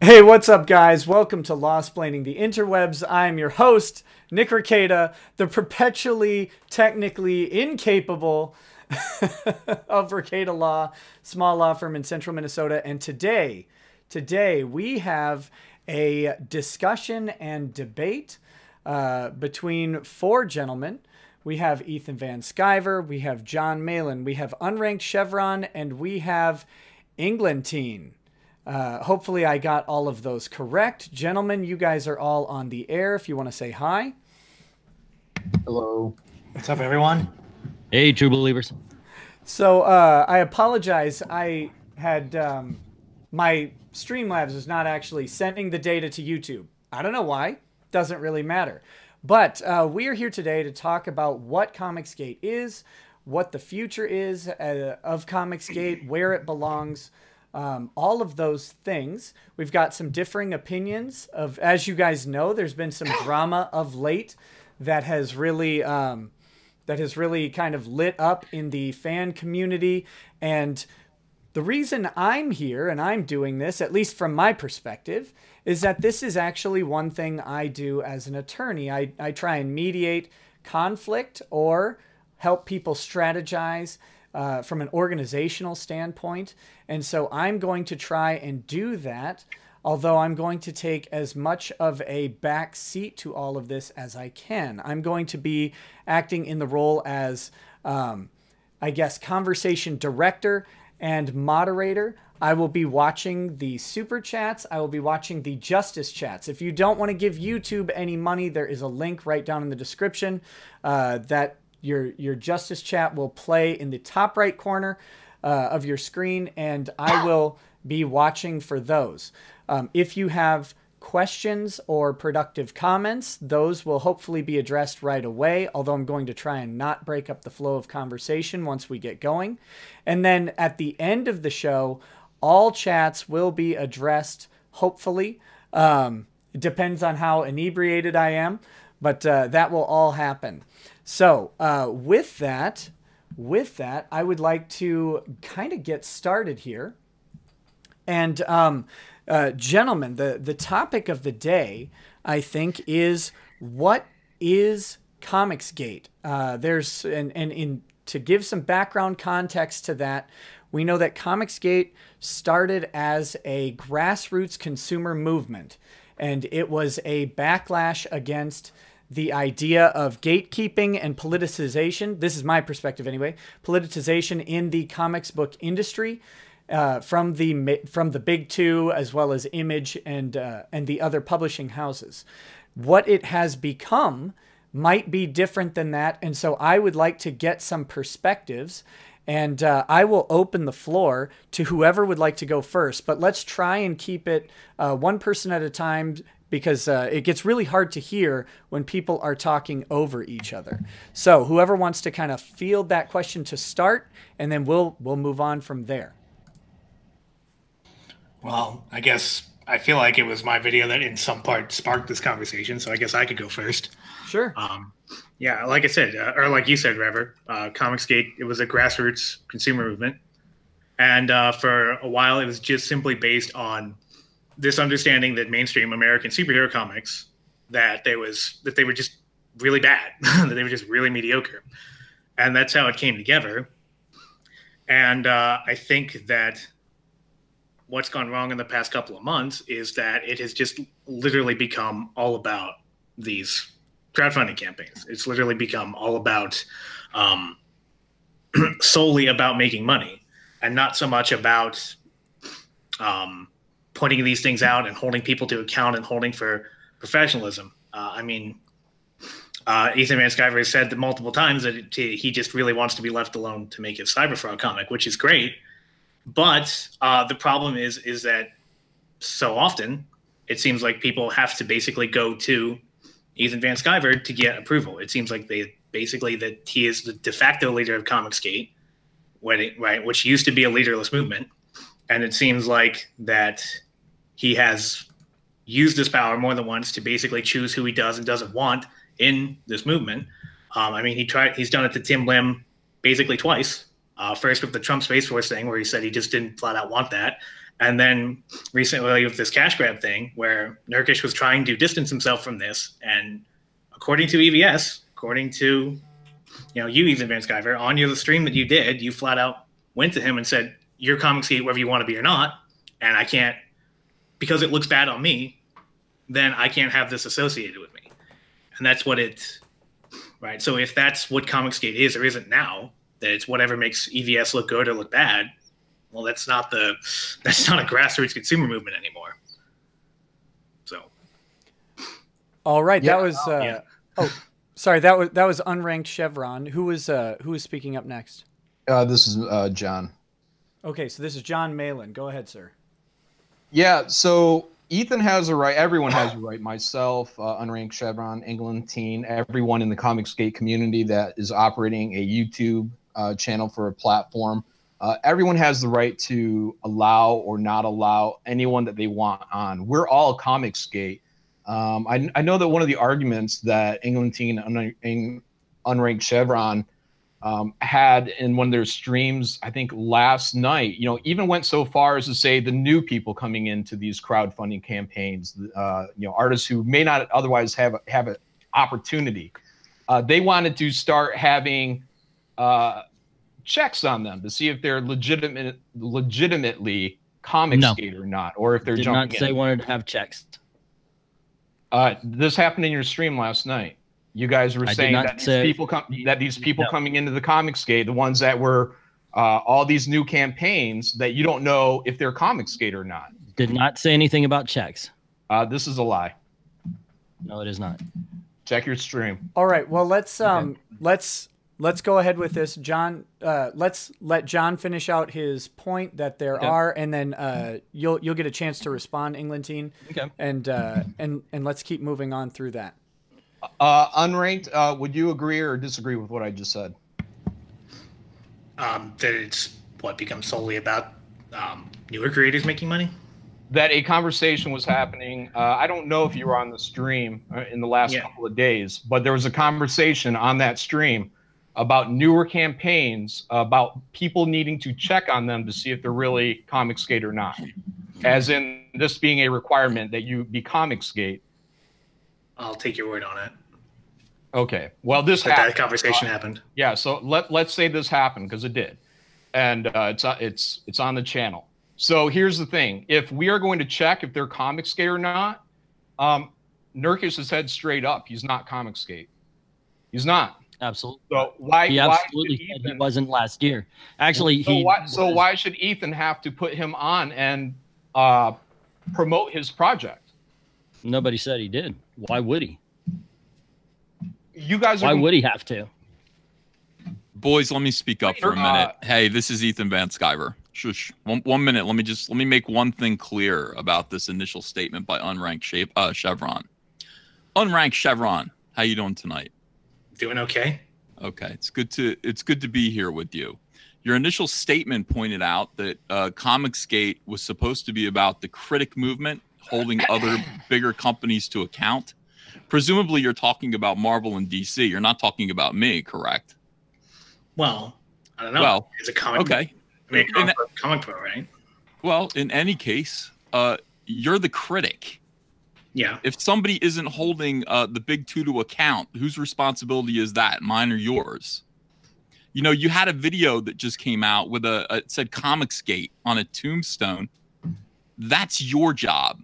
Hey, what's up, guys? Welcome to Lawsplaining the Interwebs. I'm your host, Nick Rekieta, the perpetually technically incapable of Rekieta Law, small law firm in central Minnesota. And today we have a discussion and debate between four gentlemen. We have Ethan Van Sciver, we have John Malin, we have Unranked Chevron, and we have Englentine. Hopefully I got all of those correct. Gentlemen, you guys are all on the air if you want to say hi. Hello. What's up, everyone? Hey, true believers. So I apologize. I had my Streamlabs was not actually sending the data to YouTube. I don't know why. Doesn't really matter. But we are here today to talk about what ComicsGate is, what the future is of ComicsGate, where it belongs. All of those things. We've got some differing opinions of, as you guys know, there's been some drama of late that has really kind of lit up in the fan community. And the reason I'm here and I'm doing this, at least from my perspective, is that this is actually one thing I do as an attorney. I try and mediate conflict or help people strategize from an organizational standpoint. And so I'm going to try and do that, although I'm going to take as much of a back seat to all of this as I can. I'm going to be acting in the role as, I guess, conversation director and moderator. I will be watching the super chats. I will be watching the justice chats. If you don't want to give YouTube any money, there is a link right down in the description that your justice chat will play in the top right corner of your screen, and I will be watching for those. If you have questions or productive comments, those will hopefully be addressed right away, although I'm going to try and not break up the flow of conversation once we get going. And then at the end of the show, all chats will be addressed, hopefully. It depends on how inebriated I am, but that will all happen. So with that, I would like to kind of get started here. And gentlemen, the topic of the day, I think, is what is ComicsGate? To give some background context to that, we know that ComicsGate started as a grassroots consumer movement, and it was a backlash against the idea of gatekeeping and politicization. This is my perspective anyway. Politicization in the comics book industry from the big two, as well as Image and the other publishing houses. What it has become might be different than that, and so I would like to get some perspectives, and I will open the floor to whoever would like to go first. But let's try and keep it one person at a time, because it gets really hard to hear when people are talking over each other. So whoever wants to kind of field that question to start, and then we'll move on from there. Well, I guess I feel like it was my video that in some part sparked this conversation, so I guess I could go first. Sure. Yeah, like I said, or like you said, Rever, ComicsGate, it was a grassroots consumer movement. And for a while, it was just simply based on this understanding that mainstream American superhero comics, that they were just really bad, that they were just really mediocre. And that's how it came together. And I think that what's gone wrong in the past couple of months is that it has just literally become all about these crowdfunding campaigns. It's literally become all about solely about making money, and not so much about putting these things out and holding people to account and holding for professionalism. I mean, Ethan Van Sciver has said that multiple times that he just really wants to be left alone to make his Cyberfrog comic, which is great. But the problem is that so often it seems like people have to basically go to Ethan Van Sciver to get approval. It seems like that he is the de facto leader of ComicsGate, which used to be a leaderless movement. And it seems like that he has used this power more than once to basically choose who he does and doesn't want in this movement. I mean, he's done it to Tim Lim basically twice. First with the Trump Space Force thing, where he said he just didn't flat out want that. And then recently with this cash grab thing where Nurkish was trying to distance himself from this. And according to EVS, according to you, Ethan Van Sciver, on the stream that you did, you flat out went to him and said, you're ComicsGate whether you want to be or not. And I can't, because it looks bad on me, then I can't have this associated with me. And that's what right? So if that's what ComicsGate is or isn't now, that it's whatever makes EVS look good or look bad, well, that's not a grassroots consumer movement anymore. So, all right, that was oh, sorry, that was Unranked Chevron. Who was speaking up next? This is John. Okay, so this is John Malin. Go ahead, sir. Yeah, so Ethan has a right. Everyone has a right. Myself, Unranked Chevron, Englentine, everyone in the ComicsGate community that is operating a YouTube channel for a platform. Everyone has the right to allow or not allow anyone that they want on. We're all ComicsGate. I know that one of the arguments that Englentine and Unranked Chevron had in one of their streams, I think last night, even went so far as to say the new people coming into these crowdfunding campaigns, artists who may not otherwise have an opportunity, they wanted to start having checks on them to see if they're legitimately ComicsGate or not, or if they're Did jumping not say in. wanted to have checks. This happened in your stream last night. You guys were saying that these people coming into the ComicsGate, the ones that were all these new campaigns, that you don't know if they're ComicsGate or not. Did not say anything about checks. This is a lie. No, it is not. Check your stream. All right. Well, let's go ahead with this, John. Let's let John finish out his point that there are, and then you'll get a chance to respond, Englentine. Okay. And let's keep moving on through that. Unranked, would you agree or disagree with what I just said? That it's becomes solely about newer creators making money? That a conversation was happening. I don't know if you were on the stream in the last couple of days, but there was a conversation on that stream about newer campaigns, about people needing to check on them to see if they're really ComicsGate or not. As in this being a requirement that you be ComicsGate. I'll take your word on it. Okay. Well, that conversation happened. Yeah. So let's say this happened, because it did, and it's on the channel. So here's the thing: if we are going to check if they're ComicsGate or not, Nurkish has said straight up he's not ComicsGate. He's not. Absolutely. So why? He absolutely said he wasn't last year. Actually, so why should Ethan have to put him on and promote his project? Nobody said he did. Why would he? You guys. Why would he have to? Boys, let me speak up for a minute. Hey, this is Ethan Van Sciver. Shush. One minute. Let me make one thing clear about this initial statement by Unranked Chevron. Unranked Chevron, how you doing tonight? Doing okay. Okay, it's good to be here with you. Your initial statement pointed out that ComicsGate was supposed to be about the critic movement, holding other bigger companies to account. Presumably, you're talking about Marvel and DC. You're not talking about me, correct? Well, I don't know. Well, it's a comic. Okay. I mean, comic book, right? Well, in any case, you're the critic. Yeah. If somebody isn't holding the big two to account, whose responsibility is that? Mine or yours? You had a video that just came out with it said ComicsGate on a tombstone. That's your job.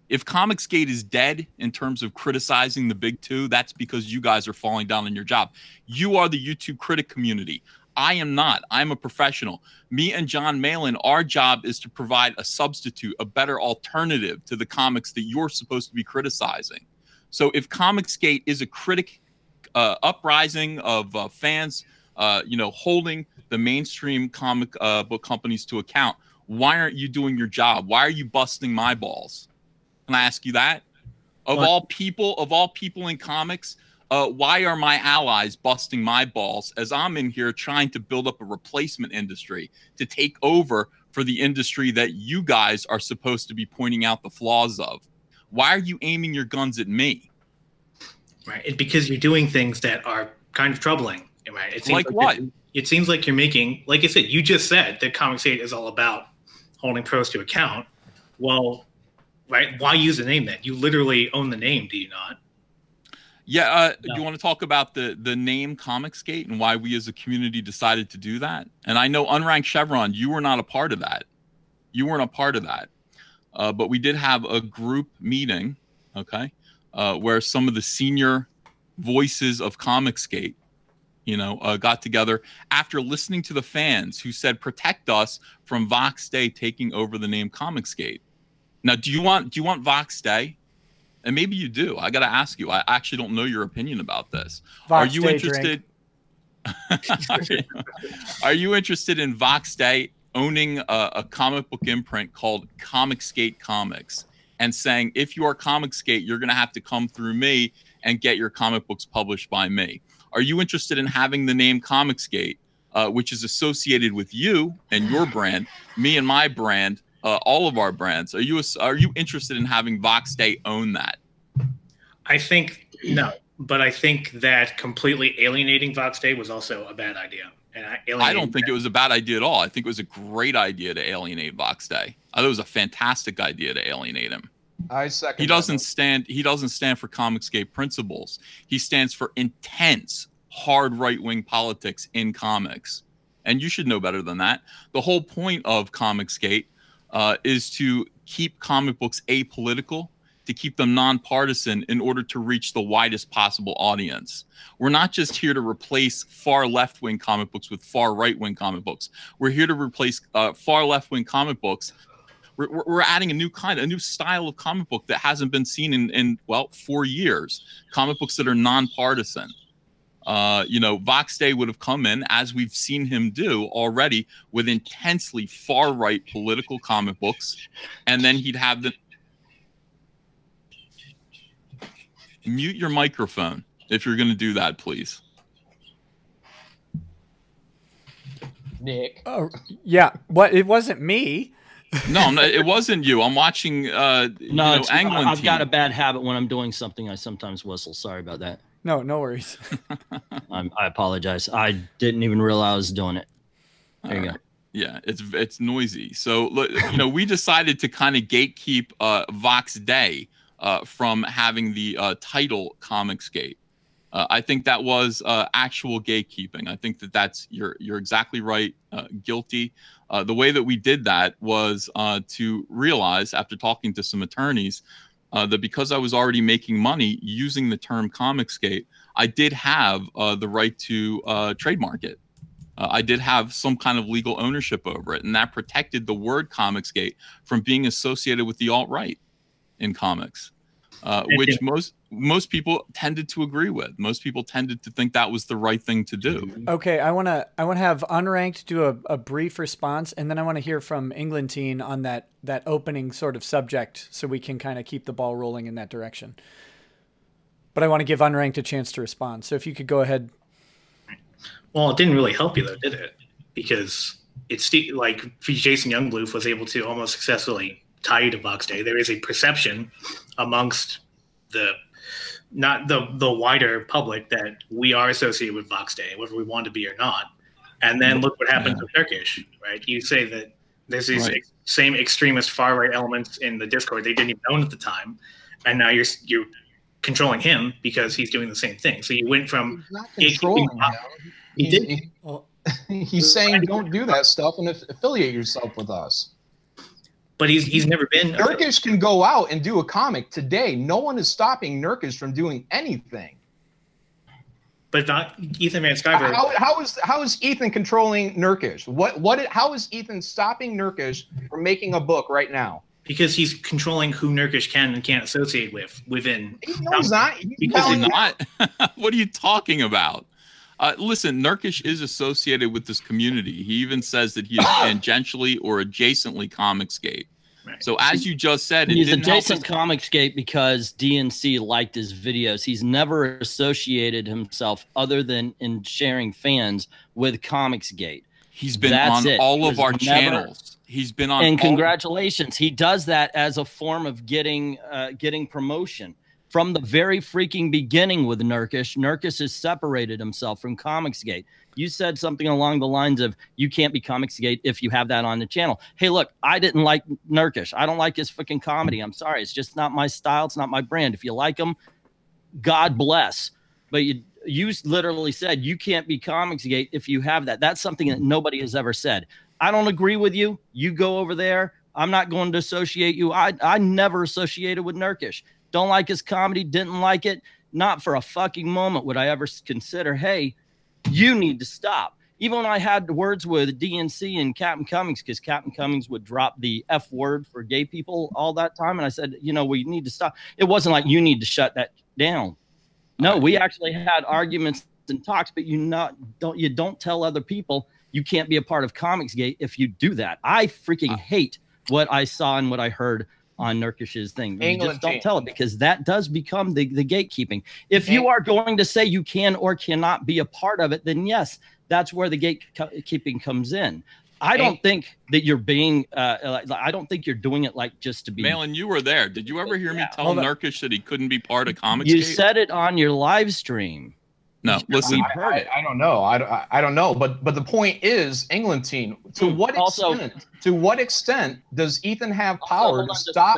If ComicsGate is dead in terms of criticizing the big two, that's because you guys are falling down on your job. You are the YouTube critic community. I am not. I'm a professional. Me and John Malin, our job is to provide a substitute, a better alternative to the comics that you're supposed to be criticizing. So if ComicsGate is a critic uprising of fans, holding the mainstream comic book companies to account, why aren't you doing your job? Why are you busting my balls? Can I ask you that? Of all people in comics, why are my allies busting my balls as I'm in here trying to build up a replacement industry to take over for the industry that you guys are supposed to be pointing out the flaws of? Why are you aiming your guns at me? Right. It's because you're doing things that are kind of troubling. Right. It seems like what? It seems like you're making, like I said, you just said that ComicsGate is all about holding pros to account. Well, right? Why use the name then? You literally own the name, do you not? Yeah. No. Do you want to talk about the name ComicsGate and why we as a community decided to do that? And I know Unranked Chevron, you were not a part of that. You weren't a part of that. But we did have a group meeting, okay, where some of the senior voices of ComicsGate, got together after listening to the fans who said, protect us from Vox Day taking over the name ComicsGate. Now, do you want Vox Day? And maybe you do. I got to ask you. I actually don't know your opinion about this. Vox Are you Day interested? Are you interested in Vox Day owning a comic book imprint called ComicsGate Comics and saying, if you are ComicsGate, you're going to have to come through me and get your comic books published by me? Are you interested in having the name ComicsGate, which is associated with you and your brand, me and my brand, all of our brands? Are you interested in having Vox Day own that? I think no, but I think that completely alienating Vox Day was also a bad idea. And I don't think it was a bad idea at all. I think it was a great idea to alienate Vox Day. I thought it was a fantastic idea to alienate him. I second. He doesn't stand for ComicsGate principles. He stands for intense, hard right-wing politics in comics. And you should know better than that. The whole point of ComicsGate is to keep comic books apolitical, to keep them nonpartisan in order to reach the widest possible audience. We're not just here to replace far left-wing comic books with far right-wing comic books. We're here to replace far left-wing comic books. We're adding a new style of comic book that hasn't been seen in 4 years. Comic books that are nonpartisan. Vox Day would have come in, as we've seen him do already, with intensely far-right political comic books, and then he'd have the... Mute your microphone if you're going to do that, please. Nick. Oh, yeah. What? It wasn't me. No, it wasn't you. I'm watching. Englentine. I've got a bad habit when I'm doing something. I sometimes whistle. Sorry about that. No worries. I apologize. I didn't even realize I was doing it. There you go. Yeah, it's noisy. So we decided to kind of gatekeep Vox Day from having the title ComicsGate. I think that was actual gatekeeping. I think that's you're exactly right. Guilty. The way that we did that was to realize, after talking to some attorneys, that because I was already making money using the term ComicsGate, I did have the right to trademark it. I did have some kind of legal ownership over it, and that protected the word ComicsGate from being associated with the alt-right in comics, which most people tended to agree with. Most people tended to think that was the right thing to do. Okay, I want to have Unranked do a brief response, and then I want to hear from Englentine on that opening sort of subject, so we can kind of keep the ball rolling in that direction. But I want to give Unranked a chance to respond. So if you could go ahead. Well, it didn't really help you though, did it? Because it's like Jason Youngblood was able to almost successfully tie you to Vox Day. There is a perception amongst not the wider public that we are associated with Vox Day, whether we want to be or not. And then look what happens with Turkish, right? You say that there's these same extremist far right elements in the Discord they didn't even own at the time, and now you're controlling him because he's doing the same thing. So you went from He's not controlling him. He's saying don't do that stuff and affiliate yourself with us. But he's never been. Nurkish can go out and do a comic today. No one is stopping Nurkish from doing anything. But not Ethan Van Sciver. How is Ethan controlling Nurkish? How is Ethan stopping Nurkish from making a book right now? Because he's controlling who Nurkish can and can't associate within. No, he's not. Because he's not. What are you talking about? Listen, Nurkish is associated with this community. He even says that he is tangentially or adjacently ComicsGate. Right. So as you just said, he's adjacent ComicsGate because DNC liked his videos. He's never associated himself other than in sharing fans with ComicsGate. He's been on all of our channels. He's been on. And congratulations, he does that as a form of getting promotion. From the very freaking beginning with Nurkish, Nurkish has separated himself from ComicsGate. You said something along the lines of, you can't be ComicsGate if you have that on the channel. Hey, look, I didn't like Nurkish. I don't like his freaking comedy. I'm sorry. It's just not my style. It's not my brand. If you like him, God bless. But you literally said you can't be ComicsGate if you have that. That's something that nobody has ever said. I don't agree with you. You go over there. I'm not going to associate you. I never associated with Nurkish. Don't like his comedy. Didn't like it. Not for a fucking moment would I ever consider, hey, you need to stop. Even when I had words with DNC and Captain Cummings, because Captain Cummings would drop the F word for gay people all that time. And I said, you know, we need to stop. It wasn't like you need to shut that down. No, we actually had arguments and talks, but you don't tell other people you can't be a part of ComicsGate if you do that. I freaking hate what I saw and what I heard on Nurkish's thing. You just don't tell it, because that does become the gatekeeping. If you are going to say you can or cannot be a part of it, then yes, that's where the gatekeeping comes in. I don't think that you're being, I don't think you're doing it like just to be. Malin, you were there. Did you ever hear me tell Nurkish that he couldn't be part of ComicsGate? You said it on your live stream. No, listen. I don't know. I don't know. But the point is, Englentine, to what extent does Ethan have power to stop?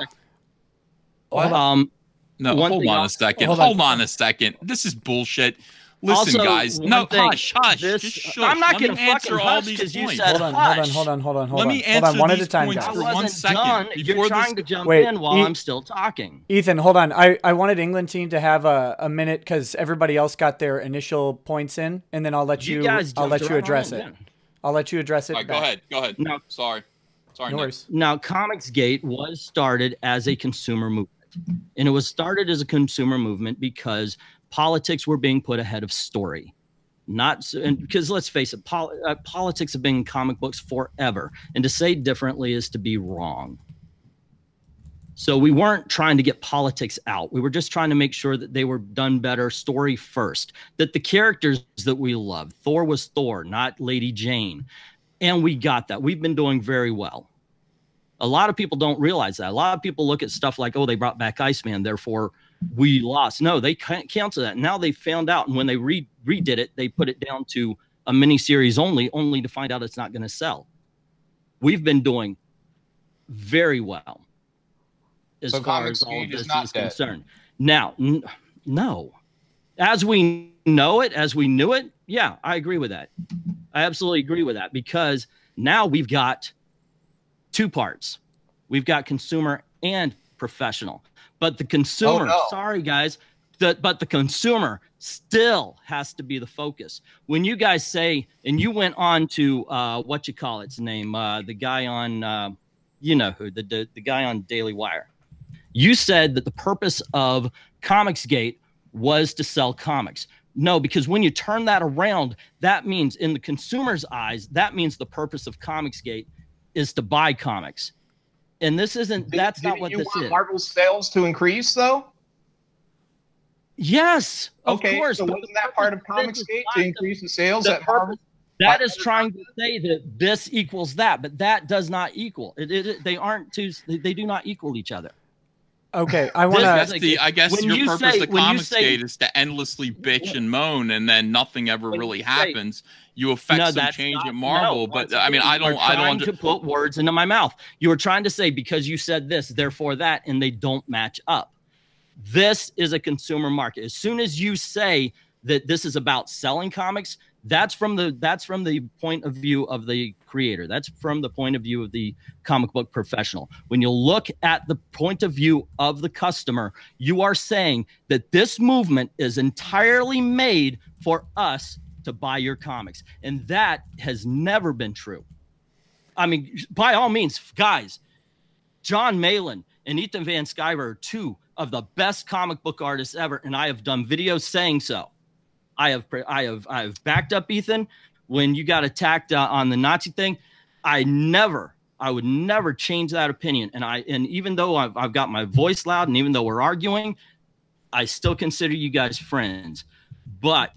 No, hold on a second. Hold on a second. This is bullshit. Listen, guys. No, hush. Just shush. I'm not going to fucking hush because you said Hold on. Let me answer one at these a time, points guys. for 1 second. You're trying to jump in while I'm still talking. Ethan, hold on. I wanted Englentine to have a minute because everybody else got their initial points in, and then I'll let you address it. I'll let you address it. All right, go ahead. No, sorry, no worries. Now, ComicsGate was started as a consumer movement, and it was started as a consumer movement because politics were being put ahead of story. Because let's face it, politics have been in comic books forever, and to say differently is to be wrong. So we weren't trying to get politics out. We were just trying to make sure that they were done better, story first, that the characters that we love, Thor was Thor, not Lady Jane. And we got that. We've been doing very well. A lot of people don't realize that. A lot of people look at stuff like, oh, they brought back Iceman, therefore we lost. No, they can't cancel that. Now they found out, and when they redid it, they put it down to a mini-series only to find out it's not going to sell. We've been doing very well as far as all of this is concerned. Now, no. As we know it, as we knew it, yeah, I agree with that. I absolutely agree with that, because now we've got two parts. We've got consumer and professional. But the consumer, sorry guys, but the consumer still has to be the focus. When you guys say, and you went on to what you call its name, the guy on, you know who, the guy on Daily Wire. You said that the purpose of ComicsGate was to sell comics. No, because when you turn that around, that means in the consumer's eyes, that means the purpose of ComicsGate is to buy comics. And this isn't, that's not what this is. Marvel's sales to increase, though? Yes, of course. So wasn't that part of ComicsGate to increase the sales at Marvel? That is trying to say that this equals that, but that does not equal. They aren't two, they do not equal each other. Okay, I want to. I guess your purpose of ComicsGate is to endlessly bitch and moan, and then nothing ever really happens. You affect some change at Marvel, but I mean, I don't to put words into my mouth. You were trying to say because you said this, therefore that, and they don't match up. This is a consumer market. As soon as you say that this is about selling comics, that's from the point of view of the creator. That's from the point of view of the comic book professional. When you look at the point of view of the customer, you are saying that this movement is entirely made for us to buy your comics. And that has never been true. I mean, by all means, guys, John Malin and Ethan Van Sciver are two of the best comic book artists ever, and I have done videos saying so. I have backed up Ethan when you got attacked on the Nazi thing. I would never change that opinion. And even though I've got my voice loud, and even though we're arguing, I still consider you guys friends. But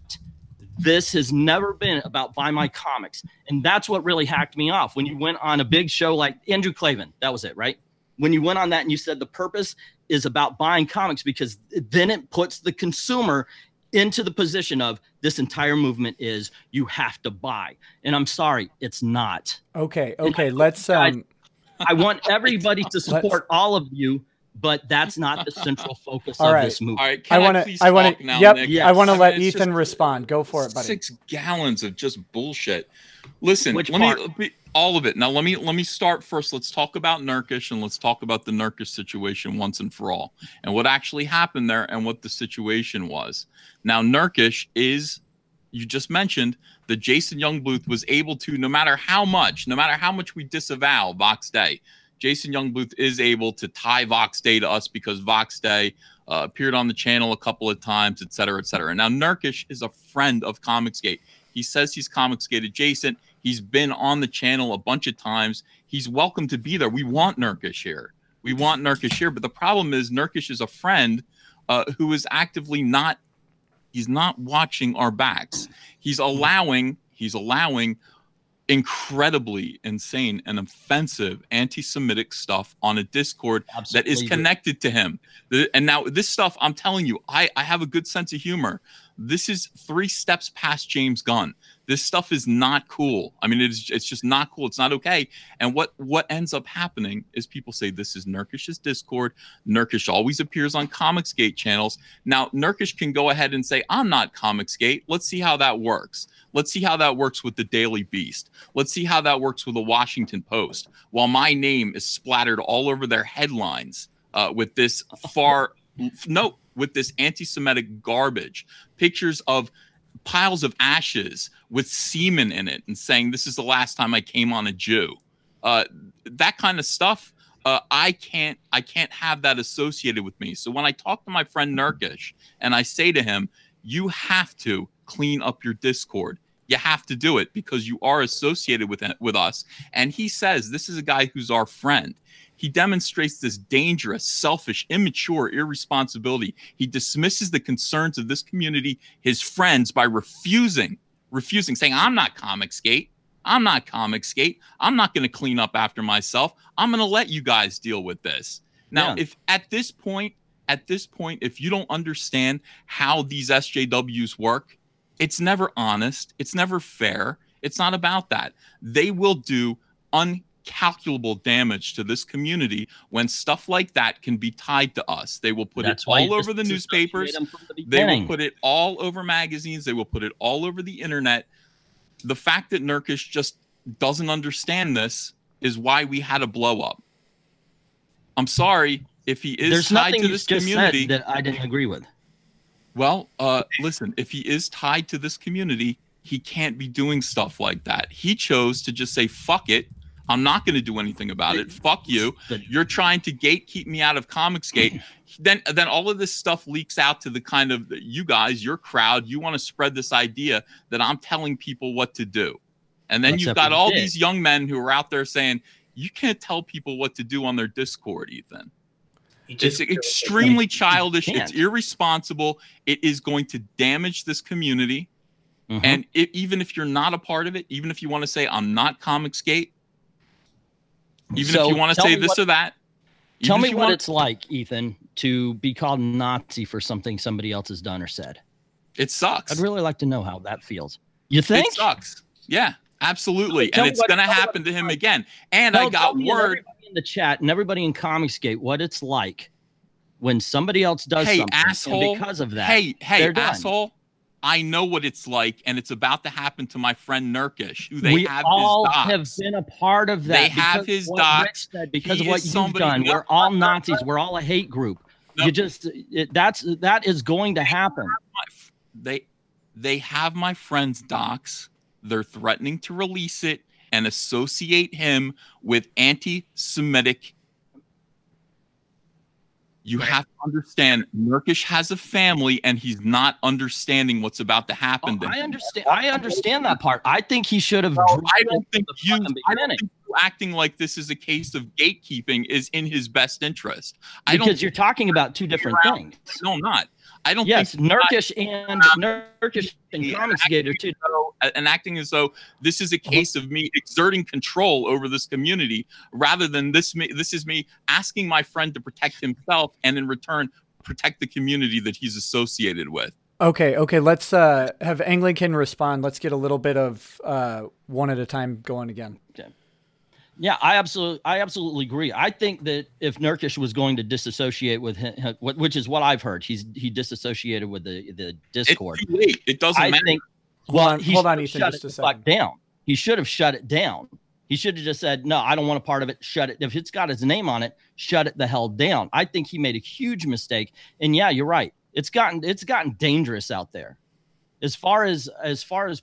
this has never been about buy my comics. And that's what really hacked me off. When you went on a big show like Andrew Clavin, that was it, right? When you went on that and you said the purpose is about buying comics, because then it puts the consumer into the position of this entire movement is you have to buy. And I'm sorry, it's not. Okay. Let's I want everybody to support all of you, but that's not the central focus of this movement. All right, can I please talk now, Nick? Yes. I want to let Ethan respond. Go for it, buddy. 6 gallons of just bullshit. Listen, let me all of it. Now let me start first. Let's talk about Nurkish, and let's talk about the Nurkish situation once and for all, and what actually happened there and what the situation was. Now Nurkish is, you just mentioned that Jason Youngbluth was able to, no matter how much we disavow Vox Day, Jason Youngbluth is able to tie Vox Day to us because Vox Day appeared on the channel a couple of times, et cetera, et cetera. Now, Nurkish is a friend of ComicsGate. He says he's ComicsGate adjacent. He's been on the channel a bunch of times. He's welcome to be there. We want Nurkish here. We want Nurkish here. But the problem is Nurkish is a friend who is actively not, he's not watching our backs. He's allowing incredibly insane and offensive anti-Semitic stuff on a Discord that is connected to him. And now this stuff, I'm telling you, I have a good sense of humor. This is 3 steps past James Gunn. This stuff is not cool. I mean, it's just not cool. It's not okay. And what ends up happening is people say this is Nurkish's Discord. Nurkish always appears on ComicsGate channels. Now, Nurkish can go ahead and say, I'm not ComicsGate. Let's see how that works. Let's see how that works with the Daily Beast. Let's see how that works with the Washington Post. While my name is splattered all over their headlines with this with this anti-Semitic garbage, pictures of piles of ashes with semen in it, and saying this is the last time I came on a Jew. That kind of stuff, I can't have that associated with me. So when I talk to my friend Nurkish and I say to him, you have to clean up your Discord. You have to do it because you are associated with us. And he says this is a guy who's our friend. He demonstrates this dangerous, selfish, immature irresponsibility. He dismisses the concerns of this community, his friends, by refusing, saying, I'm not ComicsGate. I'm not ComicsGate. I'm not going to clean up after myself. I'm going to let you guys deal with this. Now, if at this point, if you don't understand how these SJWs work, it's never honest. It's never fair. It's not about that. They will do incalculable damage to this community when stuff like that can be tied to us. They will put it all over the newspapers. They will put it all over magazines. They will put it all over the internet. The fact that Nurkish just doesn't understand this is why we had a blow up. I'm sorry if he is tied to this community that I didn't agree with. Well, listen, if he is tied to this community, he can't be doing stuff like that. He chose to just say, fuck it. I'm not going to do anything about it. Fuck you. You're trying to gatekeep me out of ComicsGate. Then all of this stuff leaks out to the kind of, you guys, your crowd, you want to spread this idea that I'm telling people what to do. And then you've got all these young men who are out there saying, you can't tell people what to do on their Discord, Ethan. It's extremely childish. It's irresponsible. It is going to damage this community. And even if you're not a part of it, even if you want to say, I'm not ComicsGate, even if you want to say this or that. Tell me what it's like, Ethan, to be called Nazi for something somebody else has done or said. It sucks. I'd really like to know how that feels. You think? It sucks. Yeah, absolutely. And it's going to happen to him again. And I got word in the chat and everybody in ComicsGate what it's like when somebody else does something. Asshole. And because of that, hey, asshole. I know what it's like, and it's about to happen to my friend Nurkish, who we all have been a part of that. They have his docs because of what you've done. We're all Nazis. We're all a hate group. You just that is going to happen. They have my friend's docs. They're threatening to release it and associate him with anti-Semitic. You have to understand, Nurkish has a family, and he's not understanding what's about to happen to him. I understand that part. I think he should have. I don't think you acting like this is a case of gatekeeping is in his best interest. Because you're talking about two different things. No, I'm not. I don't yes, think Nurkish and ComicsGate are two. And acting as though this is a case of me exerting control over this community, rather than this is me asking my friend to protect himself and in return protect the community that he's associated with. Okay, let's have Englentine respond. Let's get a little bit of one at a time going again. Okay. Yeah, I absolutely agree. I think that if Nurkish was going to disassociate with him, which is what I've heard, he disassociated with the Discord. It's too late. It doesn't matter. Hold on, Ethan, just a second. Down. He should have shut it down. He should have just said, "No, I don't want a part of it. Shut it. If it's got his name on it, shut it the hell down." I think he made a huge mistake. And yeah, you're right. It's gotten dangerous out there. As far as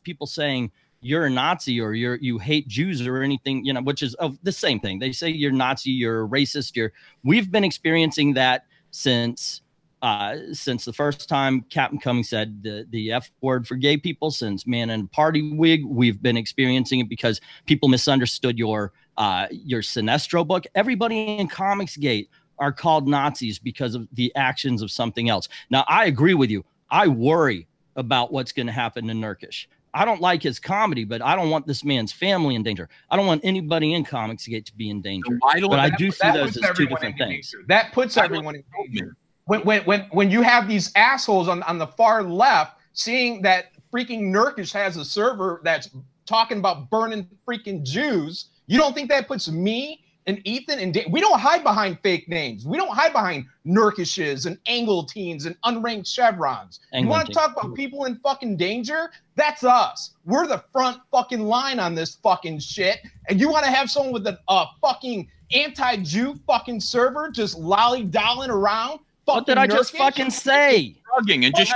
people saying you're a Nazi or you hate Jews or anything, you know, which is the same thing. They say you're Nazi, you're racist, we've been experiencing that since the first time Captain Cummings said the F word for gay people, since Man in a Party Wig. We've been experiencing it because people misunderstood your Sinestro book. Everybody in ComicsGate are called Nazis because of the actions of something else. Now, I agree with you. I worry about what's going to happen to Nurkish. I don't like his comedy, but I don't want this man's family in danger. I don't want anybody in ComicsGate to be in danger. But I do see those as two different things. That puts everyone in danger. When you have these assholes on the far left seeing that freaking Nurkish has a server that's talking about burning freaking Jews, you don't think that puts me and Ethan and we don't hide behind fake names. We don't hide behind Nurkishes and Englentines and Unranked Chevrons. You want to talk about people in fucking danger? That's us. We're the front fucking line on this fucking shit. And you want to have someone with a fucking anti-Jew fucking server just lolly-dolling around? What did I just fucking say? Shrugging and just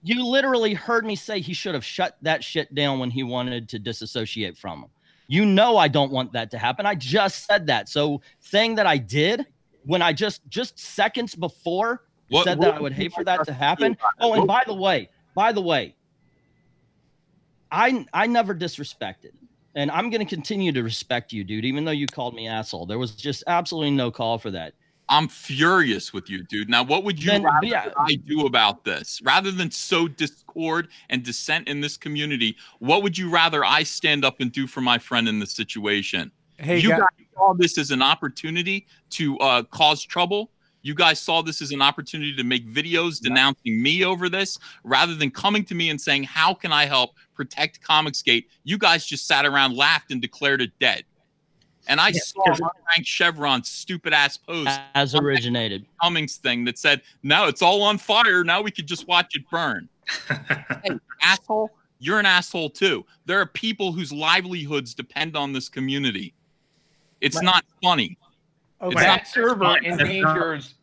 You literally heard me say he should have shut that shit down when he wanted to disassociate from him. You know I don't want that to happen. I just said that. So saying that I did when I just seconds before said that I would hate for that to happen. Oh, and by the way, I never disrespected. And I'm going to continue to respect you, dude, even though you called me asshole. There was just absolutely no call for that. I'm furious with you, dude. Now, what would you rather I do about this? Rather than sow discord and dissent in this community, what would you rather I stand up and do for my friend in this situation? Hey, you guys saw this as an opportunity to cause trouble. You guys saw this as an opportunity to make videos denouncing me over this, rather than coming to me and saying, how can I help protect ComicsGate? You guys just sat around, laughed, and declared it dead. And I saw Unranked Chevron's stupid-ass post as originated Cummings thing that said, now it's all on fire. Now we could just watch it burn. Hey, asshole, you're an asshole too. There are people whose livelihoods depend on this community. It's not funny. Okay. That server endangers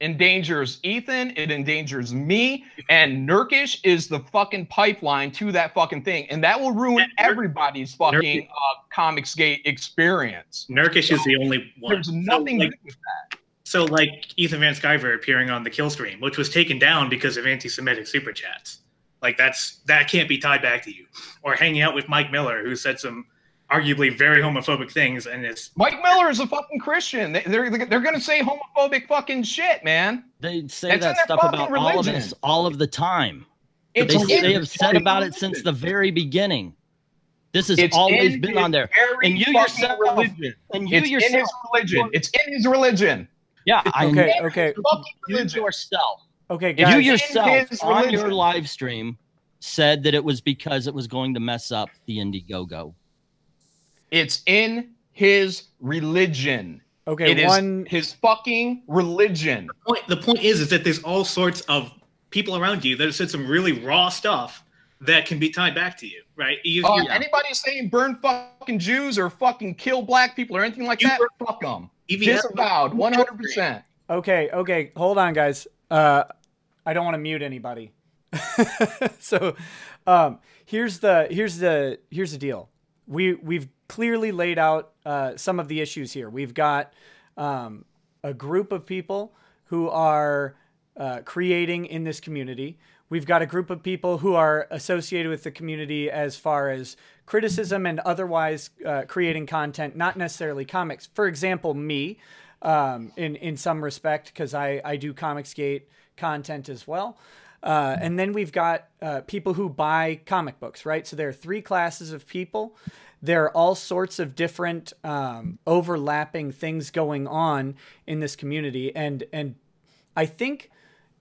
Ethan. It endangers me. And Nurkish is the fucking pipeline to that fucking thing. And that will ruin everybody's fucking ComicsGate experience. Nurkish is the only one. There's nothing good with that. So like Ethan Van Sciver appearing on the kill stream, which was taken down because of anti-Semitic super chats. Like that can't be tied back to you. Or hanging out with Mike Miller, who said some arguably very homophobic things, and it's Mike Miller is a fucking Christian. They're gonna say homophobic fucking shit, man. They say that stuff about all of us all of the time. They have said about it since the very beginning. This has always been on there. And you yourself, and you yourself, in his religion. It's in his religion. Yeah. Okay. You yourself. Okay, guys. You yourself on your live stream said that it was because it was going to mess up the Indiegogo. It's in his religion. Okay, it is his fucking religion. The point is that there's all sorts of people around you that have said some really raw stuff that can be tied back to you, right? Anybody saying burn fucking Jews or fucking kill black people or anything like that, fuck them. Disavowed, 100%. Okay, hold on, guys. I don't want to mute anybody. So, here's the deal. We've clearly laid out some of the issues here. We've got a group of people who are creating in this community. We've got a group of people who are associated with the community as far as criticism and otherwise creating content, not necessarily comics. For example, me. in some respect, because I do ComicsGate content as well. And then we've got people who buy comic books, right? So there are three classes of people. There are all sorts of different overlapping things going on in this community. And I think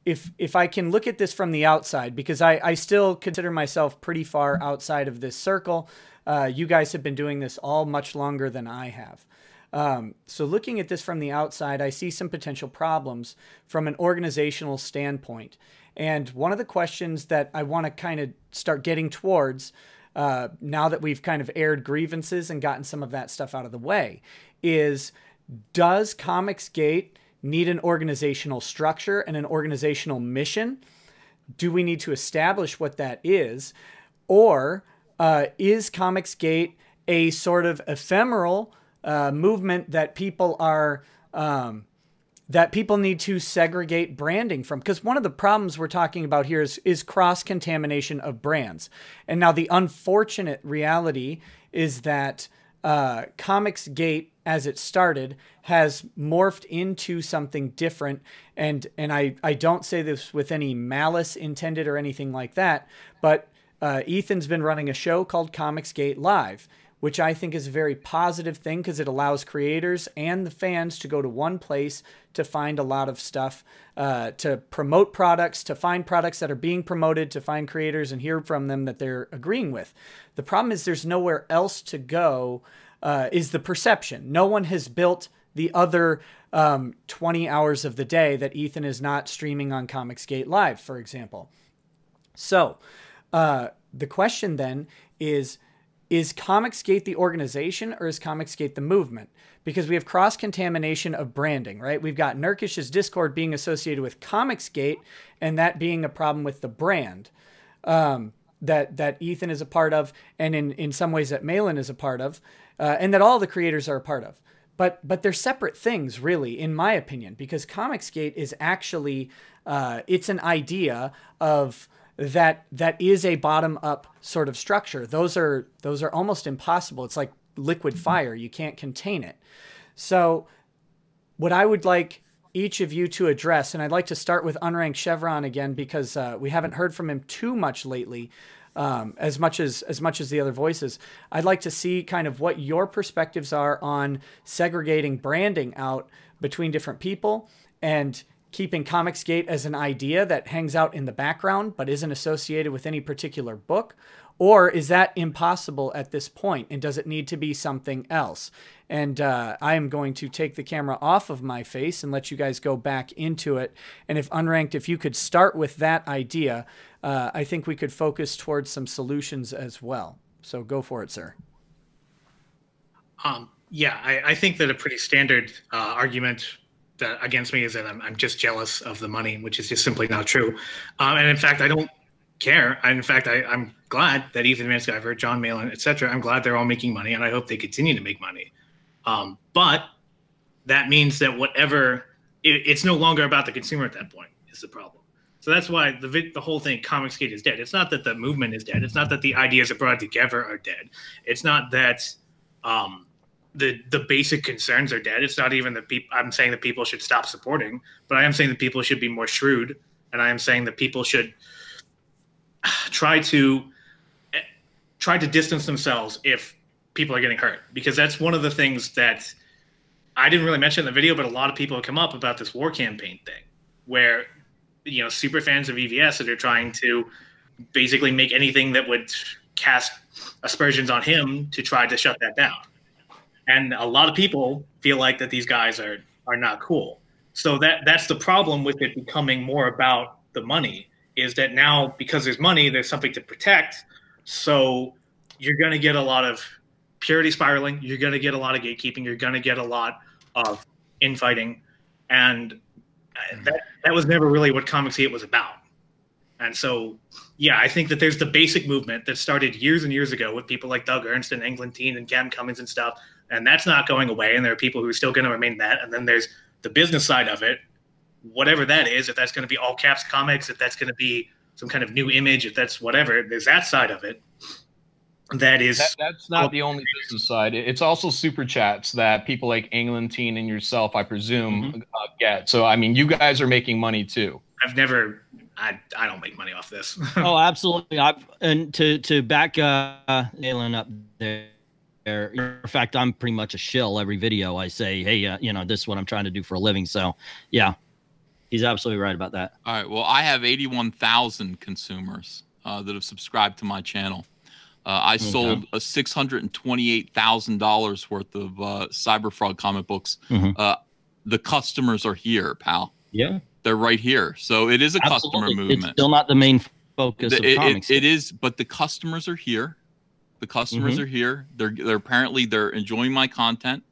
if I can look at this from the outside, because I still consider myself pretty far outside of this circle. You guys have been doing this all much longer than I have. So looking at this from the outside, I see some potential problems from an organizational standpoint. And one of the questions that I want to kind of start getting towards, now that we've kind of aired grievances and gotten some of that stuff out of the way, is does ComicsGate need an organizational structure and an organizational mission? Do we need to establish what that is? Or is ComicsGate a sort of ephemeral movement that people are that people need to segregate branding from? Because one of the problems we're talking about here is cross-contamination of brands. And now the unfortunate reality is that ComicsGate, as it started, has morphed into something different. And I don't say this with any malice intended or anything like that, but Ethan's been running a show called ComicsGate Live, which I think is a very positive thing because it allows creators and the fans to go to one place to find a lot of stuff, to promote products, to find products that are being promoted, to find creators and hear from them that they're agreeing with. The problem is there's nowhere else to go, is the perception. No one has built the other 20 hours of the day that Ethan is not streaming on ComicsGate Live, for example. So the question then is ComicsGate the organization or is ComicsGate the movement? Because we have cross-contamination of branding, right? We've got Nurkish's Discord being associated with ComicsGate and that being a problem with the brand that Ethan is a part of, and in some ways that Malin is a part of, and that all the creators are a part of. But they're separate things, really, in my opinion, because ComicsGate is actually, it's an idea of that is a bottom-up sort of structure. Those are almost impossible. It's like liquid fire. You can't contain it. So what I would like each of you to address, and I'd like to start with Unranked Chevron again, because we haven't heard from him too much lately, as much as the other voices. I'd like to see kind of what your perspectives are on segregating branding out between different people and keeping ComicsGate as an idea that hangs out in the background but isn't associated with any particular book? Or is that impossible at this point, and does it need to be something else? And I am going to take the camera off of my face and let you guys go back into it. And if Unranked, if you could start with that idea, I think we could focus towards some solutions as well. So go for it, sir. Yeah, I think that a pretty standard argument that against me is that I'm just jealous of the money, which is just simply not true. And in fact, I don't care. In fact, I'm glad that Ethan Van Sciver, John Malin, etc. I'm glad they're all making money, and I hope they continue to make money. But that means that it's no longer about the consumer at that point is the problem. So that's why the whole thing, ComicsGate, is dead. It's not that the movement is dead. It's not that the ideas that brought together are dead. It's not that the basic concerns are dead. It's not even that I'm saying that people should stop supporting, but I am saying that people should be more shrewd, and I am saying that people should try to distance themselves if people are getting hurt, because that's one of the things that I didn't really mention in the video, but a lot of people have come up about this war campaign thing, where super fans of EVS that are trying to basically make anything that would cast aspersions on him to try to shut that down. And a lot of people feel like that these guys are not cool. So that's the problem with it becoming more about the money, is that now because there's money, there's something to protect. So you're going to get a lot of purity spiraling. You're going to get a lot of gatekeeping. You're going to get a lot of infighting. And that was never really what ComicsGate was about. And so, yeah, I think that there's the basic movement that started years and years ago with people like Doug Ernst and Englentine and Cam Cummins and stuff. And that's not going away. And there are people who are still going to remain that. And then there's the business side of it, whatever that is, if that's going to be all caps comics, if that's going to be some kind of new image, if that's whatever, there's that side of it. that is that's not the only business side. It's also super chats that people like Englentine and yourself, I presume, get. So I mean, you guys are making money too. I don't make money off this. Oh, absolutely. And to back Nayland up there. In fact, I'm pretty much a shill. Every video I say, hey, you know, this is what I'm trying to do for a living. So, yeah, he's absolutely right about that. All right. Well, I have 81,000 consumers that have subscribed to my channel. I sold $628,000 worth of cyber fraud comic books. The customers are here, pal. Yeah. They're right here. So it is a customer movement. It's still not the main focus of comics. It is, but the customers are here. The customers are here. They're apparently they're enjoying my content.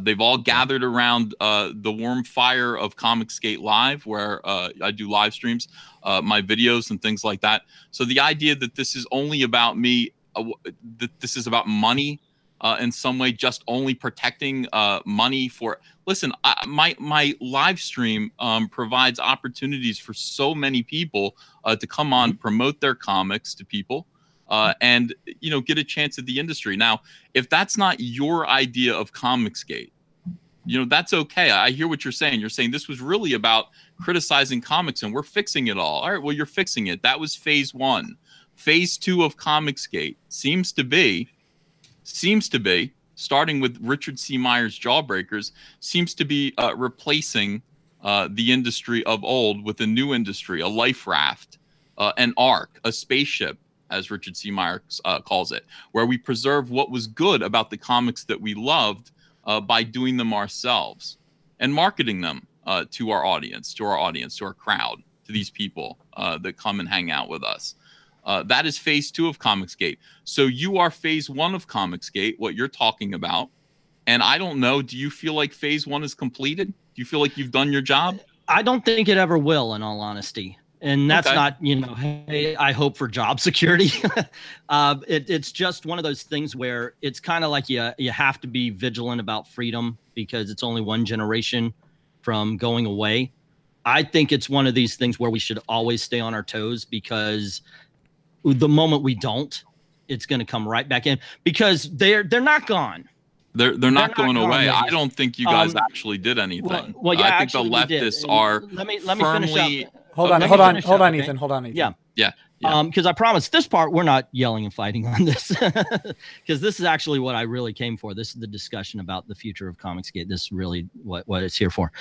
They've all gathered around the warm fire of ComicsGate Live, where I do live streams, my videos and things like that. So the idea that this is only about me, that this is about money in some way, just only protecting money for. Listen, my live stream provides opportunities for so many people to come on, promote their comics to people. And, you know, get a chance at the industry. Now, if that's not your idea of ComicsGate, you know, that's okay. I hear what you're saying. You're saying this was really about criticizing comics and we're fixing it all. All right, well, you're fixing it. That was phase 1. Phase 2 of ComicsGate seems to be, starting with Richard C. Meyer's Jawbreakers, seems to be replacing the industry of old with a new industry, a life raft, an ark, a spaceship, as Richard C. Meyer calls it, where we preserve what was good about the comics that we loved by doing them ourselves and marketing them to our audience, to our crowd, to these people that come and hang out with us. That is phase 2 of ComicsGate. So you are phase 1 of ComicsGate, what you're talking about. And I don't know, do you feel like phase 1 is completed? Do you feel like you've done your job? I don't think it ever will, in all honesty. And that's not, you know, hey, I hope for job security. It's just one of those things where it's kind of like you have to be vigilant about freedom because it's only one generation from going away. I think it's one of these things where we should always stay on our toes because the moment we don't, it's going to come right back in because they're not gone. They're not going away. I don't think you guys actually did anything. Well, yeah, I think the leftists are let me firmly. Finish up. Hold on, Ethan. Hold on, Ethan. Yeah. Because I promise this part we're not yelling and fighting on this because this is actually what I really came for. This is the discussion about the future of ComicsGate. This is really what it's here for.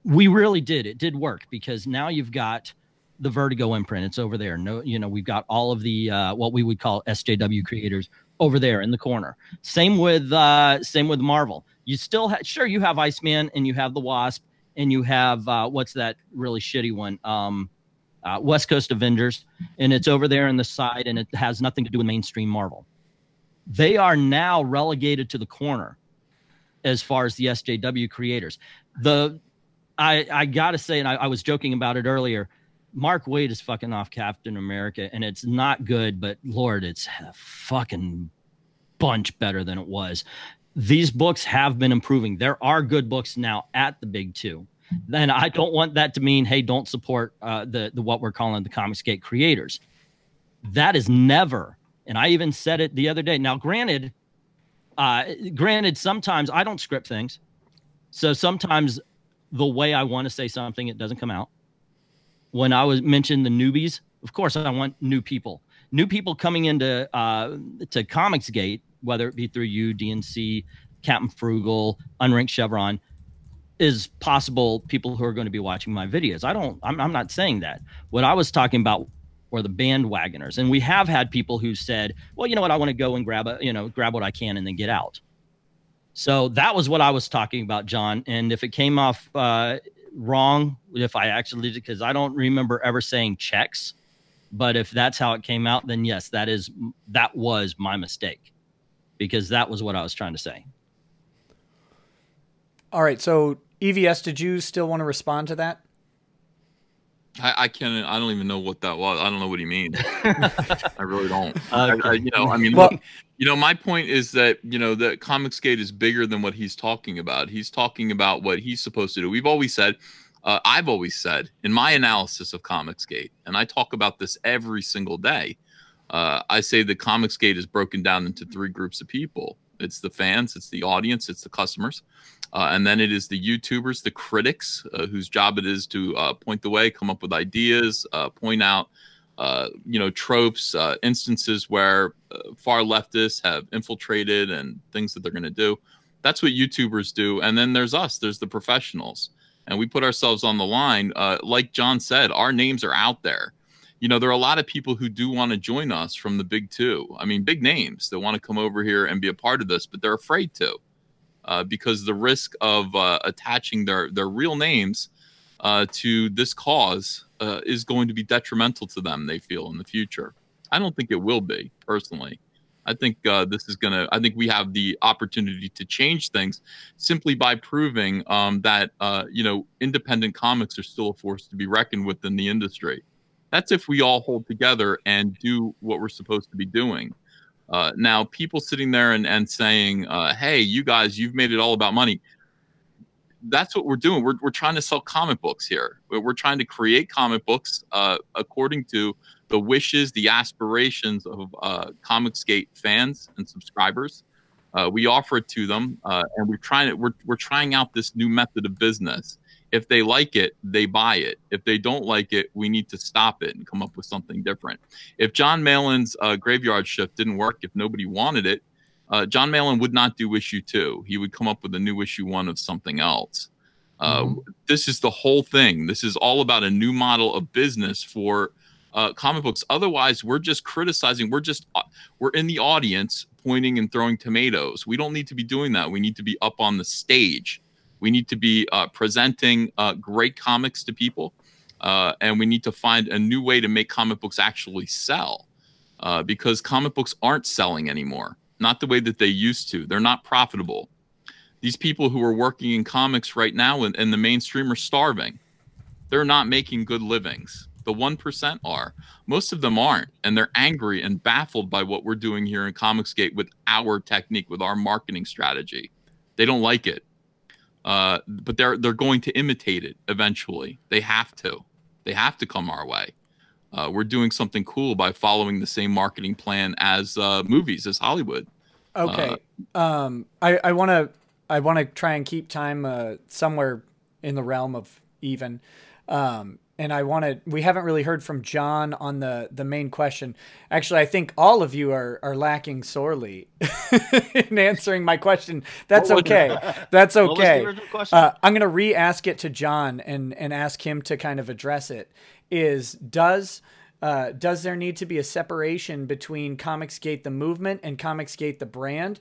We really did. It did work because now you've got the Vertigo imprint. It's over there. No, you know, we've got all of the what we would call SJW creators over there in the corner. Same with Marvel. You still sure you have Iceman and you have the Wasp and you have what's that really shitty one? West Coast Avengers, and it's over there in the side, and it has nothing to do with mainstream Marvel. They are now relegated to the corner as far as the SJW creators. I gotta say, and I was joking about it earlier, Mark Waid is fucking off Captain America, and it's not good, but Lord, it's a fucking bunch better than it was. These books have been improving. There are good books now at the big two. Then I don't want that to mean, hey, don't support the what we're calling the ComicsGate creators. That is never, and I even said it the other day. Now, granted, sometimes I don't script things, so sometimes the way I want to say something, it doesn't come out. When I was mentioned the newbies, of course, I want new people coming into to ComicsGate, whether it be through you, DNC, Captain Frugal, Unranked Chevron. Is possible people who are going to be watching my videos. I'm not saying that. What I was talking about were the bandwagoners. And we have had people who said, well, you know what? I want to go and grab what I can and then get out. So that was what I was talking about, John. And if it came off wrong, if I actually did, because I don't remember ever saying checks, but if that's how it came out, then yes, that was my mistake because that was what I was trying to say. All right. So EVS, did you still want to respond to that? I can't. I don't even know what that was. I don't know what he means. I really don't. Look, my point is that that ComicsGate is bigger than what he's talking about. He's talking about what he's supposed to do. We've always said, I've always said in my analysis of ComicsGate, and I talk about this every single day. I say that ComicsGate is broken down into 3 groups of people. It's the fans, it's the audience, it's the customers. And then it is the YouTubers, the critics, whose job it is to point the way, come up with ideas, point out, you know, tropes, instances where far leftists have infiltrated and things that they're going to do. That's what YouTubers do. And then there's us, there's the professionals. And we put ourselves on the line. Like John said, our names are out there. You know, there are a lot of people who do want to join us from the big 2. I mean, big names that want to come over here and be a part of this, but they're afraid to. Because the risk of attaching their real names to this cause is going to be detrimental to them, they feel, in the future. I don't think it will be, personally. I think this is going to, I think we have the opportunity to change things simply by proving that, you know, independent comics are still a force to be reckoned with in the industry. That's if we all hold together and do what we're supposed to be doing. Now, people sitting there and saying, hey, you guys, you've made it all about money. That's what we're doing. We're trying to sell comic books here. We're trying to create comic books according to the wishes, the aspirations of ComicsGate fans and subscribers. We offer it to them, and we're trying out this new method of business. If they like it, they buy it. If they don't like it, we need to stop it and come up with something different. If John Malin's Graveyard Shift didn't work, if nobody wanted it, John Malin would not do issue 2. He would come up with a new issue 1 of something else. This is the whole thing. This is all about a new model of business for comic books. Otherwise, we're just criticizing. We're in the audience pointing and throwing tomatoes. We don't need to be doing that. We need to be up on the stage. We need to be presenting great comics to people, and we need to find a new way to make comic books actually sell, because comic books aren't selling anymore, not the way that they used to. They're not profitable. These people who are working in comics right now and the mainstream are starving. They're not making good livings. The 1% are. Most of them aren't, and they're angry and baffled by what we're doing here in ComicsGate with our technique, with our marketing strategy. They don't like it. But they're going to imitate it eventually. They have to. They have to come our way. We're doing something cool by following the same marketing plan as movies, as Hollywood. Okay. I want to try and keep time somewhere in the realm of even. And we haven't really heard from John on the main question. Actually, I think all of you are lacking sorely in answering my question. That's okay. That's okay. I'm going to re-ask it to John and ask him to kind of address it. Does there need to be a separation between ComicsGate the movement and ComicsGate the brand?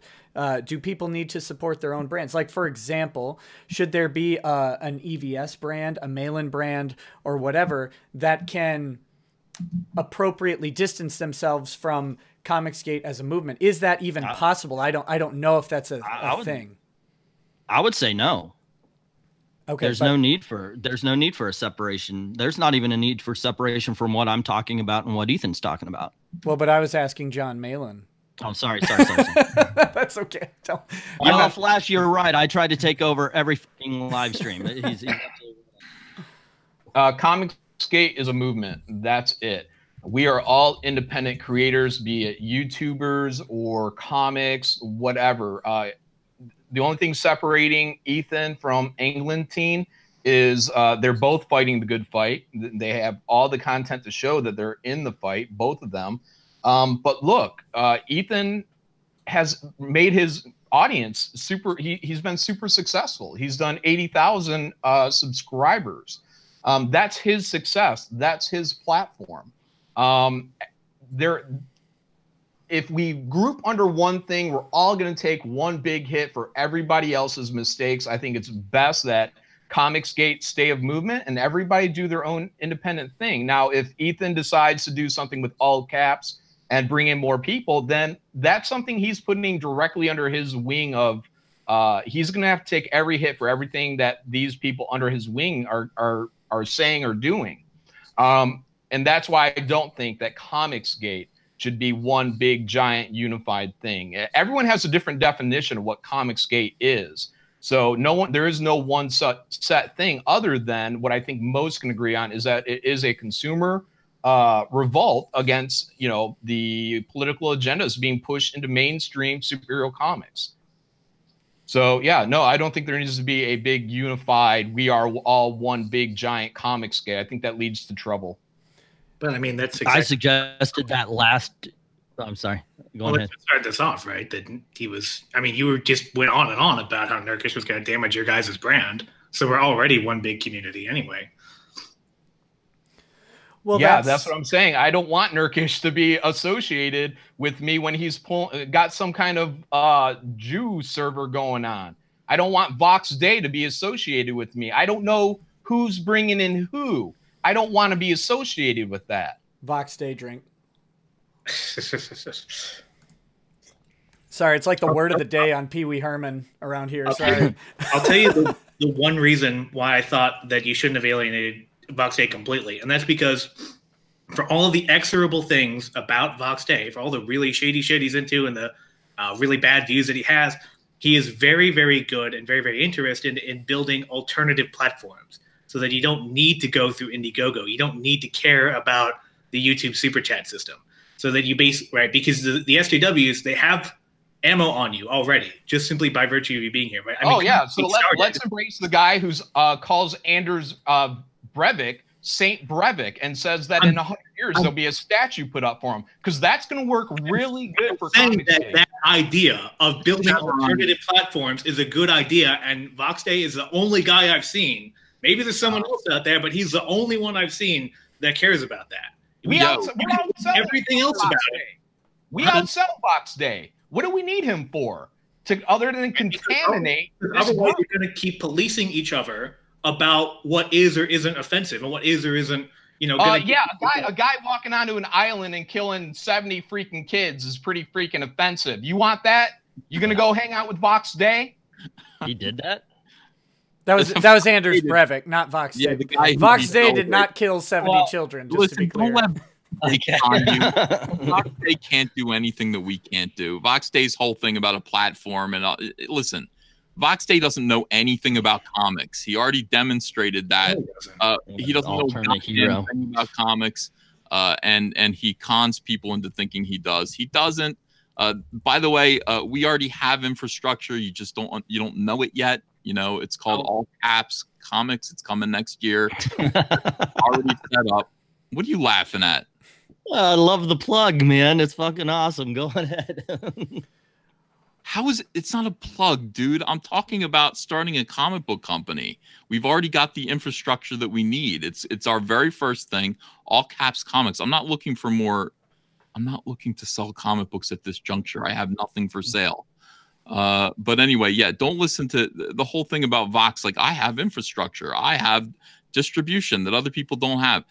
Do people need to support their own brands? Like, for example, should there be an EVS brand, a Malin brand, or whatever that can appropriately distance themselves from ComicsGate as a movement? Is that even possible? I don't know if that's a thing. I would say no. Okay, there's no need for a separation. There's not even a need for separation from what I'm talking about and what Ethan's talking about. Well, but I was asking John Malin. Oh, sorry. That's okay. Yellow Flash, you're right. I tried to take over every fucking live stream. He's ComicsGate is a movement. That's it. We are all independent creators, be it YouTubers or comics, whatever. The only thing separating Ethan from Englentine is they're both fighting the good fight. They have all the content to show that they're in the fight, both of them. But look, Ethan has made his audience super. He's been super successful. He's done 80,000 subscribers. That's his success. That's his platform. If we group under one thing, we're all going to take one big hit for everybody else's mistakes. I think it's best that ComicsGate stay of movement and everybody do their own independent thing. Now, if Ethan decides to do something with all caps and bring in more people, then that's something he's putting directly under his wing of, he's going to have to take every hit for everything that these people under his wing are saying or doing. And that's why I don't think that ComicsGate should be one big, giant, unified thing. Everyone has a different definition of what ComicsGate is. So there is no one set thing other than what I think most can agree on is that it is a consumer revolt against, you know, the political agendas being pushed into mainstream superhero comics. So yeah, no, I don't think there needs to be a big unified, we are all one big giant ComicsGate. I think that leads to trouble. But I mean, that's exactly, I suggested that last. I'm sorry. Go ahead. Let's start this off, right? That he was. I mean, you were just went on and on about how Nurkish was going to damage your guys' brand. So we're already one big community anyway. Well, yeah, that's what I'm saying. I don't want Nurkish to be associated with me when he's got some kind of Jew server going on. I don't want Vox Day to be associated with me. I don't know who's bringing in who. I don't want to be associated with that. Vox Day drink. Sorry, it's like the word of the day on Pee Wee Herman around here. Sorry. I'll tell you the one reason why I thought that you shouldn't have alienated Vox Day completely, and that's because for all of the execrable things about Vox Day, for all the really shady shit he's into and the really bad views that he is very, very good and very, very interested in building alternative platforms so that you don't need to go through Indiegogo. You don't need to care about the YouTube super chat system. So that you right, because the SJWs, they have ammo on you already, just simply by virtue of you being here. Right? I mean, yeah, so let's embrace the guy who's calls Anders Breivik Saint Breivik and says that in 100 years there'll be a statue put up for him, because that's going to work really good for ComicsGate. That idea of building alternative platforms is a good idea, and Vox Day is the only guy I've seen. Maybe there's someone else out there, but he's the only one I've seen that cares about that. We outsell everything else about it. We outsell Vox Day. What do we need him for? Other than contaminate? Otherwise, you're going to keep policing each other about what is or isn't offensive and what is or isn't, you know. Yeah, a guy walking onto an island and killing 70 freaking kids is pretty freaking offensive. You want that? You gonna go hang out with Vox Day? He did that? That was Anders Breivik, not Vox Day. Vox Day did not kill 70 children, just to be clear. Vox Day can't do anything that we can't do. Vox Day's whole thing about a platform, and listen, Vox Day doesn't know anything about comics. He already demonstrated that. He doesn't know anything about comics, and he cons people into thinking he does. He doesn't. By the way, we already have infrastructure. You just don't know it yet. You know, it's called All Caps Comics. It's coming next year. Already set up. What are you laughing at? I love the plug, man. It's fucking awesome. Go ahead. How is it? It's not a plug, dude. I'm talking about starting a comic book company. We've already got the infrastructure that we need. It's our very first thing. All Caps Comics. I'm not looking for more. I'm not looking to sell comic books at this juncture. I have nothing for sale. But anyway, yeah, don't listen to the whole thing about Vox. Like, I have infrastructure. I have distribution that other people don't have.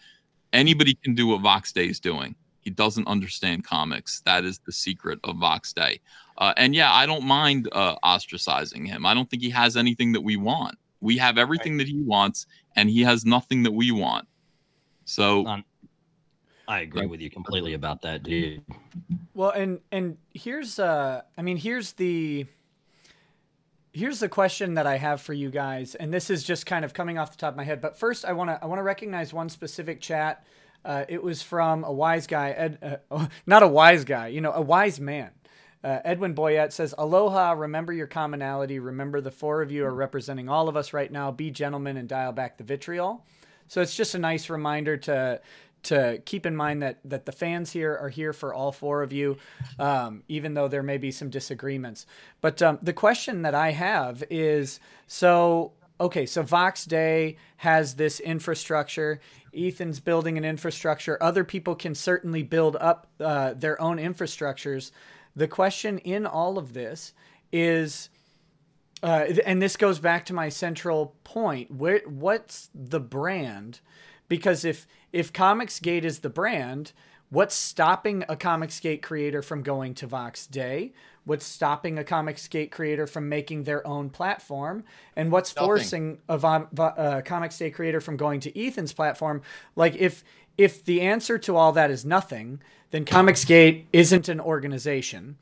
Anybody can do what Vox Day is doing. He doesn't understand comics. That is the secret of Vox Day. And yeah, I don't mind ostracizing him. I don't think he has anything that we want. We have everything that he wants, and he has nothing that we want. So I agree with you completely about that, dude. Well, and here's here's the question that I have for you guys, and this is just kind of coming off the top of my head. But first, I want to recognize one specific chat. It was from a wise guy, not a wise guy, you know, a wise man. Edwin Boyette says, "Aloha, remember your commonality. Remember the four of you are representing all of us right now. Be gentlemen and dial back the vitriol." So it's just a nice reminder to keep in mind that the fans here are here for all four of you, even though there may be some disagreements. But the question that I have is, so Vox Day has this infrastructure. Ethan's building an infrastructure. Other people can certainly build up their own infrastructures. The question in all of this is, and this goes back to my central point, what's the brand? Because if ComicsGate is the brand, what's stopping a ComicsGate creator from going to Vox Day? What's stopping a ComicsGate creator from making their own platform? And what's forcing a ComicsGate creator from going to Ethan's platform? Like, if the answer to all that is nothing, then ComicsGate isn't an organization.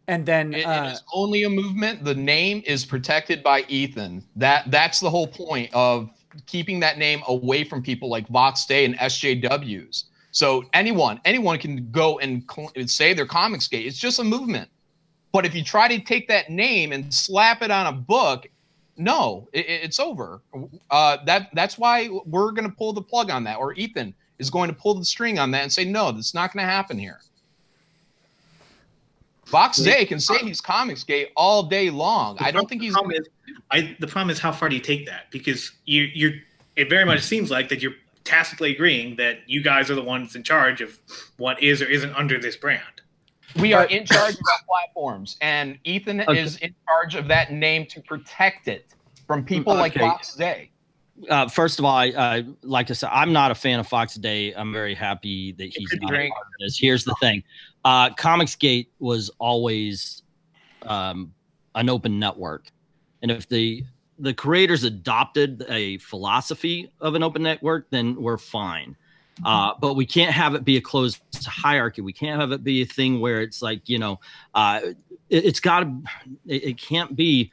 And then it is only a movement. The name is protected by Ethan. That's the whole point of keeping that name away from people like Vox Day and SJWs. So anyone can go and say they're ComicsGate. It's just a movement. But if you try to take that name and slap it on a book, no, it's over. That's why we're going to pull the plug on that, or Ethan is going to pull the string on that and say, no, that's not going to happen here. Fox-Zay can say he's ComicsGate all day long. I don't think he's. The problem is how far do you take that? Because it very much seems like that you're tacitly agreeing that you guys are the ones in charge of what is or isn't under this brand. We are in charge of our platforms, and Ethan is in charge of that name to protect it from people like Fox-Zay. First of all, like I said, I'm not a fan of Fox-Zay. I'm very happy that he's not a part of this. Here's the thing. ComicsGate was always an open network. And if the creators adopted a philosophy of an open network, then we're fine. But we can't have it be a closed hierarchy. We can't have it be a thing where it's like, you know, it can't be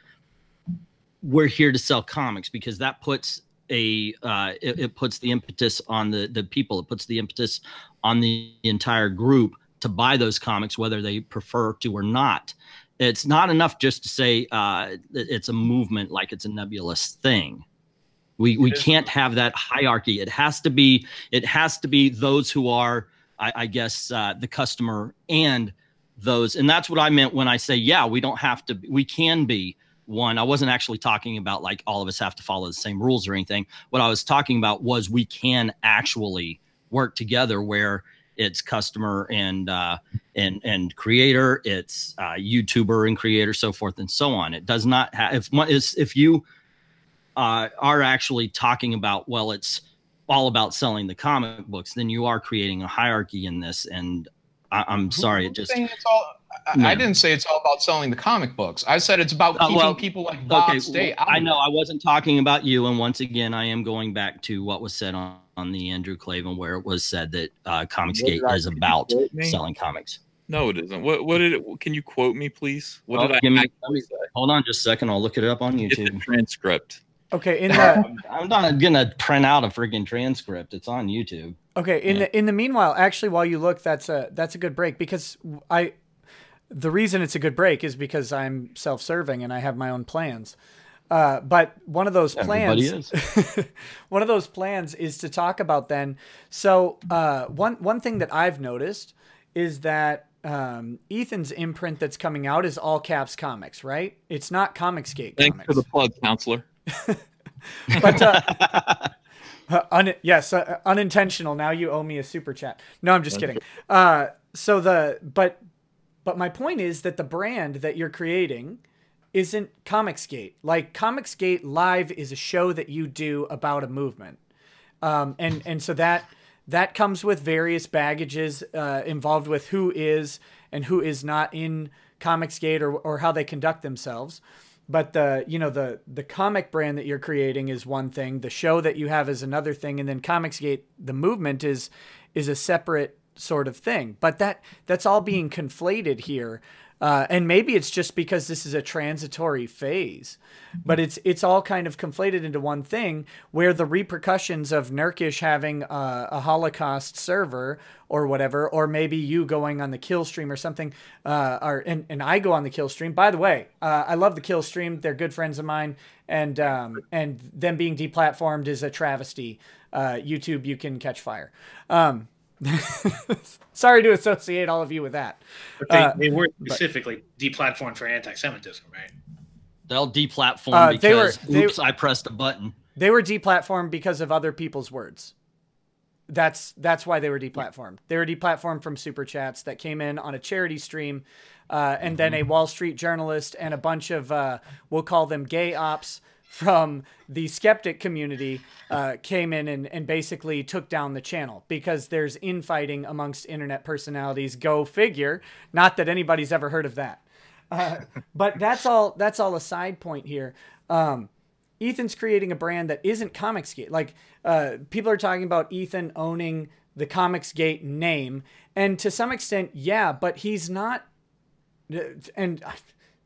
we're here to sell comics, because that puts it puts the impetus on the people. It puts the impetus on the entire group to buy those comics, whether they prefer to or not. It's not enough just to say it's a movement, like it's a nebulous thing. We can't have that hierarchy. It has to be those who are, I guess, the customer, and those. And that's what I meant when I say, yeah, we don't have to. We can be one. I wasn't actually talking about like all of us have to follow the same rules or anything. What I was talking about was we can actually work together, where it's customer and creator, it's YouTuber and creator, so forth and so on. It does not have, if you are actually talking about, well, it's all about selling the comic books, then you are creating a hierarchy in this. And I'm sorry, it just. I didn't say it's all about selling the comic books. I said it's about keeping people like Fox-Zay out. I know I wasn't talking about you. And once again, I am going back to what was said on the Andrew Clavin, where it was said that ComicsGate is about selling comics. No, it isn't. What did it? Can you quote me, please? What did I actually say? Hold on just a second. I'll look it up on YouTube. Get the transcript. Okay, in the I'm not gonna print out a freaking transcript. It's on YouTube. Okay, in the meanwhile, actually, while you look, that's a good break, because the reason it's a good break is because I'm self-serving and I have my own plans. But one of those plans, one of those plans is to talk about then. So one thing that I've noticed is that Ethan's imprint that's coming out is all caps comics, right? It's not ComicsGate. Thanks for the plug, counselor. But yes, unintentional. Now you owe me a super chat. No, I'm just kidding. But my point is that the brand that you're creating isn't ComicsGate. Like, ComicsGate Live is a show that you do about a movement. And so that comes with various baggages involved with who is and who is not in ComicsGate, or how they conduct themselves. But the comic brand that you're creating is one thing. The show that you have is another thing. And then ComicsGate, the movement, is a separate sort of thing. But that's all being conflated here. And maybe it's just because this is a transitory phase, but it's all kind of conflated into one thing, where the repercussions of Nurkish having a Holocaust server or whatever, or maybe you going on the kill stream or something, and I go on the kill stream. By the way, I love the kill stream. They're good friends of mine, and them being deplatformed is a travesty. YouTube, you can catch fire. Sorry to associate all of you with that. But they were specifically deplatformed for anti-Semitism, right? They'll deplatform because I pressed a button. They were deplatformed because of other people's words. That's why they were deplatformed. They were deplatformed from super chats that came in on a charity stream, and then a Wall Street journalist and a bunch of we'll call them gay ops from the skeptic community came in and basically took down the channel because there's infighting amongst internet personalities. Go figure. Not that anybody's ever heard of that. But that's all a side point here. Ethan's creating a brand that isn't ComicsGate. Like, people are talking about Ethan owning the ComicsGate name. And to some extent, yeah, but he's not. And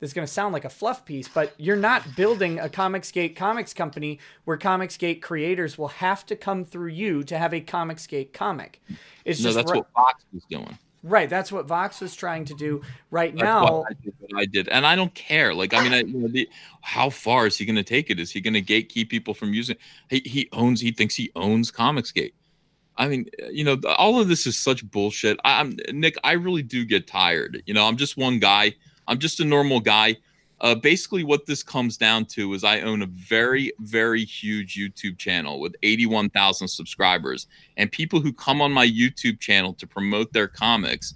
this is going to sound like a fluff piece, but you're not building a ComicsGate comics company where ComicsGate creators will have to come through you to have a ComicsGate comic. It's No, just that's what Vox was doing. Right, that's what Vox was trying to do right That's now. what I did, and I don't care. Like, I mean, you know, how far is he going to take it? Is he going to gatekeep people from using? He thinks he owns ComicsGate. I mean, you know, all of this is such bullshit. Nick, I really do get tired. You know, I'm just one guy. I'm just a normal guy. Basically, what this comes down to is I own a very, very huge YouTube channel with 81,000 subscribers. And people who come on my YouTube channel to promote their comics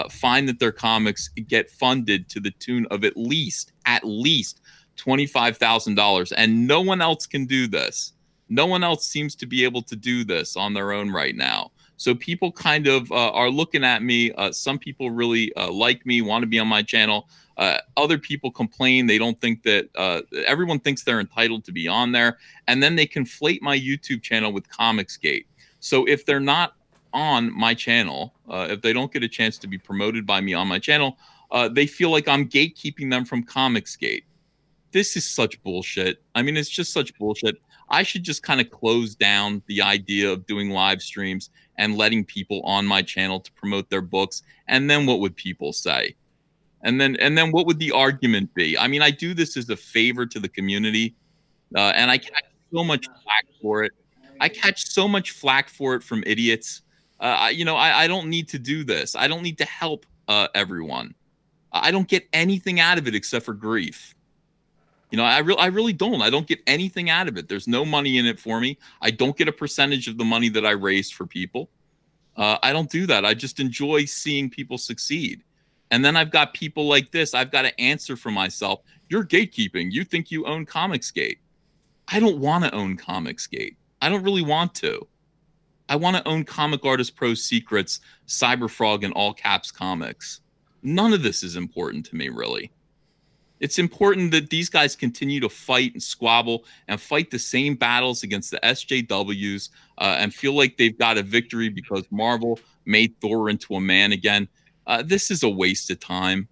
find that their comics get funded to the tune of at least $25,000. And no one else can do this. No one else seems to be able to do this on their own right now. So people kind of are looking at me. Some people really like me, want to be on my channel. Other people complain. They don't think that everyone thinks they're entitled to be on there. And then they conflate my YouTube channel with ComicsGate. So if they're not on my channel, if they don't get a chance to be promoted by me on my channel, they feel like I'm gatekeeping them from ComicsGate. This is such bullshit. I mean, it's just such bullshit. I should just kind of close down the idea of doing live streams and letting people on my channel to promote their books. And then what would people say? And then what would the argument be? I mean, I do this as a favor to the community, and I catch so much flack for it. I catch so much flack for it from idiots. You know, I don't need to do this. I don't need to help everyone. I don't get anything out of it except for grief. You know, I really don't. I don't get anything out of it. There's no money in it for me. I don't get a percentage of the money that I raise for people. I don't do that. I just enjoy seeing people succeed. And then I've got people like this. I've got to answer for myself. You're gatekeeping. You think you own ComicsGate. I don't want to own ComicsGate. I don't really want to. I want to own Comic Artist Pro Secrets, Cyberfrog, and All Caps Comics. None of this is important to me, really. It's important that these guys continue to fight and squabble and fight the same battles against the SJWs and feel like they've got a victory because Marvel made Thor into a man again. This is a waste of time.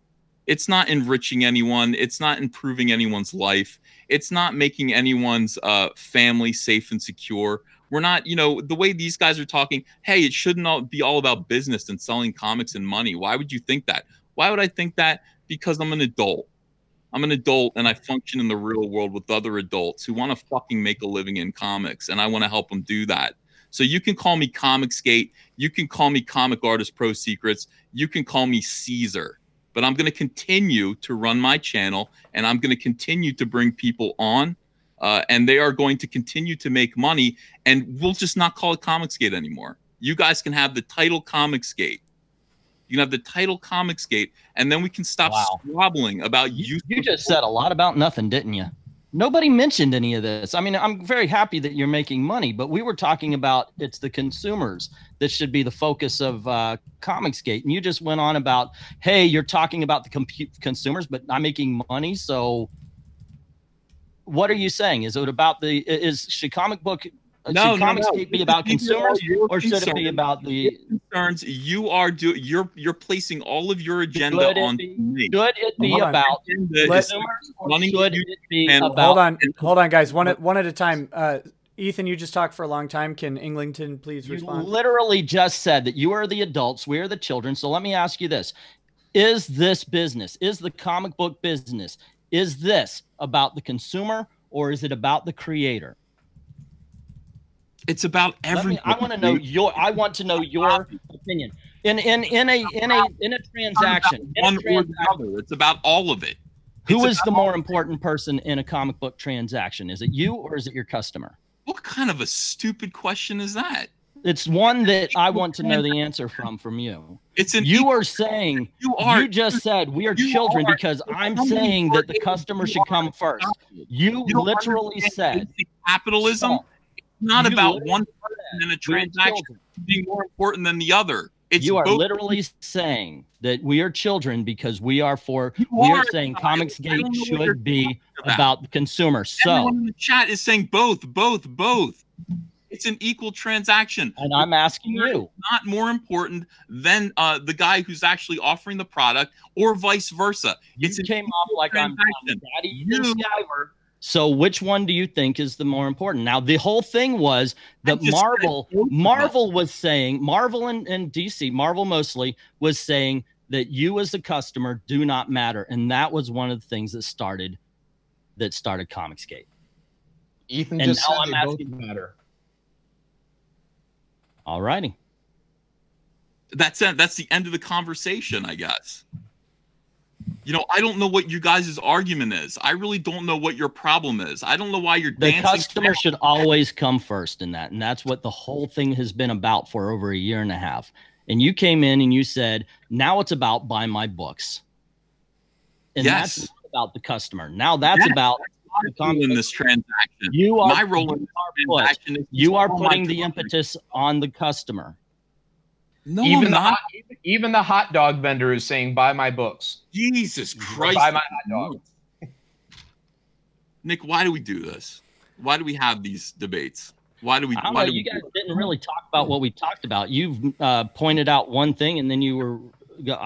It's not enriching anyone. It's not improving anyone's life. It's not making anyone's family safe and secure. We're not, you know, the way these guys are talking, hey, it shouldn't all be all about business and selling comics and money. Why would you think that? Why would I think that? Because I'm an adult. I'm an adult and I function in the real world with other adults who want to fucking make a living in comics, and I want to help them do that. So you can call me ComicsGate. You can call me Comic Artist Pro Secrets. You can call me Caesar. But I'm going to continue to run my channel, and I'm going to continue to bring people on, and they are going to continue to make money, and we'll just not call it ComicsGate anymore. You guys can have the title ComicsGate. You can have the title ComicsGate, and then we can stop squabbling about you. You just said a lot about nothing, didn't you? Nobody mentioned any of this. I mean, I'm very happy that you're making money, but we were talking about it's the consumers that should be the focus of ComicsGate. And you just went on about, hey, you're talking about the consumers, but not making money. So what are you saying? Is it about should ComicsGate be about consumers, or should it be about the concerns you are doing? You're placing all of your agenda on me. Should it be about consumers, or should it be about? Hold on, guys. One at a time. Ethan, you just talked for a long time. Can Englentine please respond? You literally just said that you are the adults, we are the children. So let me ask you this: is this business, is the comic book business, is this about the consumer, or is it about the creator? It's about everything. I want to know your opinion. In a transaction. It's about all of it. Who is the more important person in a comic book transaction? Is it you, or is it your customer? What kind of a stupid question is that? It's one that I want to know the answer from you. You are saying, you just said we are children because I'm saying that the customer should come first. You literally said capitalism. Not about one person in a transaction being more important than the other. You are literally saying that we are children because we are saying ComicsGate should be about the consumer. So everyone in the chat is saying both. It's an equal transaction. And I'm asking you. Not more important than the guy who's actually offering the product, or vice versa. You came off like I'm Daddy Ethan Sciver. So which one do you think is the more important? Now, the whole thing was that Marvel was saying, Marvel and DC, Marvel mostly, was saying that you as a customer do not matter. And that was one of the things that started ComicsGate. Ethan just said they both matter. All righty. That's it. That's the end of the conversation, I guess. You know, I don't know what you guys' argument is. I really don't know what your problem is. I don't know why you're dancing. The customer should always come first in that. And that's what the whole thing has been about for over a year and a half. And you came in and you said, now it's about buy my books. And that's not about the customer. Now that's about in this transaction. My role in this transaction is you are putting the impetus on the customer. No, even the hot dog vendor is saying, buy my books. Jesus Christ. Buy my hot dogs. Nick, why do we do this? Why do we have these debates? Why do we? You guys didn't really talk about what we talked about. You've pointed out one thing, and then you were.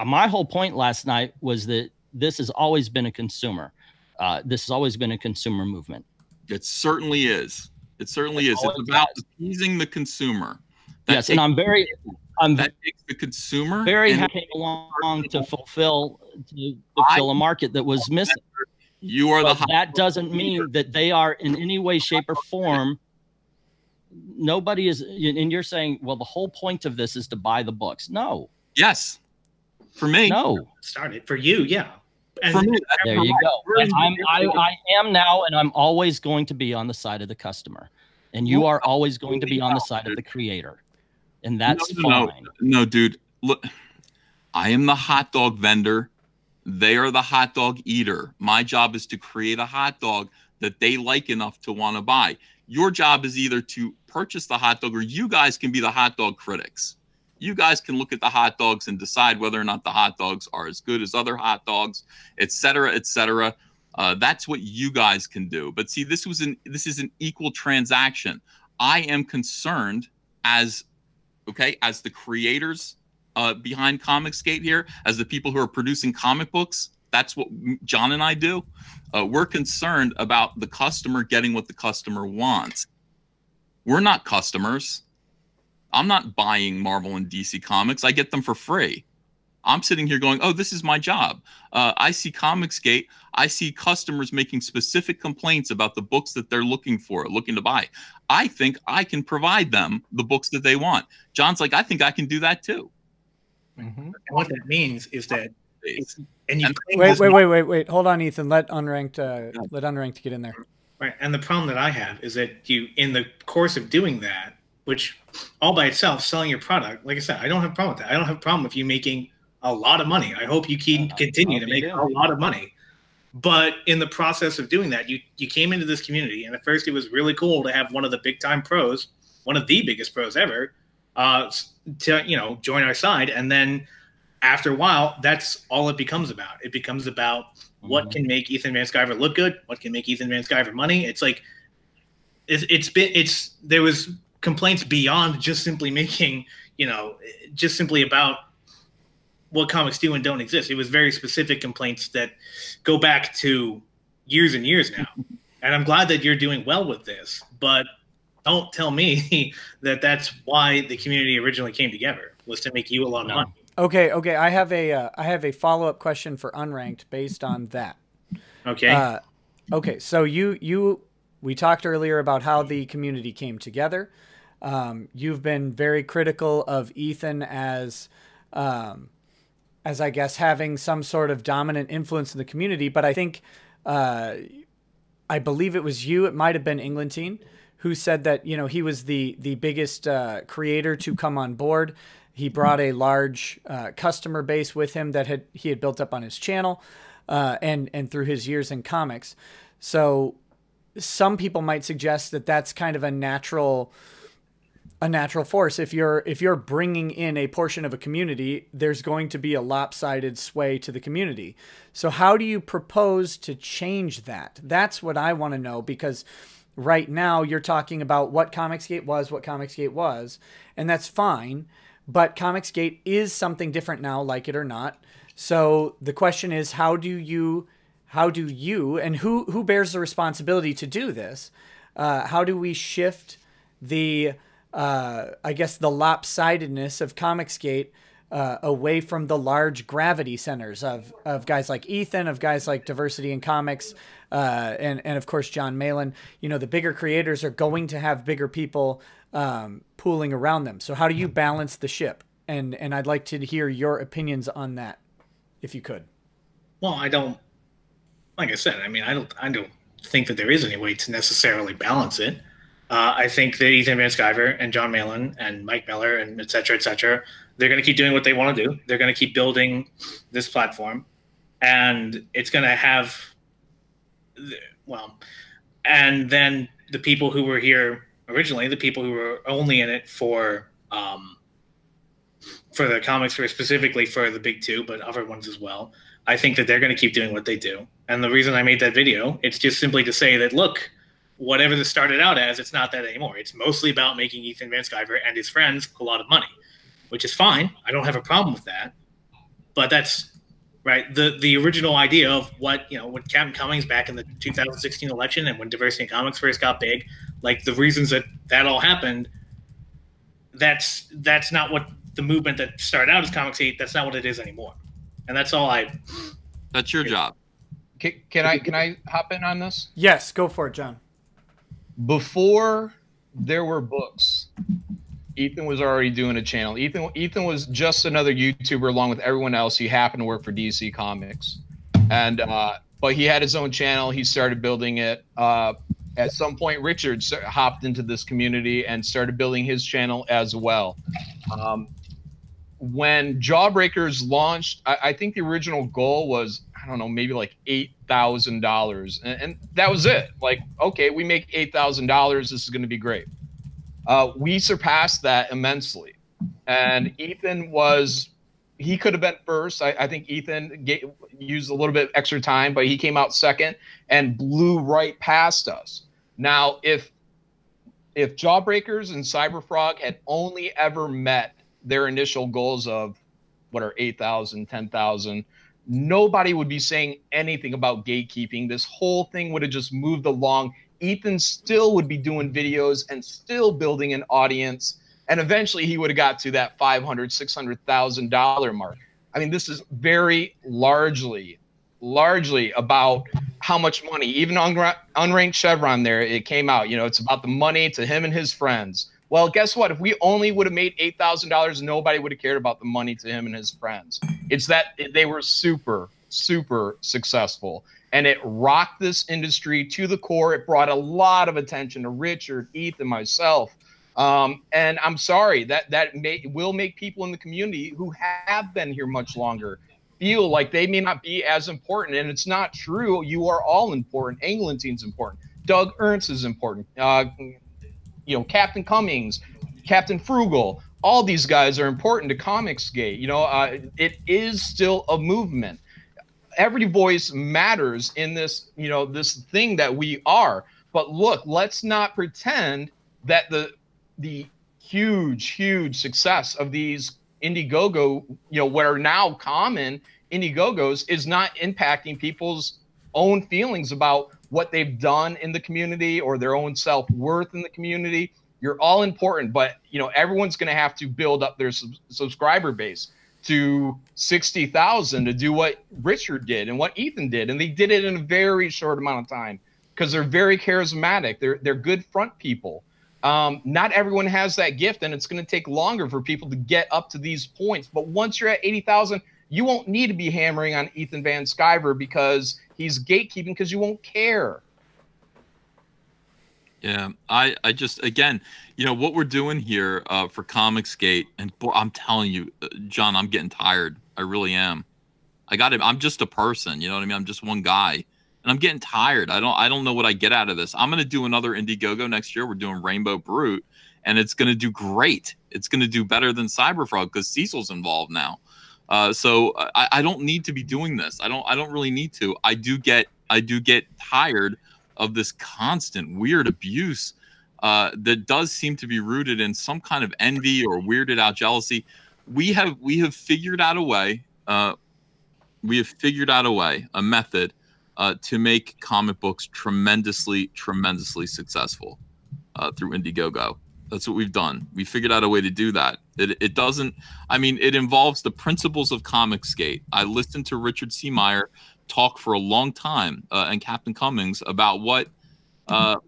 My whole point last night was that this has always been a consumer. This has always been a consumer movement. It certainly is. It certainly is. It's about appeasing the consumer. Yes, and that takes the consumer very happy along to fulfill a market that was missing. You are that doesn't mean that they are in any way, shape, or form. Nobody is, and you're saying, well, the whole point of this is to buy the books. No. Yes. For me. No. Started for you, yeah. And for me, there you go. And I am now, and I'm always going to be on the side of the customer, and you are always going to be on the side of the creator. And that's fine. No, dude. Look, I am the hot dog vendor. They are the hot dog eater. My job is to create a hot dog that they like enough to want to buy. Your job is either to purchase the hot dog, or you guys can be the hot dog critics. You guys can look at the hot dogs and decide whether or not the hot dogs are as good as other hot dogs, et cetera, et cetera. That's what you guys can do. But see, this is an equal transaction. I am concerned as the creators behind ComicsGate here, as the people who are producing comic books. That's what John and I do. We're concerned about the customer getting what the customer wants. We're not customers. I'm not buying Marvel and DC comics. I get them for free. I'm sitting here going, oh, this is my job. I see ComicsGate. I see customers making specific complaints about the books that they're looking to buy. I think I can provide them the books that they want. John's like, I think I can do that too. Mm-hmm. And what that means is that, wait. Hold on, Ethan. Let Unranked get in there. Right. And the problem that I have is that in the course of doing that, which all by itself, selling your product, like I said, I don't have a problem with that. I don't have a problem with you making a lot of money. I hope you continue to make a lot of money. But in the process of doing that, you came into this community, and at first it was really cool to have one of the big time pros, one of the biggest pros ever, to join our side. And then after a while, that's all it becomes about. It becomes about what can make Ethan Van Sciver look good, what can make Ethan Van Sciver money. It's like there was complaints beyond just simply making, just simply about what comics do and don't exist. It was very specific complaints that go back to years and years now. And I'm glad that you're doing well with this, but don't tell me that that's why the community originally came together, was to make you a lot of money. Okay. I have a follow-up question for Unranked based on that. Okay. Okay. So we talked earlier about how the community came together. You've been very critical of Ethan as I guess having some sort of dominant influence in the community, but I think I believe it was you, it might have been Englentine, who said that he was the biggest creator to come on board. He brought a large customer base with him that he had built up on his channel and through his years in comics. So some people might suggest that that's kind of a natural force. If you're bringing in a portion of a community, there's going to be a lopsided sway to the community. So how do you propose to change that? That's what I want to know, because right now you're talking about what ComicsGate was, and that's fine. But ComicsGate is something different now, like it or not. So the question is, how do you, and who bears the responsibility to do this? How do we shift the, I guess, the lopsidedness of ComicsGate away from the large gravity centers of guys like Ethan, of guys like Diversity in Comics, and of course John Malin? You know, the bigger creators are going to have bigger people pooling around them. So how do you balance the ship? And I'd like to hear your opinions on that, if you could. Well, I don't, like I said, I mean, I don't think that there is any way to necessarily balance it. I think that Ethan Van Sciver and John Malin and Mike Miller and et cetera, they're going to keep doing what they want to do. They're going to keep building this platform, and it's going to have, well, and then the people who were here originally, the people who were only in it for the comics, for specifically for the big two, but other ones as well, I think that they're going to keep doing what they do. And the reason I made that video, it's just simply to say that, look, whatever this started out as, it's not that anymore. It's mostly about making Ethan Van Sciver and his friends a lot of money, which is fine. I don't have a problem with that. But that's right. The original idea of what Captain Cummings back in the 2016 election, and when Diversity in Comics first got big, like the reasons that all happened, that's not what the movement that started out as ComicsGate, that's not what it is anymore. And that's all That's your job. Can I hop in on this? Yes, go for it, John. Before there were books, Ethan was already doing a channel. Ethan was just another YouTuber along with everyone else. He happened to work for DC Comics, and but he had his own channel. He started building it. At some point, Richard hopped into this community and started building his channel as well. When Jawbreakers launched, I think the original goal was, I don't know, maybe like $8,000. And that was it. Like, okay, we make $8,000. This is going to be great. We surpassed that immensely. And Ethan he could have been first. I think Ethan used a little bit extra time, but he came out second and blew right past us. Now, if Jawbreakers and Cyberfrog had only ever met their initial goals of what are 8,000, 10,000, nobody would be saying anything about gatekeeping. This whole thing would have just moved along. Ethan still would be doing videos and still building an audience. And eventually he would have got to that $500,000, $600,000 mark. I mean, this is very largely about how much money. Even on Unranked Chevron there, it came out, it's about the money to him and his friends. Well, guess what? If we only would have made $8,000, nobody would have cared about the money to him and his friends. It's that they were super, super successful. And it rocked this industry to the core. It brought a lot of attention to Richard, Ethan, myself. And I'm sorry, that will make people in the community who have been here much longer feel like they may not be as important. And it's not true. You are all important. Englantine's important. Doug Ernst is important. Captain Cummings, Captain Frugal, all these guys are important to ComicsGate. It is still a movement. Every voice matters in this, this thing that we are. But look, let's not pretend that the huge success of these Indiegogo, what are now common Indiegogos, is not impacting people's own feelings about what they've done in the community or their own self-worth in the community. You're all important, but everyone's going to have to build up their subscriber base to 60,000 to do what Richard did and what Ethan did. And they did it in a very short amount of time because they're very charismatic. They're good front people. Not everyone has that gift, and it's going to take longer for people to get up to these points. But once you're at 80,000, you won't need to be hammering on Ethan Van Sciver because he's gatekeeping, because you won't care. Yeah, I just, again, what we're doing here for ComicsGate, and boy, I'm telling you, John, I'm getting tired. I really am. I'm just a person, you know what I mean? I'm just one guy, and I'm getting tired. I don't know what I get out of this. I'm going to do another Indiegogo next year. We're doing Rainbow Brute, and it's going to do great. It's going to do better than Cyberfrog because Cecil's involved now. So I don't need to be doing this. I don't really need to. I do get tired of this constant weird abuse that does seem to be rooted in some kind of envy or weirded out jealousy. We have figured out a way. We have figured out a way, a method to make comic books tremendously successful through Indiegogo. That's what we've done. We figured out a way to do that. It doesn't, I mean, it involves the principles of ComicsGate. I listened to Richard C. Meyer talk for a long time and Captain Cummings about what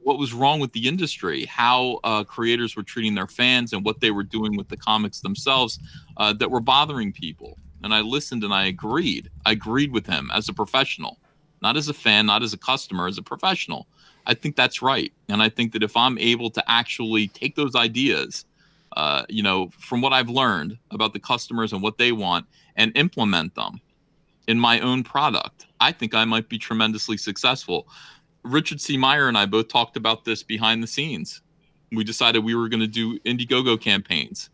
was wrong with the industry, how creators were treating their fans and what they were doing with the comics themselves that were bothering people. And I listened and I agreed. I agreed with him as a professional, not as a fan, not as a customer, as a professional. I think that's right. And I think that if I'm able to actually take those ideas, you know, from what I've learned about the customers and what they want and implement them in my own product, I think I might be tremendously successful. Richard C. Meyer and I both talked about this behind the scenes. We decided we were going to do Indiegogo campaigns.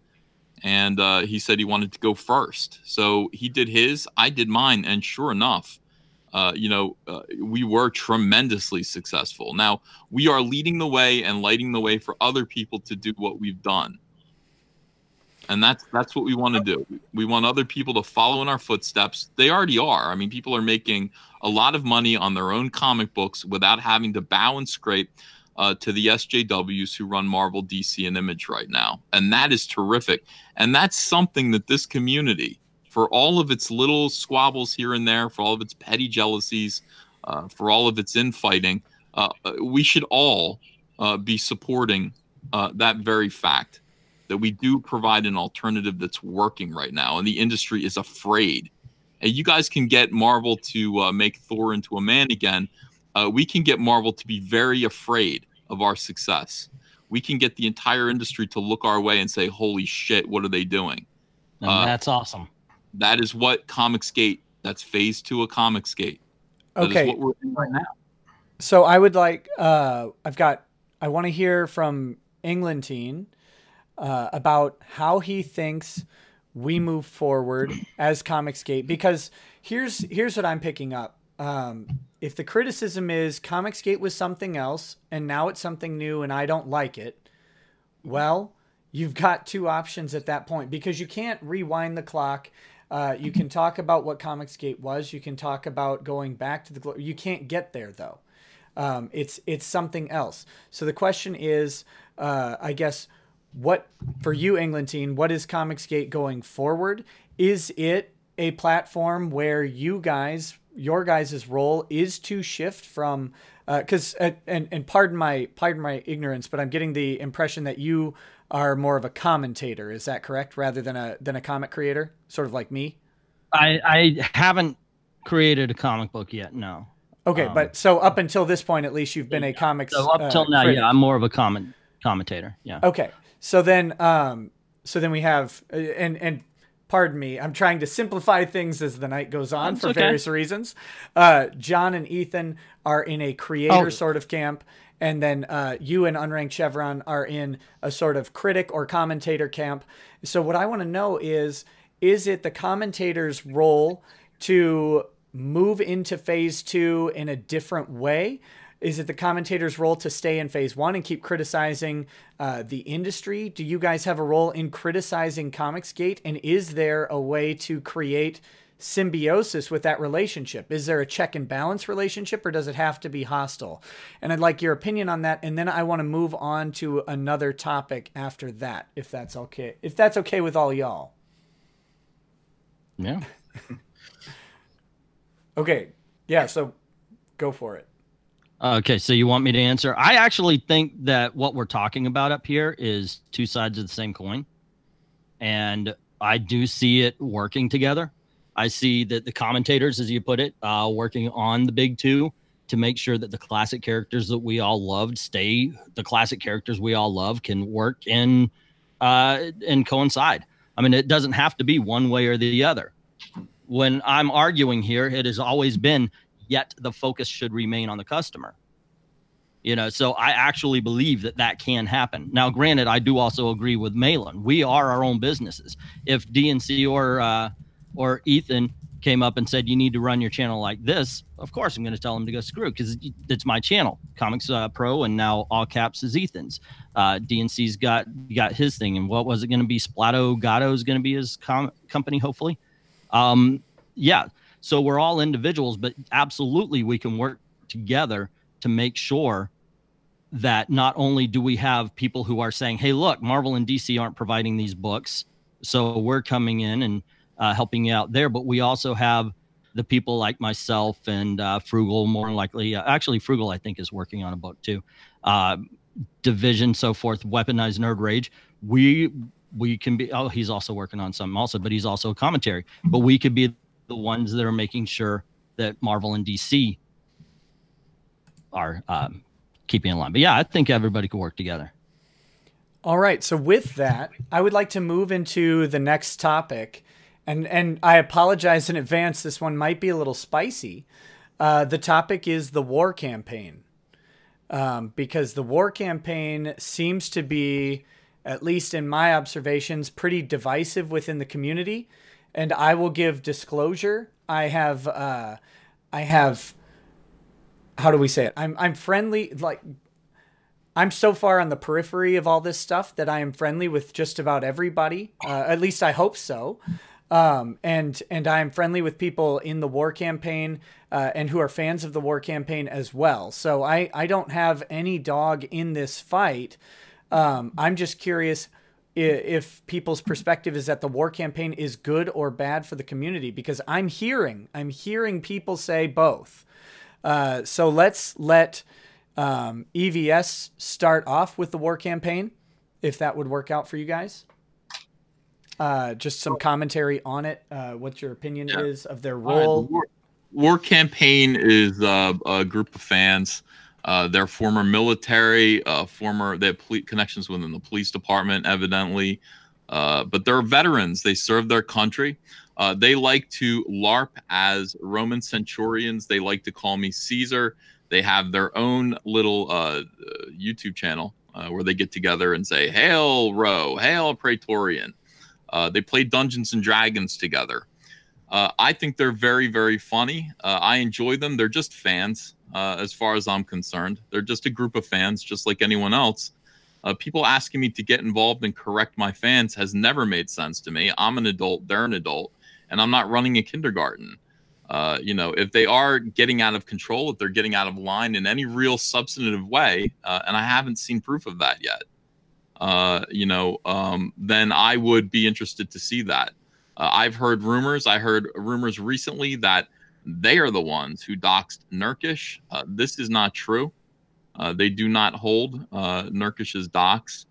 And he said he wanted to go first. So he did his, I did mine. And sure enough, you know, we were tremendously successful. Now, we are leading the way and lighting the way for other people to do what we've done. And that's what we want to do. We want other people to follow in our footsteps. They already are. I mean, people are making a lot of money on their own comic books without having to bow and scrape to the SJWs who run Marvel, DC, and Image right now. And that is terrific. And that's something that this community, for all of its little squabbles here and there, for all of its petty jealousies, for all of its infighting, we should all be supporting that very fact, that we do provide an alternative that's working right now. And the industry is afraid. And you guys can get Marvel to make Thor into a man again. We can get Marvel to be very afraid of our success. We can get the entire industry to look our way and say, holy shit, what are they doing? And that's awesome. That is what ComicsGate, that's phase 2 of ComicsGate. That Okay. is what we're doing right now. So I would like, I want to hear from Englentine about how he thinks we move forward as ComicsGate, because here's what I'm picking up. If the criticism is ComicsGate was something else and now it's something new and I don't like it, well, you've got two options at that point, because you can't rewind the clock. You can talk about what ComicsGate was. You can talk about going back to the, you can't get there though. It's something else. So the question is, I guess, what for you, Englentine, what is ComicsGate going forward? Is it a platform where you guys, your guys' role is to shift from, because and pardon my ignorance, but I'm getting the impression that you are more of a commentator. Is that correct, rather than a comic creator, sort of like me? I haven't created a comic book yet. No. Okay, but so up until this point, at least you've been a comics. So up till now, critic. yeah, I'm more of a commentator. Yeah. Okay, so then we have and pardon me, I'm trying to simplify things as the night goes on for various reasons. John and Ethan are in a creator sort of camp, and then you and Unranked Chevron are in a sort of critic or commentator camp. So what I want to know is it the commentator's role to move into phase 2 in a different way? Is it the commentator's role to stay in phase 1 and keep criticizing the industry? Do you guys have a role in criticizing ComicsGate? And is there a way to create symbiosis with that relationship? Is there a check and balance relationship, or does it have to be hostile? And I'd like your opinion on that. And then I want to move on to another topic after that, if that's okay. If that's okay with all y'all. Yeah. Okay. Yeah. So go for it. Okay, so you want me to answer? I actually think that what we're talking about up here is two sides of the same coin. And I do see it working together. I see that the commentators, as you put it, working on the big 2 to make sure that the classic characters that we all loved stay the classic characters we all love, can work and coincide. I mean, it doesn't have to be one way or the other. When I'm arguing here, it has always been, yet the focus should remain on the customer. You know, so I actually believe that that can happen. Now, granted, I do also agree with Malin. We are our own businesses. If DNC or Ethan came up and said, you need to run your channel like this, of course I'm going to tell him to go screw, because it's my channel, Comics Pro, and now all caps is Ethan's. DNC's got his thing, and what was it going to be? Splato Gatto is going to be his company, hopefully. Yeah, so we're all individuals, but absolutely we can work together to make sure that not only do we have people who are saying, hey, look, Marvel and DC aren't providing these books, so we're coming in and helping you out there, but we also have the people like myself and Frugal, more than likely. Actually, Frugal, I think, is working on a book too. Division, so forth, Weaponized Nerd Rage. We can be, oh, he's also working on something also, but he's also a commentary. But we could be the ones that are making sure that Marvel and DC are keeping in line. But yeah, I think everybody could work together. All right. So with that, I would like to move into the next topic. And I apologize in advance. This one might be a little spicy. The topic is the war campaign. Because the war campaign seems to be, at least in my observations, pretty divisive within the community. And I will give disclosure. I have, how do we say it? I'm friendly, like, I'm so far on the periphery of all this stuff that I am friendly with just about everybody. At least I hope so. And I am friendly with people in the war campaign, and who are fans of the war campaign as well. So I don't have any dog in this fight. I'm just curious if people's perspective is that the war campaign is good or bad for the community, because I'm hearing people say both. So let's let EVS start off with the war campaign, if that would work out for you guys. Just some commentary on it. What your opinion is of their role. War campaign is a group of fans. They're former military, they have connections within the police department, evidently. But they're veterans. They serve their country. They like to LARP as Roman centurions. They like to call me Caesar. They have their own little YouTube channel where they get together and say, "Hail Row, hail Praetorian." They play Dungeons and Dragons together. I think they're very, very funny. I enjoy them. They're just fans, as far as I'm concerned. They're just a group of fans, just like anyone else. People asking me to get involved and correct my fans has never made sense to me. I'm an adult, they're an adult, and I'm not running a kindergarten. You know, if they are getting out of control, if they're getting out of line in any real substantive way, and I haven't seen proof of that yet, then I would be interested to see that. I've heard rumors. I heard rumors recently that they are the ones who doxed Nurkish. This is not true. They do not hold Nurkish's dox.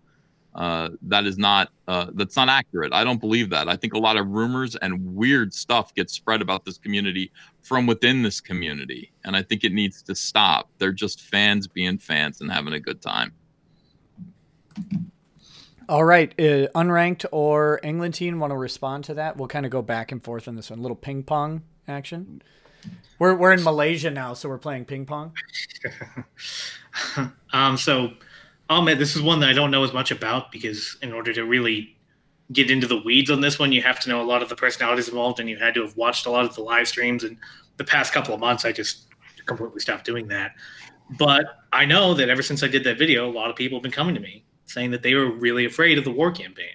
That's not accurate. I don't believe that. I think a lot of rumors and weird stuff gets spread about this community from within this community, and I think it needs to stop. They're just fans being fans and having a good time. All right, Unranked or Englentine want to respond to that? We'll kind of go back and forth on this one. A little ping pong action. We're in Malaysia now, so we're playing ping pong. So I'll admit this is one that I don't know as much about, because in order to really get into the weeds on this one, you have to know a lot of the personalities involved, and you had to have watched a lot of the live streams. And the past couple of months, I just completely stopped doing that. But I know that ever since I did that video, a lot of people have been coming to me saying that they were really afraid of the war campaign,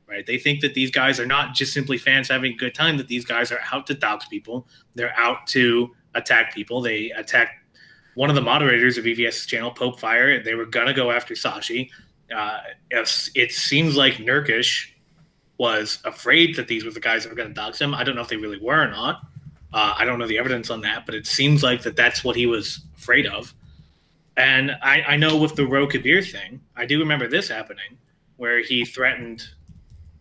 right? They think that these guys are not just simply fans having a good time, that these guys are out to dox people. They're out to attack people. They attacked one of the moderators of EVS's channel, Pope Fire. They were going to go after Sashi. It seems like Nurkish was afraid that these were the guys that were going to dox him. I don't know if they really were or not. I don't know the evidence on that, but it seems like that's what he was afraid of. And I know with the Ro Kabir thing, I do remember this happening, where he threatened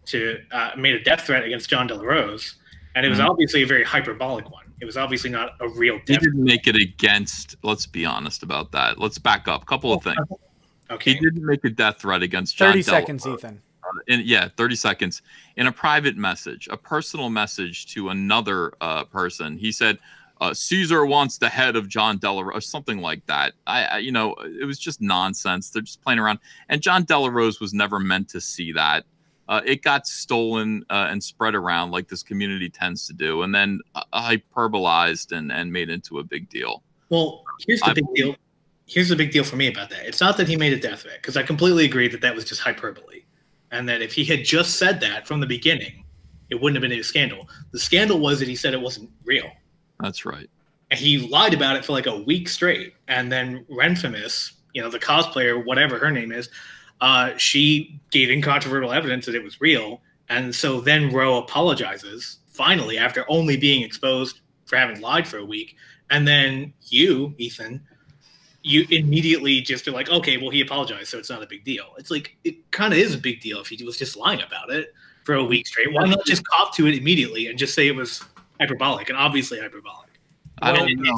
to made a death threat against John De La Rose, and it was obviously a very hyperbolic one. It was obviously not a real death. He didn't make it against. Let's be honest about that. Let's back up. A couple of things. Okay. He didn't make a death threat against John. 30 seconds, Ethan. 30 seconds. In a private message, a personal message to another person, he said, Caesar wants the head of John De La Rose, or something like that. It was just nonsense. They're just playing around. And John De La Rose was never meant to see that. it got stolen and spread around like this community tends to do, and then hyperbolized and made into a big deal. Well, here's the big deal. Here's the big deal for me about that. It's not that he made a death threat, because I completely agree that that was just hyperbole, and that if he had just said that from the beginning, it wouldn't have been a scandal. The scandal was that he said it wasn't real. That's right. And he lied about it for like a week straight. And then Renfamous, the cosplayer, whatever her name is, she gave incontrovertible evidence that it was real. And so then Roe apologizes, finally, after only being exposed for having lied for a week. And then you, Ethan, you immediately just are like, okay, well, he apologized, so it's not a big deal. It's like, it kind of is a big deal if he was just lying about it for a week straight. Why not just cop to it immediately and just say it was hyperbolic, and obviously hyperbolic? I don't know.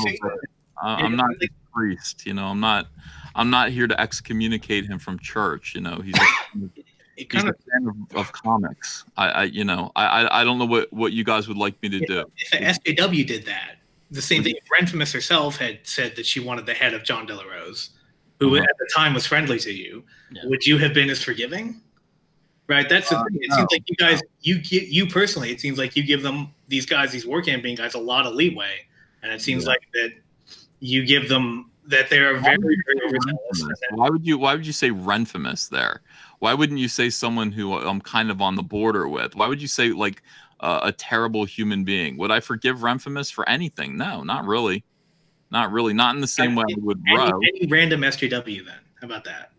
I'm not a priest, I'm not here to excommunicate him from church. He's a fan of comics. I don't know what you guys would like me to do. If the SJW did that, the same thing. If Renfamous herself had said that she wanted the head of John De La Rose, who at the time was friendly to you, would you have been as forgiving? Right, that's the thing. It seems like you guys, you personally, it seems like you give these war campaign guys a lot of leeway, and it seems like that you give them that they are very, very overzealous. Why would you say Renfamous there? Why wouldn't you say someone who I'm kind of on the border with? Why would you say like a terrible human being? Would I forgive Renfamous for anything? No, not really, not in the same way I would Roe. Any random SJW then? How about that?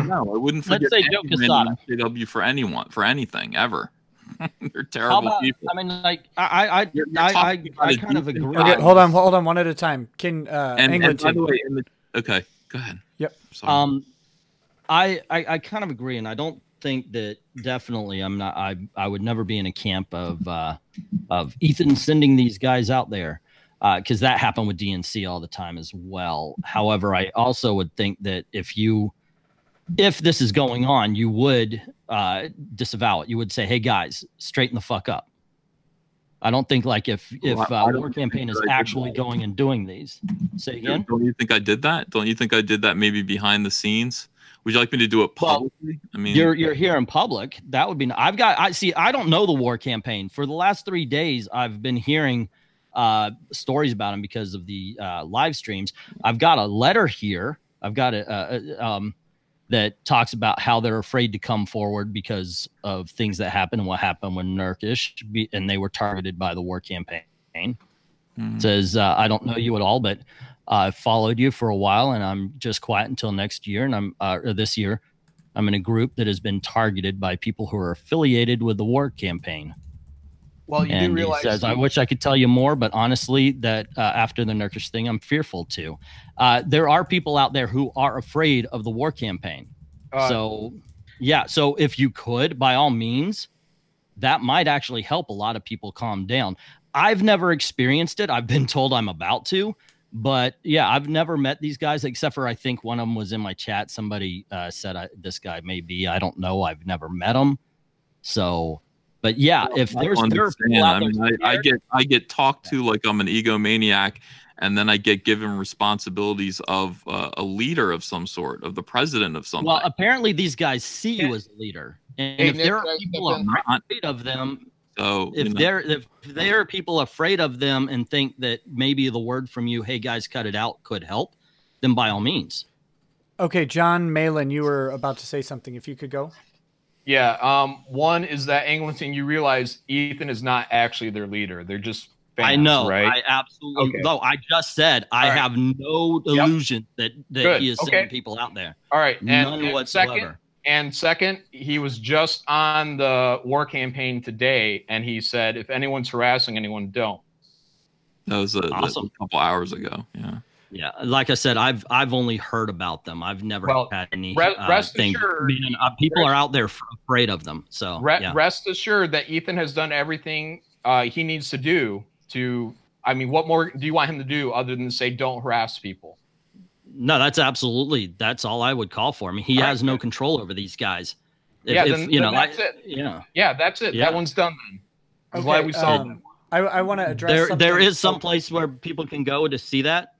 No, I wouldn't forgive SJW for anyone, for anything, ever. They're terrible people. I mean, like, I kind of agree. Okay, hold on, one at a time. Can and by the way, okay, go ahead. Yep. Sorry. I kind of agree, and I don't think that definitely I would never be in a camp of Ethan sending these guys out there, because that happened with DNC all the time as well. However, I also would think that if this is going on, you would disavow it. You would say, hey, guys, straighten the fuck up. I don't think like if War Campaign is actually going and doing these. Say again? Don't you think I did that? Don't you think I did that maybe behind the scenes? Would you like me to do it publicly? I mean, you're here in public. That would be. I don't know the War Campaign. For the last 3 days, I've been hearing stories about him because of the live streams. I've got a letter here. I've got that talks about how they're afraid to come forward because of things that happened and what happened when Nurkish, and they were targeted by the War Campaign. It says, I don't know you at all, but I followed you for a while, and I'm just quiet until next year. And this year, I'm in a group that has been targeted by people who are affiliated with the War Campaign. Well, you do realize, he says, I wish I could tell you more, but honestly, that after the Nurkish thing, I'm fearful too. There are people out there who are afraid of the War Campaign. So if you could, by all means, that might actually help a lot of people calm down. I've never experienced it. I've been told I'm about to, but yeah, I've never met these guys, except for I think one of them was in my chat. Somebody said this guy may be. I don't know. I've never met him. So... But yeah, if I get talked to like I'm an egomaniac, and then I get given responsibilities of a leader of some sort, of the president of something. Well, apparently these guys see you as a leader, and if there are people afraid of them, so if there are people afraid of them and think that maybe the word from you, "Hey guys, cut it out," could help, then by all means. Okay, John Malin, you were about to say something. If you could go. Yeah, one is that Englentine, you realize Ethan is not actually their leader. They're just fans, I know, right? I absolutely. Okay. No, I just said I have no illusion that he is sending people out there. All right, none whatsoever. Second, he was just on the War Campaign today, and he said, if anyone's harassing anyone, don't. That was awesome. A couple hours ago, yeah. Yeah, like I said, I've only heard about them. I've never had any thing. People are out there afraid of them. So rest assured that Ethan has done everything he needs to do to. I mean, what more do you want him to do other than say don't harass people? No, that's all I would call for. I mean, he has no control over these guys. That's it. Yeah, that's it. That one's done then. That's why we saw them. I want to address. There is some place where people can go to see that.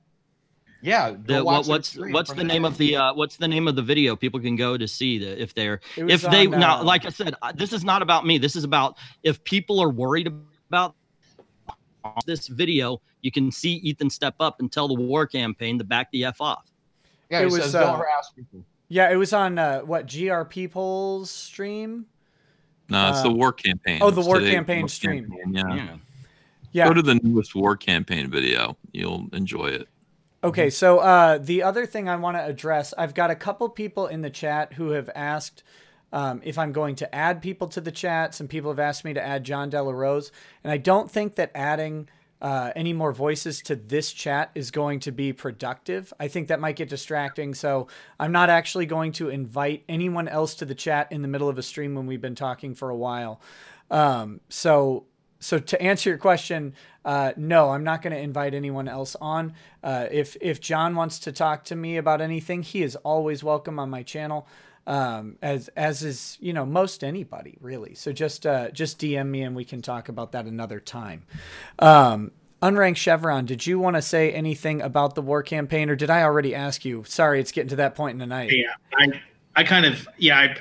Yeah. What's the name of the video people can go to see if they now, like I said, this is not about me. This is about if people are worried about this video, you can see Ethan step up and tell the war campaign to back the F off. Yeah, it says don't harass people. Yeah, it was on what, GRP Polls stream? No, it's the war campaign. Oh, the war campaign stream. Yeah. Go to the newest war campaign video. You'll enjoy it. Okay, so the other thing I want to address, I've got a couple people in the chat who have asked if I'm going to add people to the chat. Some people have asked me to add John Della Rose, and I don't think that adding any more voices to this chat is going to be productive. I think that might get distracting, so I'm not actually going to invite anyone else to the chat in the middle of a stream when we've been talking for a while. So to answer your question, no, I'm not going to invite anyone else on. If John wants to talk to me about anything, he is always welcome on my channel, as is, you know, most anybody really. So just DM me and we can talk about that another time. Unranked Chevron, did you want to say anything about the war campaign, or did I already ask you? Sorry, it's getting to that point in the night. Yeah,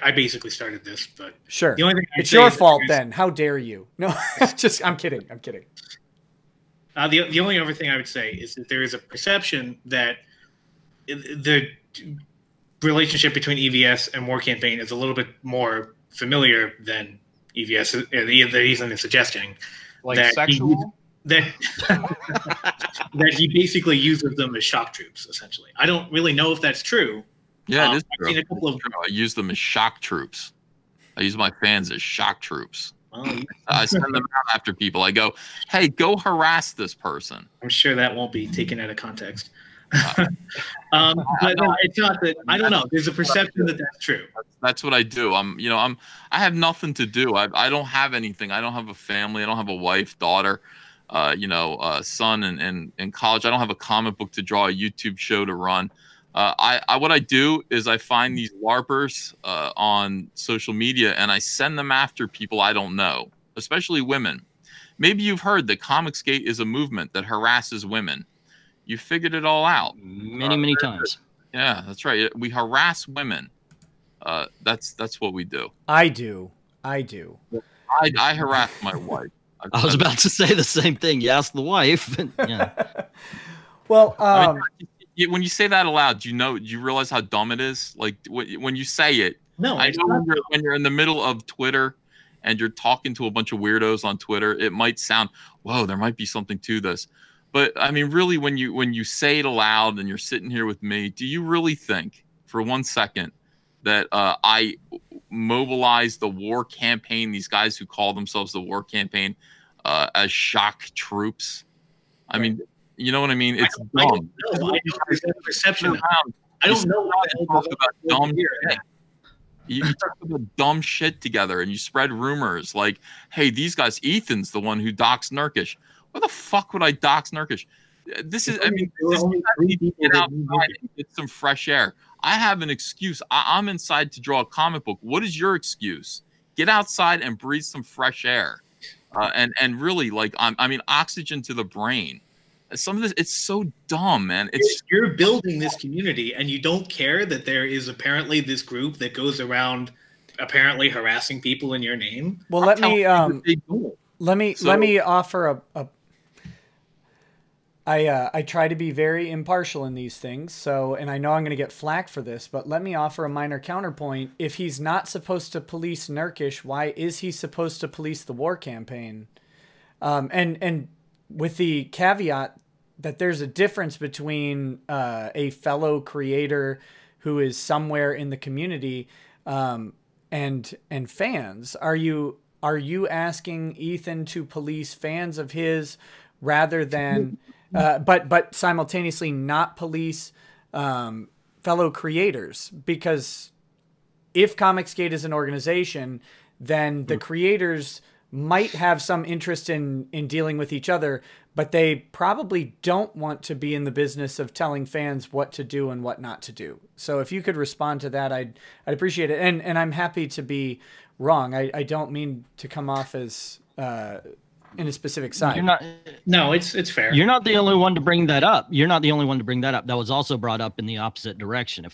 I basically started this, but sure, the only thing it's your fault then. How dare you? No, I'm kidding. The only other thing I would say is that there is a perception that the relationship between EVS and war campaign is a little bit more familiar than EVS that Ethan is suggesting. Like that sexual? That he basically uses them as shock troops, essentially. I don't really know if that's true. Yeah, it is true. I've seen a couple of... I use them as shock troops. I use my fans as shock troops. I send them out after people. I go, hey, go harass this person. I'm sure that won't be taken out of context. But no, it's not that. I don't know. There's a perception that that's true. That's what I do. I have nothing to do. I don't have anything. I don't have a family. I don't have a wife, daughter, son in college. I don't have a comic book to draw, a YouTube show to run. What I do is I find these LARPers on social media and I send them after people I don't know, especially women. Maybe you've heard that ComicsGate is a movement that harasses women. You figured it all out. Many times. Yeah, that's right. We harass women. That's what we do. I do. I harass my wife. I was about to say the same thing. You ask the wife. Yeah. Well, when you say that aloud, do you realize how dumb it is? Like when you say it. No, I know when you're in the middle of Twitter and you're talking to a bunch of weirdos on Twitter, it might sound, whoa, there might be something to this. But I mean, really, when you say it aloud and you're sitting here with me, do you really think for 1 second that I mobilize the war campaign, these guys who call themselves the war campaign, as shock troops? I mean, you know what I mean? It's dumb. Perception. I don't know what about dumb shit. You talk about dumb shit together and you spread rumors like, hey, these guys, Ethan's the one who doxed Nurkish. Why the fuck would I dox Nurkish? Get outside and get some fresh air. I have an excuse. I'm inside to draw a comic book. What is your excuse? Get outside and breathe some fresh air. And really, like, oxygen to the brain. Some of this, it's so dumb, man. You're building this community, and you don't care that there is apparently this group that goes around apparently harassing people in your name. Well, let me offer I try to be very impartial in these things, and I know I'm going to get flack for this, but let me offer a minor counterpoint. If he's not supposed to police Nurkish, why is he supposed to police the war campaign? And with the caveat that there's a difference between a fellow creator who is somewhere in the community and fans. Are you asking Ethan to police fans of his rather than but simultaneously not police fellow creators? Because if ComicsGate is an organization, then the creators might have some interest in dealing with each other, but they probably don't want to be in the business of telling fans what to do and what not to do. So if you could respond to that, I'd appreciate it. And I'm happy to be wrong. I don't mean to come off as in a specific side. You're not. No, it's fair. You're not the only one to bring that up. You're not the only one to bring that up. That was also brought up in the opposite direction.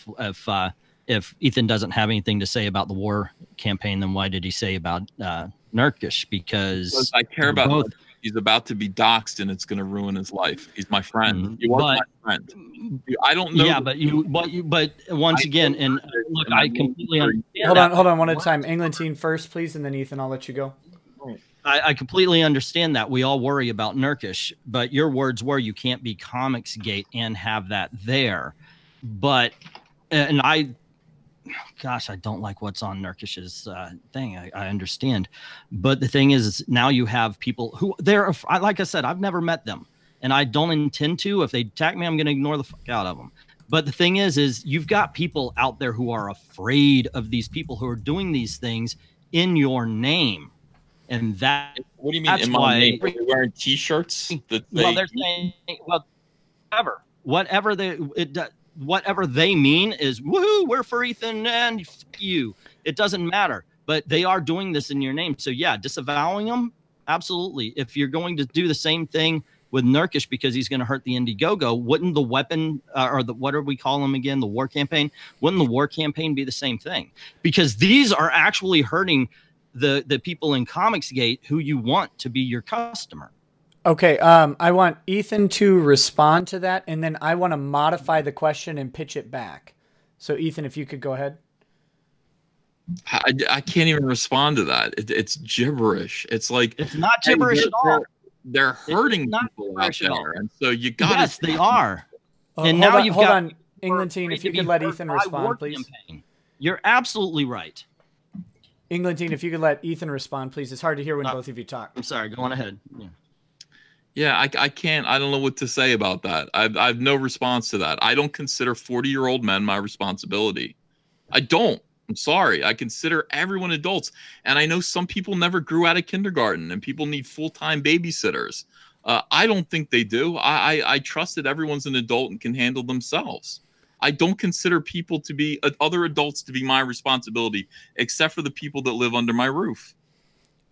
If Ethan doesn't have anything to say about the war campaign, then why did he say about Nurkish? Because I care about both. He's about to be doxxed, and it's going to ruin his life. He's my friend. You are my friend. I don't know. Yeah, but once again, and look, I completely understand. Hold on, one at a time. Englentine first, please, and then Ethan, I'll let you go. I completely understand that. We all worry about Nurkish, but your words were you can't be ComicsGate and have that there. But, and gosh, I don't like what's on Nurkish's thing. I understand. But the thing is now you have people who like I said, I've never met them and I don't intend to. If they attack me, I'm going to ignore the fuck out of them. But the thing is you've got people out there who are afraid of these people who are doing these things in your name. And that, what do you mean in my name? Are they wearing T-shirts? Well, they're saying, well, whatever they mean is, woohoo, we're for Ethan and fuck you. It doesn't matter, but they are doing this in your name. So yeah, disavowing them, absolutely. If you're going to do the same thing with Nurkish because he's going to hurt the Indiegogo, wouldn't the weapon or what do we call them again? The war campaign. Wouldn't the war campaign be the same thing? Because these are actually hurting the people in ComicsGate who you want to be your customer. Okay, I want Ethan to respond to that, and then I want to modify the question and pitch it back. So, Ethan, if you could go ahead. I can't even respond to that. It's gibberish. It's like it's not gibberish at all. They're hurting people out there, and so you got. Yes, they are. And now you've got Englentine. If you could let Ethan respond, please. You're absolutely right. Englentine, if you could let Ethan respond, please. It's hard to hear when both of you talk. I'm sorry. Go on ahead. Yeah, I can't. I don't know what to say about that. I've no response to that. I don't consider 40-year-old men my responsibility. I don't. I'm sorry. I consider everyone adults. And I know some people never grew out of kindergarten and people need full-time babysitters. I don't think they do. I trust that everyone's an adult and can handle themselves. I don't consider people to be other adults to be my responsibility, except for the people that live under my roof.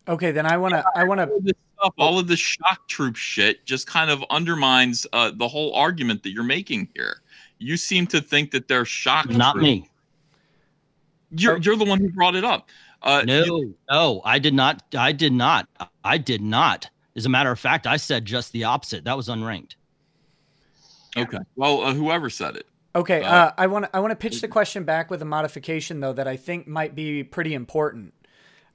Okay, then I want to. All of this shock troop shit just kind of undermines the whole argument that you're making here. You seem to think that they're shock troops. Not me. You're the one who brought it up. No, I did not. I did not. As a matter of fact, I said just the opposite. That was unranked. Okay. Well, whoever said it. Okay. I want to pitch the question back with a modification though that I think might be pretty important.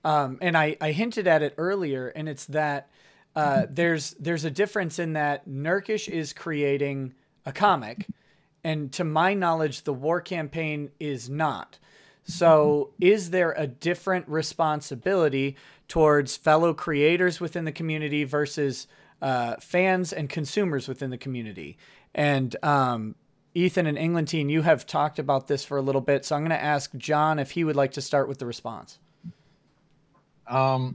And I hinted at it earlier, and it's that there's a difference in that Nurkish is creating a comic, and to my knowledge, the war campaign is not. So is there a different responsibility towards fellow creators within the community versus fans and consumers within the community? And Ethan and Englentine, you have talked about this for a little bit, so I'm going to ask John if he would like to start with the response. The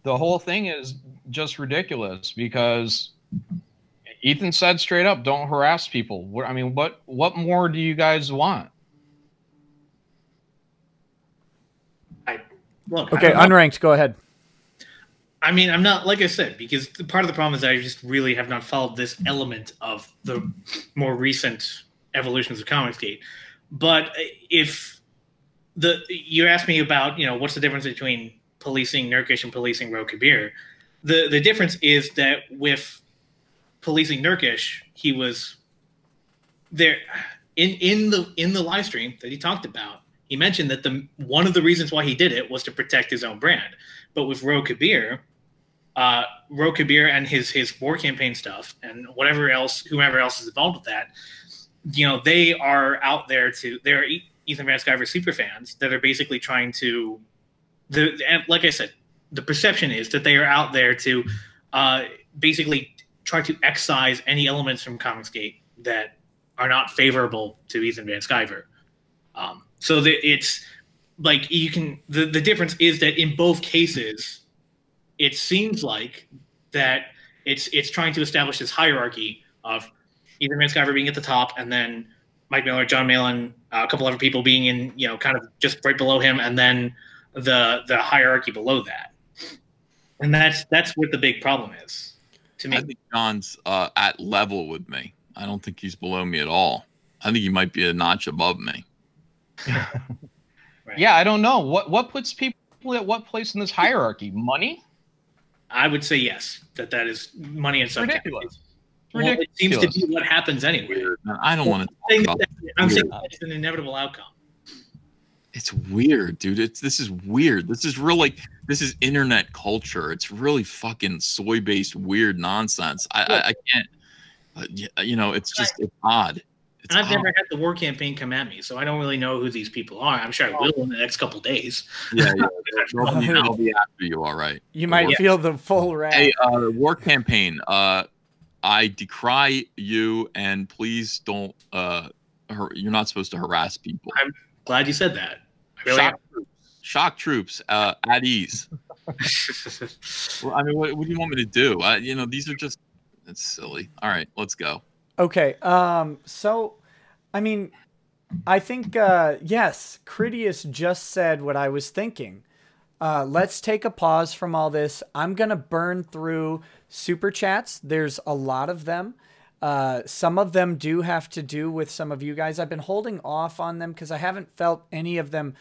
whole thing is just ridiculous because Ethan said straight up, don't harass people. I mean, what more do you guys want? Okay, Unranked, go ahead. I mean, I'm not, like I said, because part of the problem is I just really have not followed this element of the more recent evolutions of ComicsGate. But if you asked me about, what's the difference between policing Nurkish and policing Ro Kabir, the difference is that with policing Nurkish, he was there in the live stream that he talked about. He mentioned that one of the reasons why he did it was to protect his own brand. But with Ro Kabir and his war campaign stuff and whoever else is involved with that, they are out there they're Ethan Van Sciver super fans that are basically trying to, and like I said, the perception is that they are out there to basically try to excise any elements from ComicsGate that are not favorable to Ethan Van Sciver. So it's like the difference is that in both cases, it seems like that it's trying to establish this hierarchy of Ethan Van Sciver being at the top, and then Mike Miller, John Malin, a couple other people being in, kind of just right below him, and then the hierarchy below that. And that's what the big problem is to me. I think John's at level with me. I don't think he's below me at all. I think he might be a notch above me. Right. Yeah, I don't know. What puts people at what place in this hierarchy? Money? I would say yes, that is money in some Ridiculous. Well, it seems to be what happens anyway. I don't want to talk about I'm saying it's an inevitable outcome. It's weird, dude. This is weird. This is real, like, this is internet culture. It's really fucking soy-based weird nonsense. I can't, you know, it's just, it's odd. And I've never had the war campaign come at me, so I don't really know who these people are. I'm sure I will in the next couple of days. Yeah. They'll be after you, all right. You might feel the full wrath. Hey, war campaign. I decry you, and please don't. You're not supposed to harass people. I'm glad you said that. Shock troops at ease. Well, I mean, what do you want me to do? You know, these are just. It's silly. All right, let's go. Okay. So, I mean, I think yes, Critias just said what I was thinking. Let's take a pause from all this. I'm gonna burn through super chats. There's a lot of them. Some of them do have to do with some of you guys. I've been holding off on them because I haven't felt any of them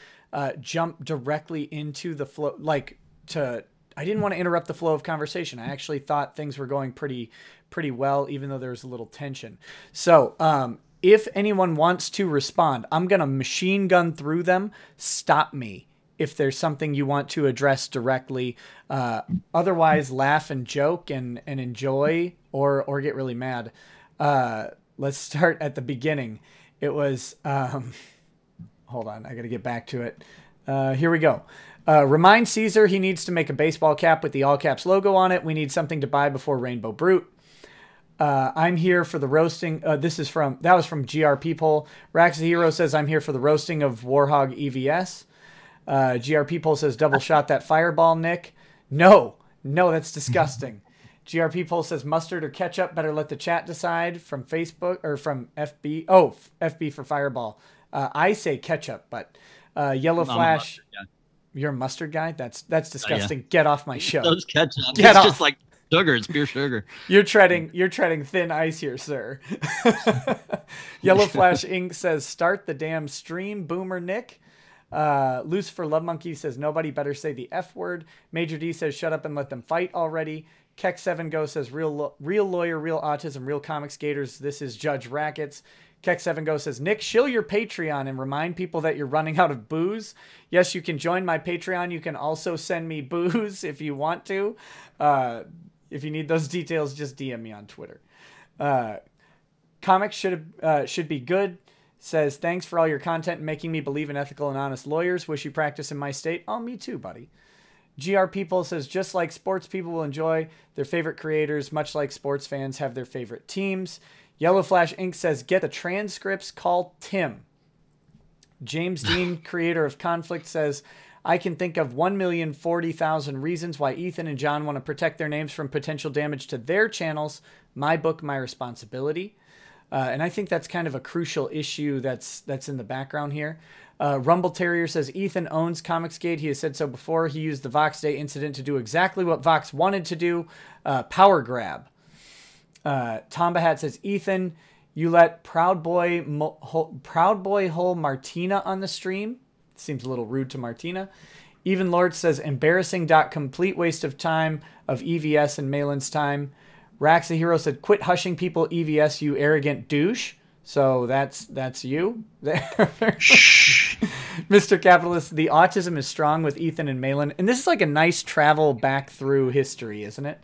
jump directly into the flow. I didn't want to interrupt the flow of conversation. I actually thought things were going pretty well, even though there was a little tension. So if anyone wants to respond, I'm gonna machine gun through them. Stop me if there's something you want to address directly. Otherwise, laugh and joke and enjoy, or get really mad. Let's start at the beginning. It was, hold on, I got to get back to it. Here we go. Remind Caesar he needs to make a baseball cap with the all caps logo on it. We need something to buy before Rainbow Brute. I'm here for the roasting. That was from GRP poll. Rax the Hero says, I'm here for the roasting of Warhog EVS. GRP poll says, double shot that fireball, Nick. No, that's disgusting. GRP poll says, mustard or ketchup, better let the chat decide. From Facebook or from FB. Oh, FB for fireball. I say ketchup, but Yellow Flash. You're a mustard guy? That's disgusting. Yeah. Get off my show. Those ketchup. Get off. Just like sugar. It's pure sugar. You're treading thin ice here, sir. Yellow Flash Inc. says, start the damn stream, Boomer Nick. Lucifer Love Monkey says, nobody better say the F word. Major D says, shut up and let them fight already. Keck7 Go says, real lawyer, real autism, real comics gators. This is Judge Rackets. Keck7 Go says, Nick, shill your Patreon and remind people that you're running out of booze. Yes, you can join my Patreon. You can also send me booze if you want to. If you need those details, just DM me on Twitter. Comics should be good. Says, thanks for all your content and making me believe in ethical and honest lawyers. Wish you practice in my state. Oh, me too, buddy. GR People says, just like sports people will enjoy their favorite creators, much like sports fans have their favorite teams. Yellow Flash Inc. says, get the transcripts, call Tim. James Dean, creator of Conflict, says, I can think of 1,040,000 reasons why Ethan and John want to protect their names from potential damage to their channels. My book, my responsibility. And I think that's kind of a crucial issue that's in the background here. Rumble Terrier says, Ethan owns ComicsGate. He has said so before. He used the Vox Day incident to do exactly what Vox wanted to do, power grab. Tomba Hat says, Ethan, you let Proud Boy Hole Martina on the stream. Seems a little rude to Martina. Even Lord says, embarrassing. Complete waste of time of EVS and Malin's time. Rax the Hero said, quit hushing people, EVS, you arrogant douche. So that's you. Mr. Capitalist, the autism is strong with Ethan and Malin. And this is like a nice travel back through history, isn't it?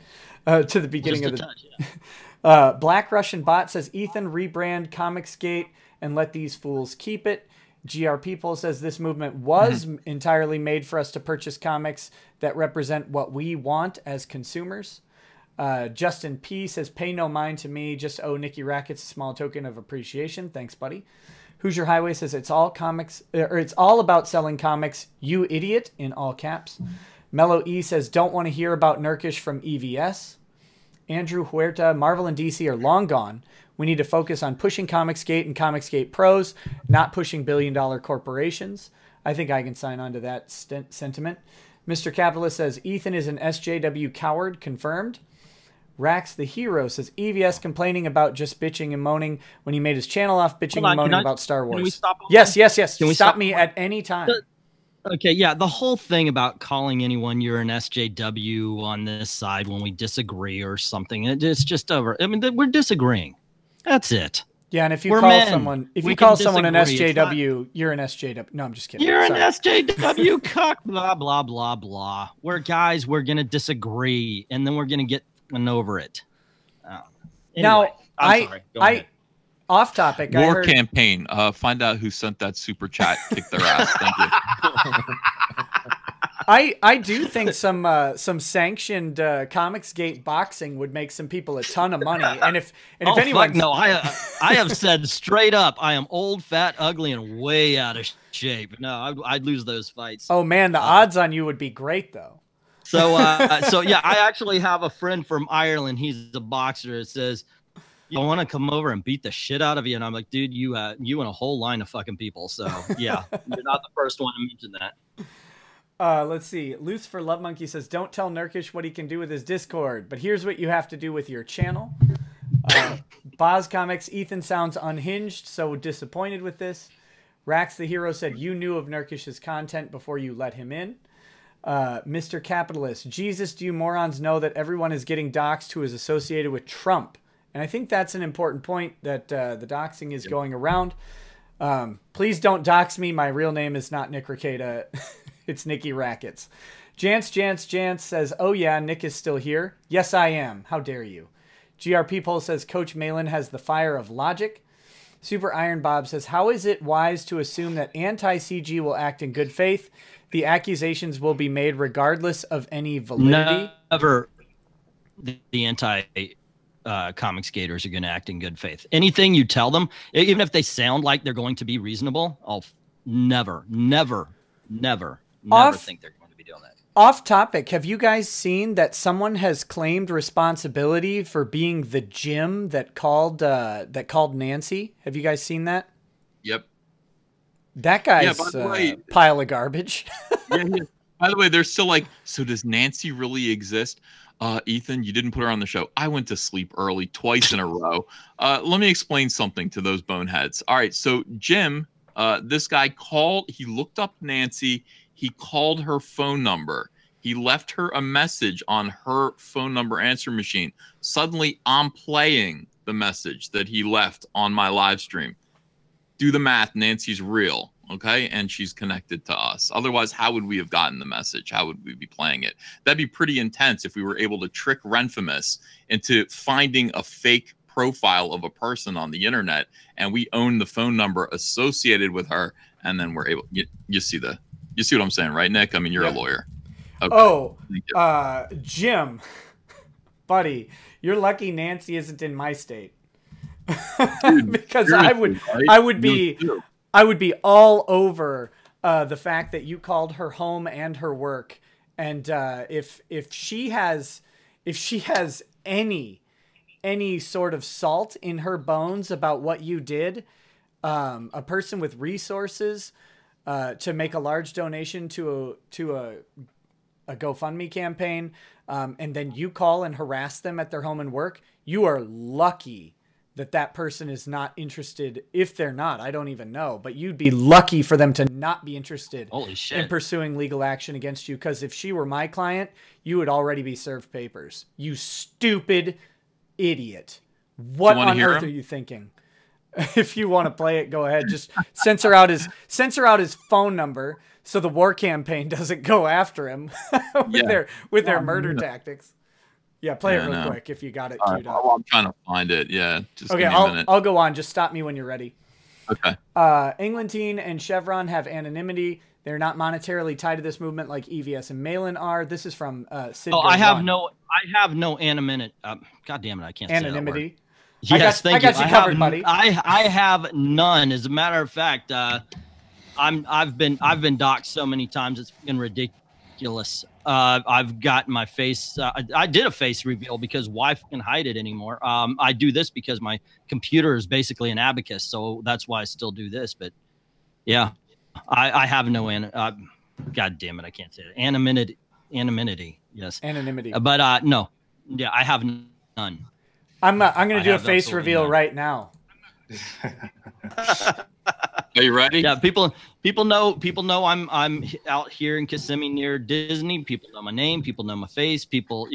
To the beginning of the... Touch, yeah. Black Russian Bot says, Ethan, rebrand ComicsGate and let these fools keep it. GR People says, this movement was entirely made for us to purchase comics that represent what we want as consumers. Justin P says, pay no mind to me, just owe Nikki Rackets a small token of appreciation. Thanks, buddy. Hoosier Highway says, it's all about selling comics, you idiot, in all caps. Mellow E says, don't want to hear about Nurkish from EVS. Andrew Huerta, Marvel and DC are long gone. We need to focus on pushing ComicsGate and ComicsGate pros, not pushing billion-dollar corporations. I think I can sign on to that sentiment. Mr. Capitalist says Ethan is an SJW coward. Confirmed. Rax the Hero says EVS complaining about just bitching and moaning when he made his channel off bitching and moaning about Star Wars. Can we stop? Yes. Can we stop me at any time? Okay, yeah, the whole thing about calling anyone you're an SJW on this side when we disagree or something, it's just over. I mean, we're disagreeing. That's it. Yeah, and if you We're call men. someone, if We you call can someone an disagree. It's SJW, you're an SJW. No, I'm just kidding. You're Sorry. an SJW cuck, blah, blah, blah, blah. We're guys, we're going to disagree, and then we're going to get over it. Anyway, Now, I'm sorry. Go ahead. Off topic. I War heard, campaign. Find out who sent that super chat. Kick their ass. Thank you. I do think some sanctioned ComicsGate boxing would make some people a ton of money. And if anyone, no, I have said straight up, I am old, fat, ugly, and way out of shape. No, I'd lose those fights. oh man, the odds on you would be great though. So yeah, I actually have a friend from Ireland. He's a boxer. It says, I want to come over and beat the shit out of you. And I'm like, dude, you and a whole line of fucking people. So yeah, you're not the first one to mention that. Let's see. Lucifer Love Monkey says, don't tell Nurkish what he can do with his Discord, but here's what you have to do with your channel. Boz Comics, Ethan sounds unhinged, so disappointed with this. Rax the Hero said, you knew of Nurkish's content before you let him in. Mr. Capitalist, Jesus, do you morons know that everyone is getting doxxed who is associated with Trump? And I think that's an important point, that the doxing is going around. Please don't dox me. My real name is not Nick Rekieta. It's Nicky Rackets. Jance says, oh yeah, Nick is still here. Yes, I am. How dare you? GRP Poll says, Coach Malin has the fire of logic. Super Iron Bob says, how is it wise to assume that anti-CG will act in good faith? The accusations will be made regardless of any validity. Never. The anti comics gators are going to act in good faith. Anything you tell them, even if they sound like they're going to be reasonable, I'll never think they're going to be doing that. Off topic, have you guys seen that someone has claimed responsibility for being the Jim that called Nancy? Have you guys seen that? Yep. That guy's pile of garbage. Yeah, by the way, they're still like, so does Nancy really exist? Ethan, you didn't put her on the show. I went to sleep early twice in a row. Let me explain something to those boneheads. All right, so Jim, this guy called, he looked up Nancy, he called her phone number. He left her a message on her phone number answer machine. Suddenly, I'm playing the message that he left on my live stream. Do the math, Nancy's real, okay? And she's connected to us. Otherwise, how would we have gotten the message? How would we be playing it? That'd be pretty intense if we were able to trick Renfamous into finding a fake profile of a person on the internet, and we own the phone number associated with her, and then we're able, you see what I'm saying, right, Nick? I mean, you're a lawyer. Okay. Oh, Jim, buddy, you're lucky Nancy isn't in my state. Dude, because I would be all over the fact that you called her home and her work, and if she has any sort of salt in her bones about what you did, a person with resources to make a large donation to a GoFundMe campaign, and then you call and harass them at their home and work, you are lucky that person is not interested. If they're not, I don't even know, but you'd be lucky for them to not be interested in pursuing legal action against you. Because if she were my client, you would already be served papers. You stupid idiot. What on earth are you thinking? If you want to play it, go ahead. Just censor out his phone number so the war campaign doesn't go after him with their murder tactics. Yeah, play it real quick if you got it queued up. I'm trying to find it. Yeah, just okay. give me a minute. I'll go on. Just stop me when you're ready. Okay. Englentine and Chevron have anonymity. They're not monetarily tied to this movement like EVS and Malin are. This is from Sid. I have no anonymity. God damn it, I can't anonymity. Say that word. Yes, thank you. I got you covered, buddy. I have none. As a matter of fact, I've been doxxed so many times it's fucking ridiculous. I've got my face. I did a face reveal because why fucking hide it anymore? I do this because my computer is basically an abacus, so that's why I still do this. But yeah, I have no God damn it, I can't say it. Anonymity. Yes. Anonymity. But no. Yeah, I have none. I'm going to do a face reveal right now. Are you ready? Yeah, people know I'm out here in Kissimmee near Disney. People know my name. People know my face. People,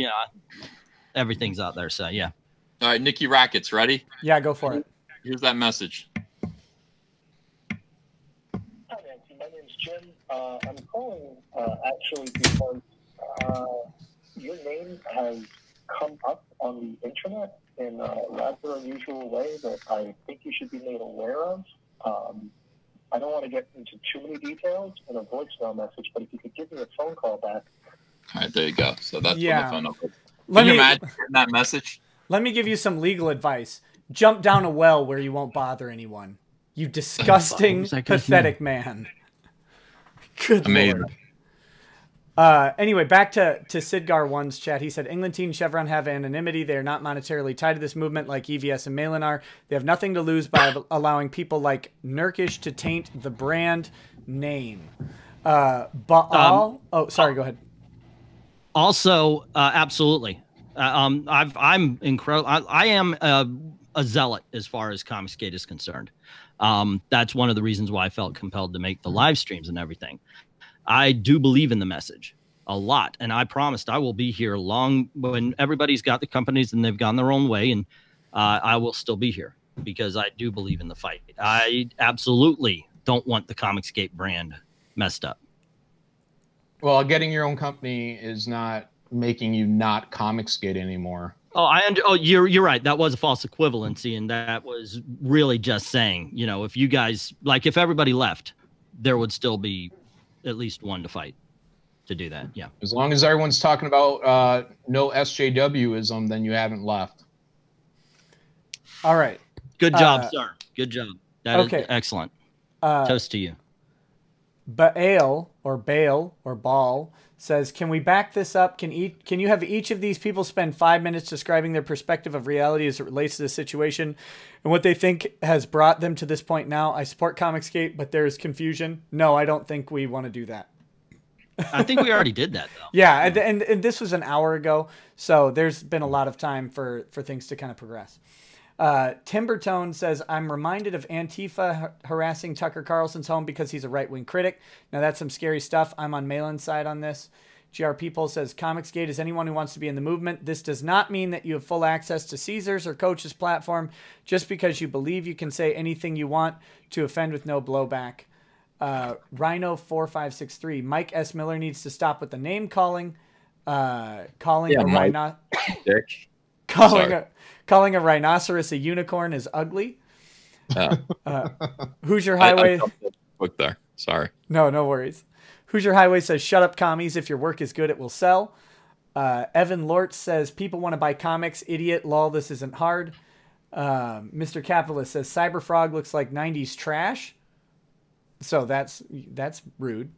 everything's out there. So yeah. All right, Nikki Rackets, ready? Yeah, go for it. Here's that message. Hi, Nancy. My name's Jim. I'm calling actually because your name has come up on the internet in a rather unusual way that I think you should be made aware of. I don't want to get into too many details in a voicemail message, but if you could give me a phone call back. All right, there you go. So that's when the phone number. Can you imagine getting that message? Let me give you some legal advice. Jump down a well where you won't bother anyone. You disgusting, pathetic man. Good Amazing. Lord. Anyway, back to Sidgar1's chat. He said, Englentine Chevron have anonymity. They are not monetarily tied to this movement like EVS and Malin are. They have nothing to lose by allowing people like Nurkish to taint the brand name. Baal. Oh, sorry. Go ahead. Also, absolutely. I'm incredible. I am a zealot as far as ComicsGate is concerned. That's one of the reasons why I felt compelled to make the live streams and everything. I do believe in the message a lot, and I promised I will be here long when everybody's got the companies and they've gone their own way, and I will still be here because I do believe in the fight. I absolutely don't want the ComicsGate brand messed up. Well, getting your own company is not making you not ComicsGate anymore. Oh, you're right. That was a false equivalency, and that was really just saying, if you guys, like, if everybody left, there would still be at least one to fight to do that. Yeah. As long as everyone's talking about no SJWism, then you haven't left. All right. Good job, sir. Good job. That is excellent. Toast to you. Baal or Baal says, can we back this up? Can you have each of these people spend 5 minutes describing their perspective of reality as it relates to the situation and what they think has brought them to this point now? I support ComicsGate, but there's confusion. No, I don't think we want to do that. I think we already did that, though. Yeah, and this was an hour ago, so there's been a lot of time for things to kind of progress. Timbertone says, I'm reminded of Antifa harassing Tucker Carlson's home because he's a right-wing critic. Now, that's some scary stuff. I'm on Malin's side on this. GR People says, ComicsGate is anyone who wants to be in the movement. This does not mean that you have full access to Caesar's or Coach's platform just because you believe you can say anything you want to offend with no blowback. Rhino4563, Mike S. Miller needs to stop with the name calling. Calling a rhinoceros a unicorn is ugly. Hoosier Highway. Look there. Sorry. No worries. Hoosier Highway says, shut up, commies. If your work is good, it will sell. Evan Lort says, people want to buy comics. Idiot. Lol, this isn't hard. Mr. Capitalist says, Cyberfrog looks like 90s trash. So that's rude.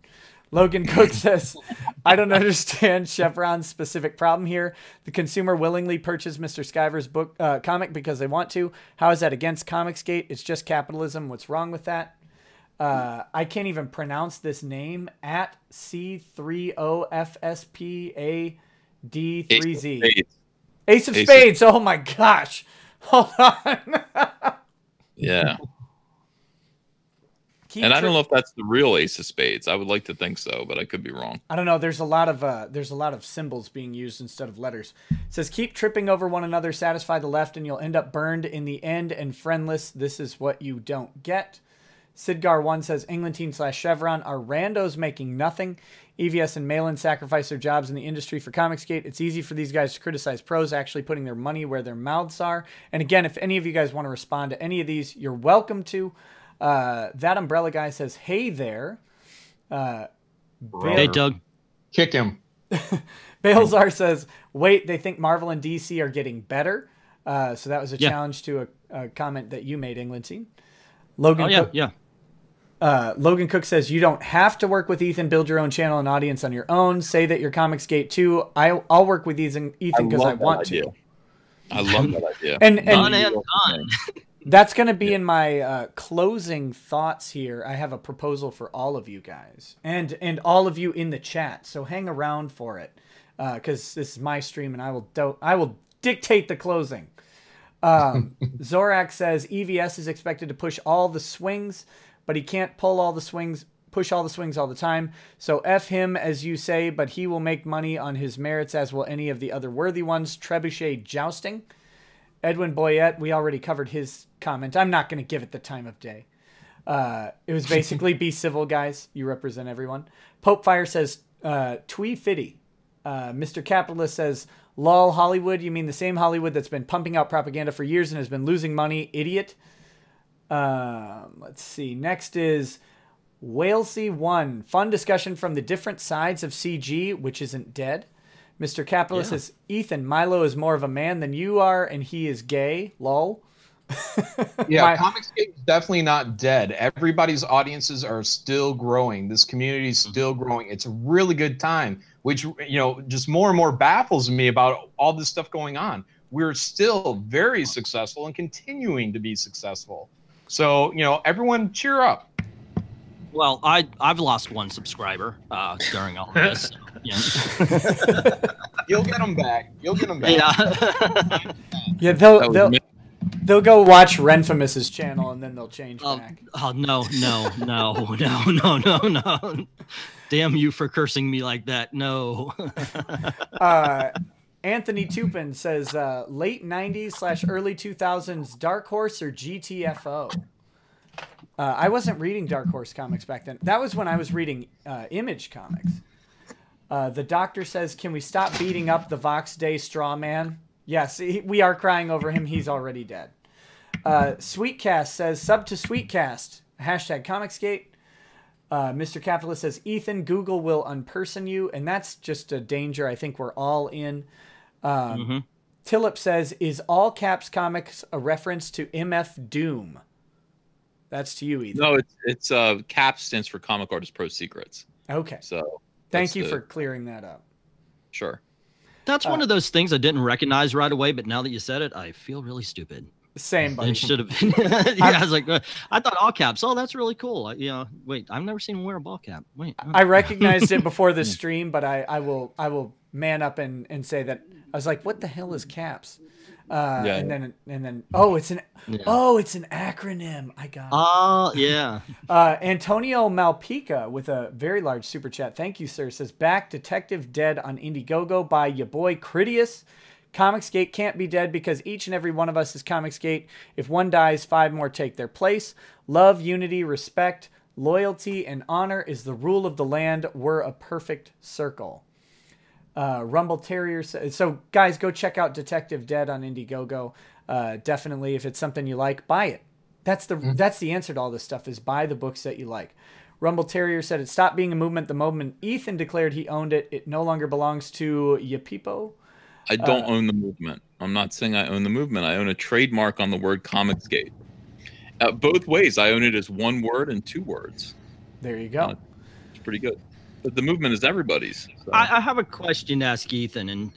Logan Cook says, I don't understand Chevron's specific problem here. The consumer willingly purchased Mr. Sciver's book comic because they want to. How is that against ComicsGate? It's just capitalism. What's wrong with that? I can't even pronounce this name. At C30FSPAD3Z. Ace of Spades. Oh my gosh. Hold on. Yeah. And I don't know if that's the real Ace of Spades. I would like to think so, but I could be wrong. I don't know. There's a lot of symbols being used instead of letters. It says, keep tripping over one another, satisfy the left, and you'll end up burned in the end and friendless. This is what you don't get. Sidgar1 says, Englentine/Chevron are randos making nothing. EVS and Malin sacrifice their jobs in the industry for ComicsGate. It's easy for these guys to criticize pros actually putting their money where their mouths are. And again, if any of you guys want to respond to any of these, you're welcome to. That umbrella guy says, hey there. Hey, Doug. Kick him. Balezar says, wait, they think Marvel and DC are getting better. So that was a challenge to a comment that you made, Englentine. Logan Logan Cook says, you don't have to work with Ethan. Build your own channel and audience on your own. Say that you're ComicsGate too. I'll work with Ethan because I want to. I love that idea. And done. That's going to be in my closing thoughts here. I have a proposal for all of you guys and all of you in the chat. So hang around for it because this is my stream and I will dictate the closing. Zorak says EVS is expected to push all the swings, but he can't push all the swings all the time. So F him, as you say, but he will make money on his merits, as will any of the other worthy ones. Trebuchet jousting. Edwin Boyette, we already covered his comment. I'm not going to give it the time of day. It was basically be civil, guys. You represent everyone. Pope Fire says, twee fitty. Mr. Capitalist says, lol Hollywood. You mean the same Hollywood that's been pumping out propaganda for years and has been losing money? Idiot. Let's see. Next is Walesy1. Fun discussion from the different sides of CG, which isn't dead. Mr. Capitalist says, Ethan, Milo is more of a man than you are, and he is gay. Lol. Yeah, ComicsGate is definitely not dead. Everybody's audiences are still growing. This community is still growing. It's a really good time, which, you know, just more and more baffles me about all this stuff going on. We're still very successful and continuing to be successful. So, you know, everyone cheer up. Well, I've lost one subscriber during all of this. Yeah. You'll get them back. You'll get them back. Yeah, they'll go watch Renfamous's channel and then they'll change back. Oh no. Damn you for cursing me like that. No. Anthony Tupin says late 90s / early 2000s Dark Horse or GTFO. I wasn't reading Dark Horse comics back then. That was when I was reading Image comics. The Doctor says, can we stop beating up the Vox Day straw man? Yes, we are crying over him. He's already dead. Sweetcast says, sub to Sweetcast. Hashtag ComicsGate. Mr. Capitalist says, Ethan, Google will unperson you. And that's just a danger I think we're all in. Tillip says, is All Caps Comics a reference to MF Doom? That's to you, Ethan. No, it's CAP stands for Comic Artist Pro Secrets. Okay. So thank you for clearing that up. Sure. That's one of those things I didn't recognize right away, but now that you said it, I feel really stupid. Same, buddy. It should have been. Yeah, I was like, I thought all caps. Oh, that's really cool. You know, wait, I've never seen him wear a ball cap. Wait, I recognized it before the stream, but I will man up and say that I was like, what the hell is caps? And then it's an acronym. I got it. Oh yeah. Antonio Malpica with a very large super chat. Thank you, sir. Says back Detective Dead on Indiegogo by your boy Critias. ComicsGate can't be dead because each and every one of us is ComicsGate. If one dies, 5 more take their place. Love, unity, respect, loyalty, and honor is the rule of the land. We're a perfect circle. Rumble Terrier says, so guys, go check out Detective Dead on Indiegogo. Definitely, if it's something you like, buy it. That's the answer to all this stuff, is buy the books that you like. Rumble Terrier said it stopped being a movement the moment Ethan declared he owned it. It no longer belongs to Yapipo. I don't own the movement. I'm not saying I own the movement. I own a trademark on the word ComicsGate. Both ways, I own it as 1 word and 2 words. There you go. It's pretty good. But the movement is everybody's. So. I have a question to ask Ethan, and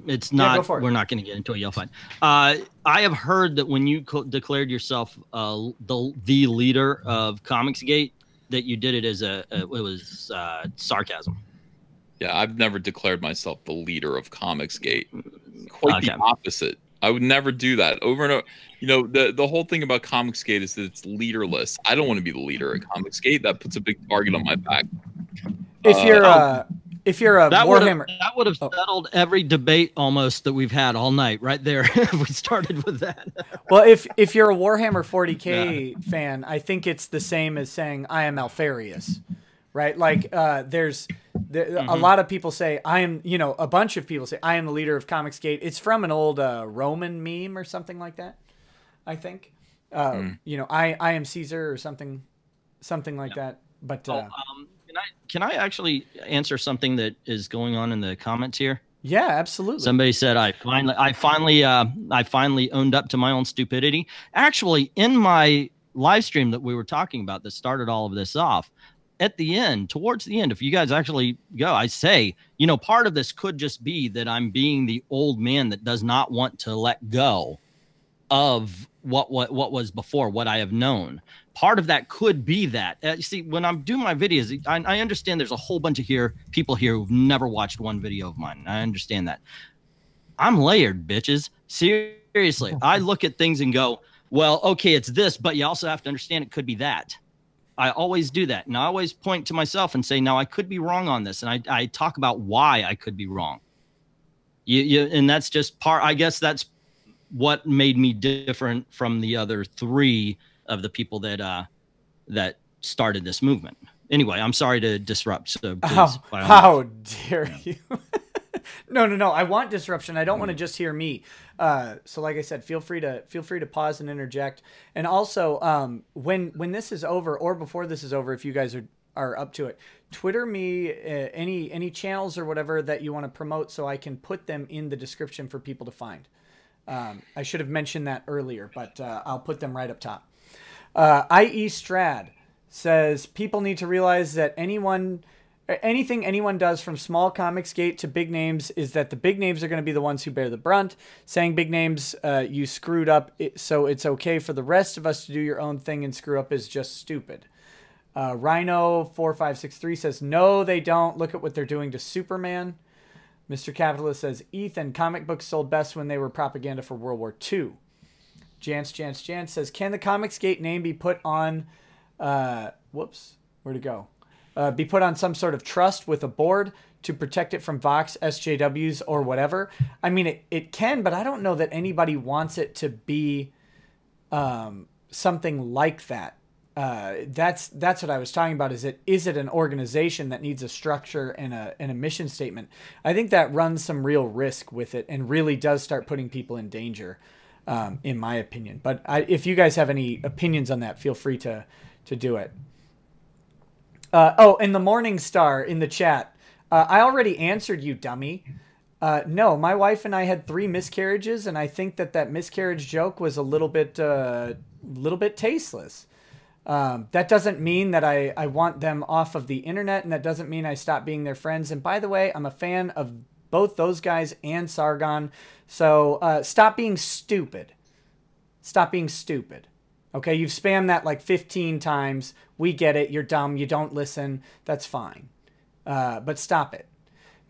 it's not. We're not going to get into it. You'll find. I have heard that when you declared yourself the leader of ComicsGate, that you did it as it was sarcasm. Yeah, I've never declared myself the leader of ComicsGate. Quite the opposite. I would never do that. Over and over. You know, the whole thing about ComicsGate is that it's leaderless. I don't want to be the leader of ComicsGate. That puts a big target on my back. If you're a Warhammer, that would have settled every debate almost that we've had all night right there. If we started with that. Well, if you're a Warhammer 40K fan, I think it's the same as saying I am Alfarius, right? Like there's a lot of people say I am, you know, a bunch of people say I am the leader of ComicsGate. It's from an old Roman meme or something like that, I think. You know, I am Caesar or something like that. But can I actually answer something that is going on in the comments here? Yeah, absolutely. Somebody said I finally owned up to my own stupidity. Actually, in my live stream that we were talking about that started all of this off, at the end, towards the end, if you guys actually go, I say, you know, part of this could just be that I'm being the old man that does not want to let go of what was before, what I have known. Part of that could be that. You see, when I'm doing my videos, I understand there's a whole bunch of people here who've never watched one video of mine. I understand that. I'm layered, bitches. Seriously. I look at things and go, well, okay, it's this, but you also have to understand it could be that. I always do that. And I always point to myself and say, no, I could be wrong on this. And I talk about why I could be wrong. And that's just I guess that's what made me different from the other three of the people that started this movement. Anyway, I'm sorry to disrupt. So please, how dare you? No. I want disruption. I don't want to just hear me. So like I said, feel free to pause and interject. And also, when this is over or before this is over, if you guys are up to it, Twitter me any channels or whatever that you want to promote so I can put them in the description for people to find. I should have mentioned that earlier, but I'll put them right up top. I.E. Strad says people need to realize that anything anyone does from small ComicsGate to big names is that the big names are going to be the ones who bear the brunt. Saying big names, you screwed up, so it's okay for the rest of us to do your own thing and screw up is just stupid. Rhino4563 says, no, they don't. Look at what they're doing to Superman. Mr. Capitalist says, Ethan, comic books sold best when they were propaganda for World War II. Jance says, can the ComicsGate name be put on, whoops, where'd it go? Be put on some sort of trust with a board to protect it from Vox, SJWs, or whatever? I mean, it can, but I don't know that anybody wants it to be something like that. That's what I was talking about. Is it an organization that needs a structure and a mission statement? I think that runs some real risk with it and really does start putting people in danger, in my opinion. But if you guys have any opinions on that, feel free to do it. And the Morning Star in the chat. I already answered you, dummy. No, my wife and I had 3 miscarriages, and I think that miscarriage joke was a little bit tasteless. That doesn't mean that I want them off of the internet, and that doesn't mean I stop being their friends. And by the way, I'm a fan of both those guys and Sargon. So stop being stupid. Stop being stupid. Okay, you've spammed that like 15 times. We get it. You're dumb. You don't listen. That's fine. But stop it.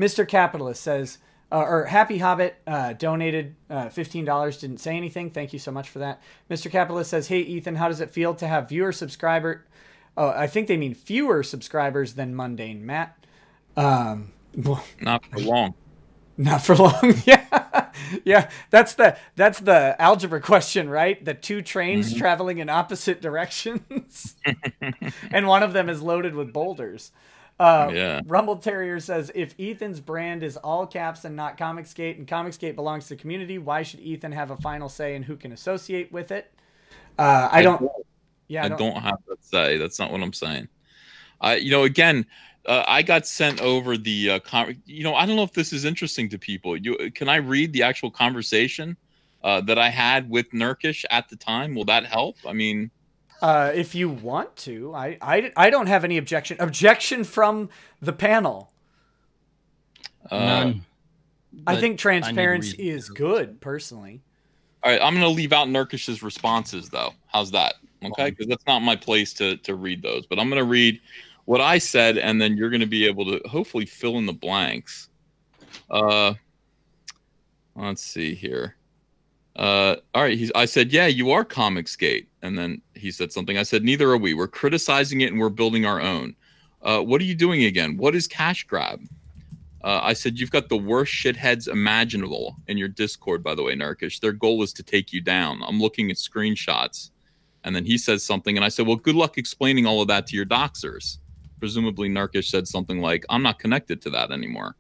Mr. Capitalist says, or Happy Hobbit donated $15. Didn't say anything. Thank you so much for that. Mr. Capitalist says, hey, Ethan, how does it feel to have Oh, I think they mean fewer subscribers than Mundane Matt. Not for long. Not for long. Yeah. Yeah. That's the algebra question, right? The 2 trains traveling in opposite directions. And one of them is loaded with boulders. Yeah. Rumble Terrier says, if Ethan's brand is all caps and not ComicsGate, and ComicsGate belongs to the community, why should Ethan have a final say in who can associate with it? I don't have that say. That's not what I'm saying. Again, I got sent over the I don't know if this is interesting to people. Can I read the actual conversation that I had with Nurkish at the time? Will that help? I mean, if you want to, I don't have any objection. Objection from the panel. None. I think transparency is good, personally. All right, I'm going to leave out Nurkish's responses, though. How's that? Okay, because that's not my place to read those. But I'm going to read what I said, and then you're going to be able to hopefully fill in the blanks. Let's see here. All right, I said, yeah, you are ComicsGate. And then he said something. I said, neither are we. We're criticizing it, and we're building our own. What are you doing again? What is Cash Grab? I said, you've got the worst shitheads imaginable in your Discord, by the way, Nurkish. Their goal is to take you down. I'm looking at screenshots. And then he says something, and I said, well, good luck explaining all of that to your doxers. Presumably, Nurkish said something like, I'm not connected to that anymore.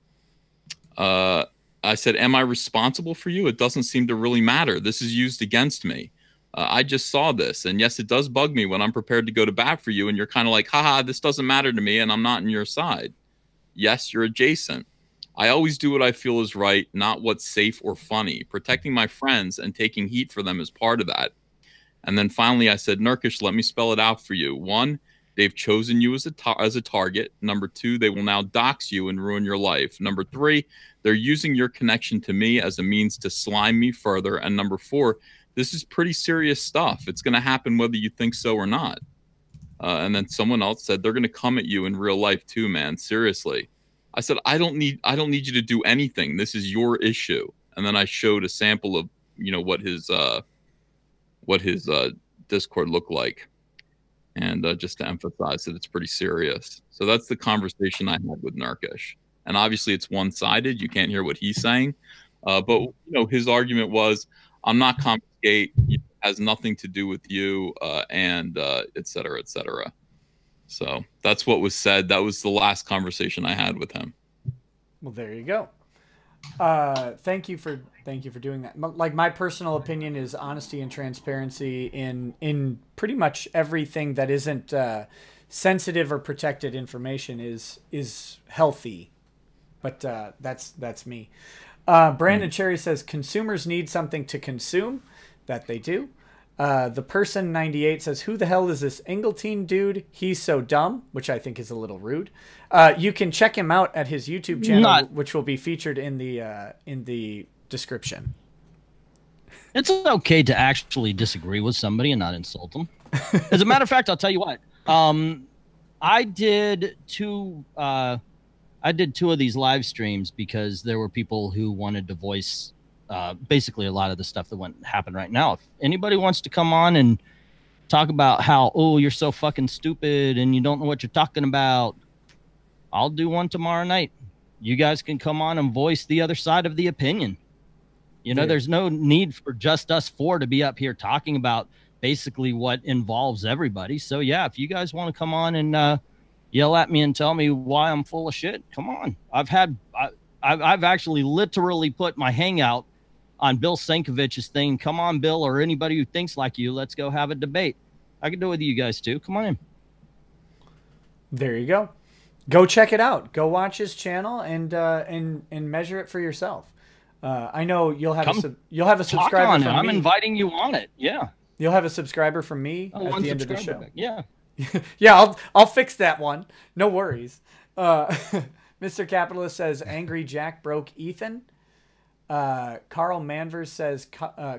I said, am I responsible for you? It doesn't seem to really matter. This is used against me. I just saw this. And yes, it does bug me when I'm prepared to go to bat for you. And you're kind of like, haha, this doesn't matter to me. And I'm not on your side. Yes, you're adjacent. I always do what I feel is right, not what's safe or funny. Protecting my friends and taking heat for them is part of that. And then finally I said, Nurkish, let me spell it out for you. 1, They've chosen you as a target. Number 2, they will now dox you and ruin your life. Number 3, they're using your connection to me as a means to slime me further. And number 4, this is pretty serious stuff. It's going to happen whether you think so or not. And then someone else said, they're going to come at you in real life too, man. Seriously. I said, I don't need you to do anything. This is your issue. And then I showed a sample of, you know, what his Discord looked like. And just to emphasize that it's pretty serious. So that's the conversation I had with Narkish. And obviously it's one-sided. You can't hear what he's saying. But, you know, his argument was, I'm not ComicsGate. It has nothing to do with you, and et cetera, et cetera. So that's what was said. That was the last conversation I had with him. Well, there you go. Thank you for doing that. Like, my personal opinion is honesty and transparency in pretty much everything that isn't sensitive or protected information is healthy. But that's me. Brandon Cherry says consumers need something to consume. That they do. The person 98 says, who the hell is this Englentine dude? He's so dumb, which I think is a little rude. You can check him out at his YouTube channel, which will be featured in the description. It's okay to actually disagree with somebody and not insult them. As a matter of fact, I'll tell you what. I did two of these live streams because there were people who wanted to voice basically a lot of the stuff that happened right now. If anybody wants to come on and talk about how, oh, you're so fucking stupid and you don't know what you're talking about, I'll do one tomorrow night. You guys can come on and voice the other side of the opinion. You know, there's no need for just us four to be up here talking about basically what involves everybody. So yeah, if you guys want to come on and yell at me and tell me why I'm full of shit, come on. I've actually literally put my hangout on Bill Sankovich's thing. Come on, Bill, or anybody who thinks like you. Let's go have a debate. I can do it with you guys too. Come on in. There you go. Go check it out. Go watch his channel and measure it for yourself. I know you'll have a subscriber from me. I'm inviting you on it. Yeah. You'll have a subscriber from me at the end of the show. Yeah. Yeah, I'll fix that one. No worries. Mr. Capitalist says, Angry Jack broke Ethan. Carl Manvers says,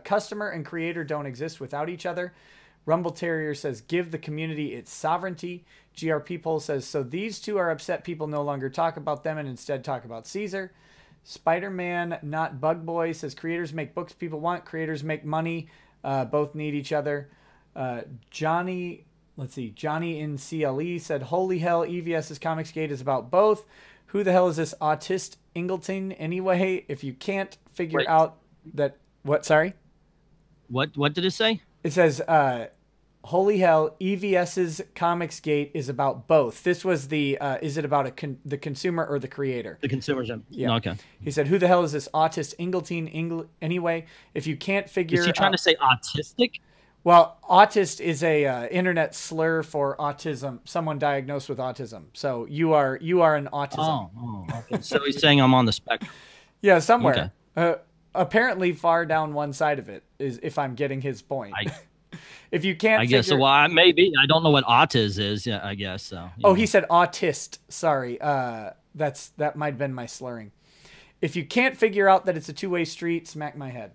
customer and creator don't exist without each other. Rumble Terrier says, give the community its sovereignty. GRP Poll says, so these two are upset people no longer talk about them and instead talk about Caesar. Spider-Man, not Bug Boy, says, creators make books people want. Creators make money. Both need each other. Johnny in CLE said, holy hell, EVS's ComicsGate is about both. Who the hell is this autist Englentine anyway? If you can't figure out that... What? Sorry? What did it say? It says, holy hell, EVS's ComicsGate is about both. This was the... is it about the consumer or the creator? The consumer's... Yeah. Okay. He said, who the hell is this autist Englentine anyway? If you can't figure... Is he trying to say autistic? Well, autist is a internet slur for autism. Someone diagnosed with autism. So you are an autism. Oh, okay. So he's saying I'm on the spectrum. Yeah, somewhere. Okay. Apparently, far down one side of it is, if I'm getting his point. If you can't, I guess so. Well, maybe I don't know what autism is. Yeah, I guess so. Oh, he said autist. Sorry, that might have been my slurring. If you can't figure out that it's a two-way street, smack my head.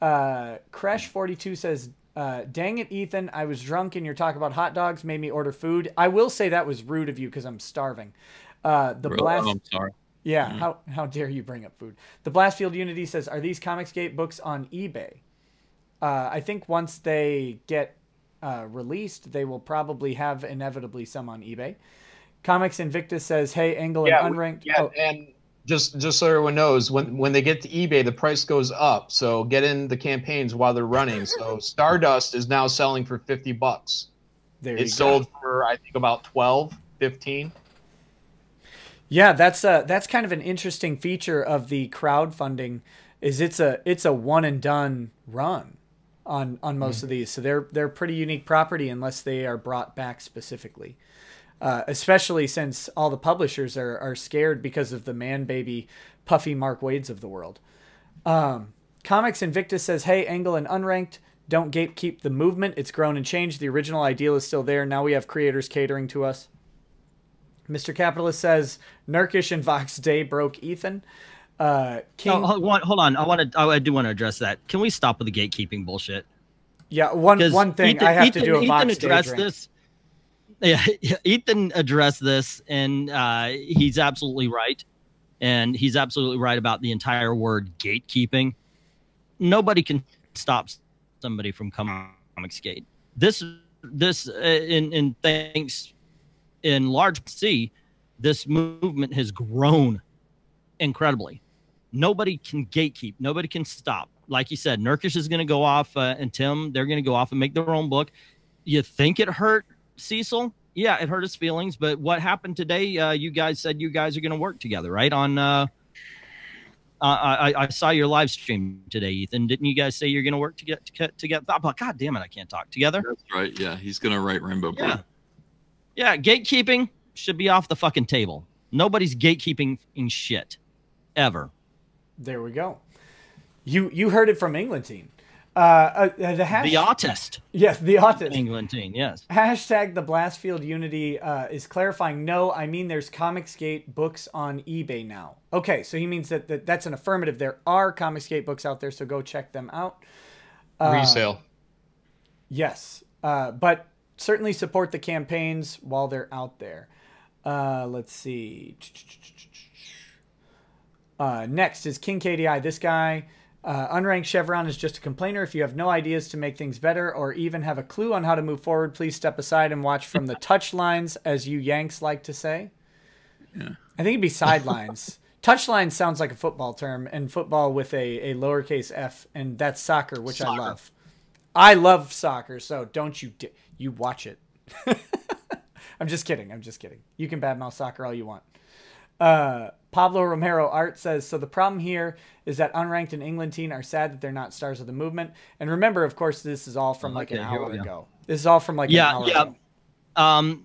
Crash42 says, dang it, Ethan, I was drunk and your talk about hot dogs made me order food. I will say that was rude of you because I'm starving. I'm sorry. Yeah, how dare you bring up food. The Blastfield Unity says, are these ComicsGate books on eBay? I think once they get released, they will probably have inevitably some on eBay. Comics Invictus says, hey, Angle and Unranked. And just so everyone knows, when they get to eBay, the price goes up. So get in the campaigns while they're running. So Stardust is now selling for $50. It sold for, I think, about 12, 15. Yeah, that's kind of an interesting feature of the crowdfunding. Is it's a one and done run on most of these. So they're pretty unique property unless they are brought back specifically. Especially since all the publishers are scared because of the man baby puffy Mark Wades of the world. Comics Invictus says, hey, Angle and Unranked, Don't gatekeep the movement. It's grown and changed. The original ideal is still there. Now we have creators catering to us. Mr. Capitalist says, Nurkish and Vox Day broke Ethan. King... hold on. I do want to address that. Can we stop with the gatekeeping bullshit? Yeah, one thing Ethan, I have to do a Vox Day drink. This. Yeah, Ethan addressed this, and he's absolutely right. And he's absolutely right about the entire word gatekeeping. Nobody can stop somebody from ComicsGate. This in thanks in large C, this movement has grown incredibly. Nobody can gatekeep. Nobody can stop. Like you said, Nurkish is going to go off, and Tim, they're going to go off and make their own book. You think it hurt Cecil? Yeah, it hurt his feelings. But what happened today? You guys said you guys are going to work together, right? On I saw your live stream today, Ethan. Didn't you guys say you're going to work together? Oh, God damn it, I can't talk together. That's right. Yeah, he's going to write Rainbow Blood. Yeah, gatekeeping should be off the fucking table. Nobody's gatekeeping in shit, ever. There we go. You heard it from Englentine. The autist. Yes, the autist. Englentine, yes. Hashtag the Blastfield Unity is clarifying, no, I mean there's ComicsGate books on eBay now. Okay, so he means that's an affirmative. There are ComicsGate books out there, so go check them out. Resale. Yes, but certainly support the campaigns while they're out there. Let's see. Next is King KDI. This guy... Unranked Chevron is just a complainer. If you have no ideas to make things better or even have a clue on how to move forward, please step aside and watch from the touch lines, as you Yanks like to say. Yeah. I think it'd be sidelines. Touch lines sounds like a football term, and football with a lowercase f, and that's soccer, which I love. I love soccer, so don't you you watch it. I'm just kidding. I'm just kidding. You can badmouth soccer all you want. Pablo Romero Art says, so the problem here is that Unranked and Englentine are sad that they're not stars of the movement. And remember, of course, this is all from like an hour ago. This is all from like an hour ago.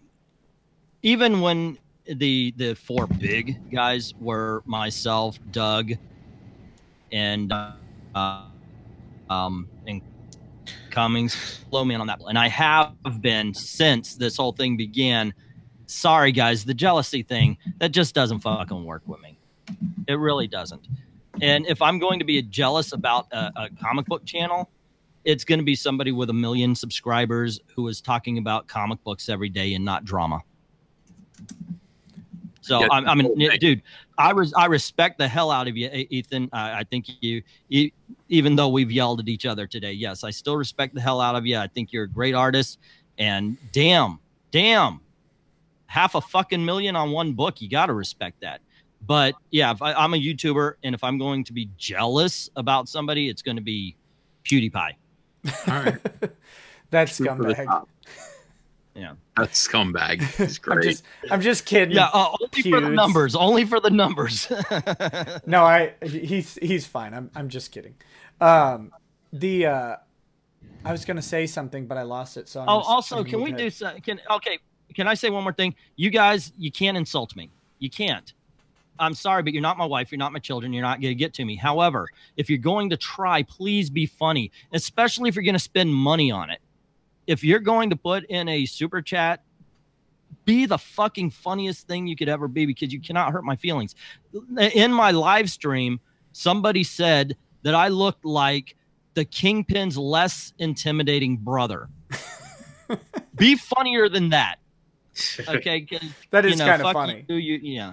Even when the four big guys were myself, Doug, and Cummings, blow me in on that. And I have been since this whole thing began. Sorry, guys, the jealousy thing, that just doesn't fucking work with me. It really doesn't. And if I'm going to be jealous about a comic book channel, it's going to be somebody with 1 million subscribers who is talking about comic books every day and not drama. So, yeah, I mean, dude, I respect the hell out of you, Ethan. I think even though we've yelled at each other today, yes, I still respect the hell out of you. I think you're a great artist. And damn. Half a fucking million on one book. You got to respect that. But yeah, if I'm a YouTuber and if I'm going to be jealous about somebody, it's going to be PewDiePie. All right. That's scumbag. Yeah. That's scumbag. He's great. I'm just kidding. Yeah. Only for the numbers. Only for the numbers. No, he's fine. I'm just kidding. I was going to say something, but I lost it. So also, can we do something? Okay. Can I say one more thing? You guys, you can't insult me. You can't. I'm sorry, but you're not my wife. You're not my children. You're not going to get to me. However, if you're going to try, please be funny, especially if you're going to spend money on it. If you're going to put in a super chat, be the fucking funniest thing you could ever be, because you cannot hurt my feelings. In my live stream, somebody said that I looked like the Kingpin's less intimidating brother. Be funnier than that. Okay, that is kind of funny. Yeah.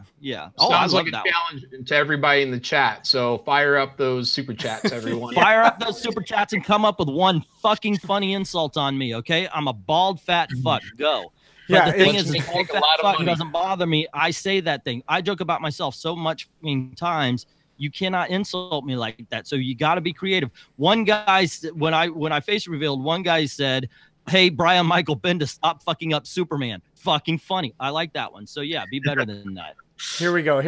Sounds like a challenge to everybody in the chat. So fire up those super chats, everyone. Fire up those super chats and come up with one fucking funny insult on me. Okay, I'm a bald fat fuck. Go. But the thing is, bald fat fuck doesn't bother me. I say that thing. I joke about myself so much times. You cannot insult me like that. So you got to be creative. One guy, when I face revealed, one guy said, "Hey, Brian Michael Bendis, stop fucking up Superman." Fucking funny. I like that one. So yeah, be better than that. Here we go.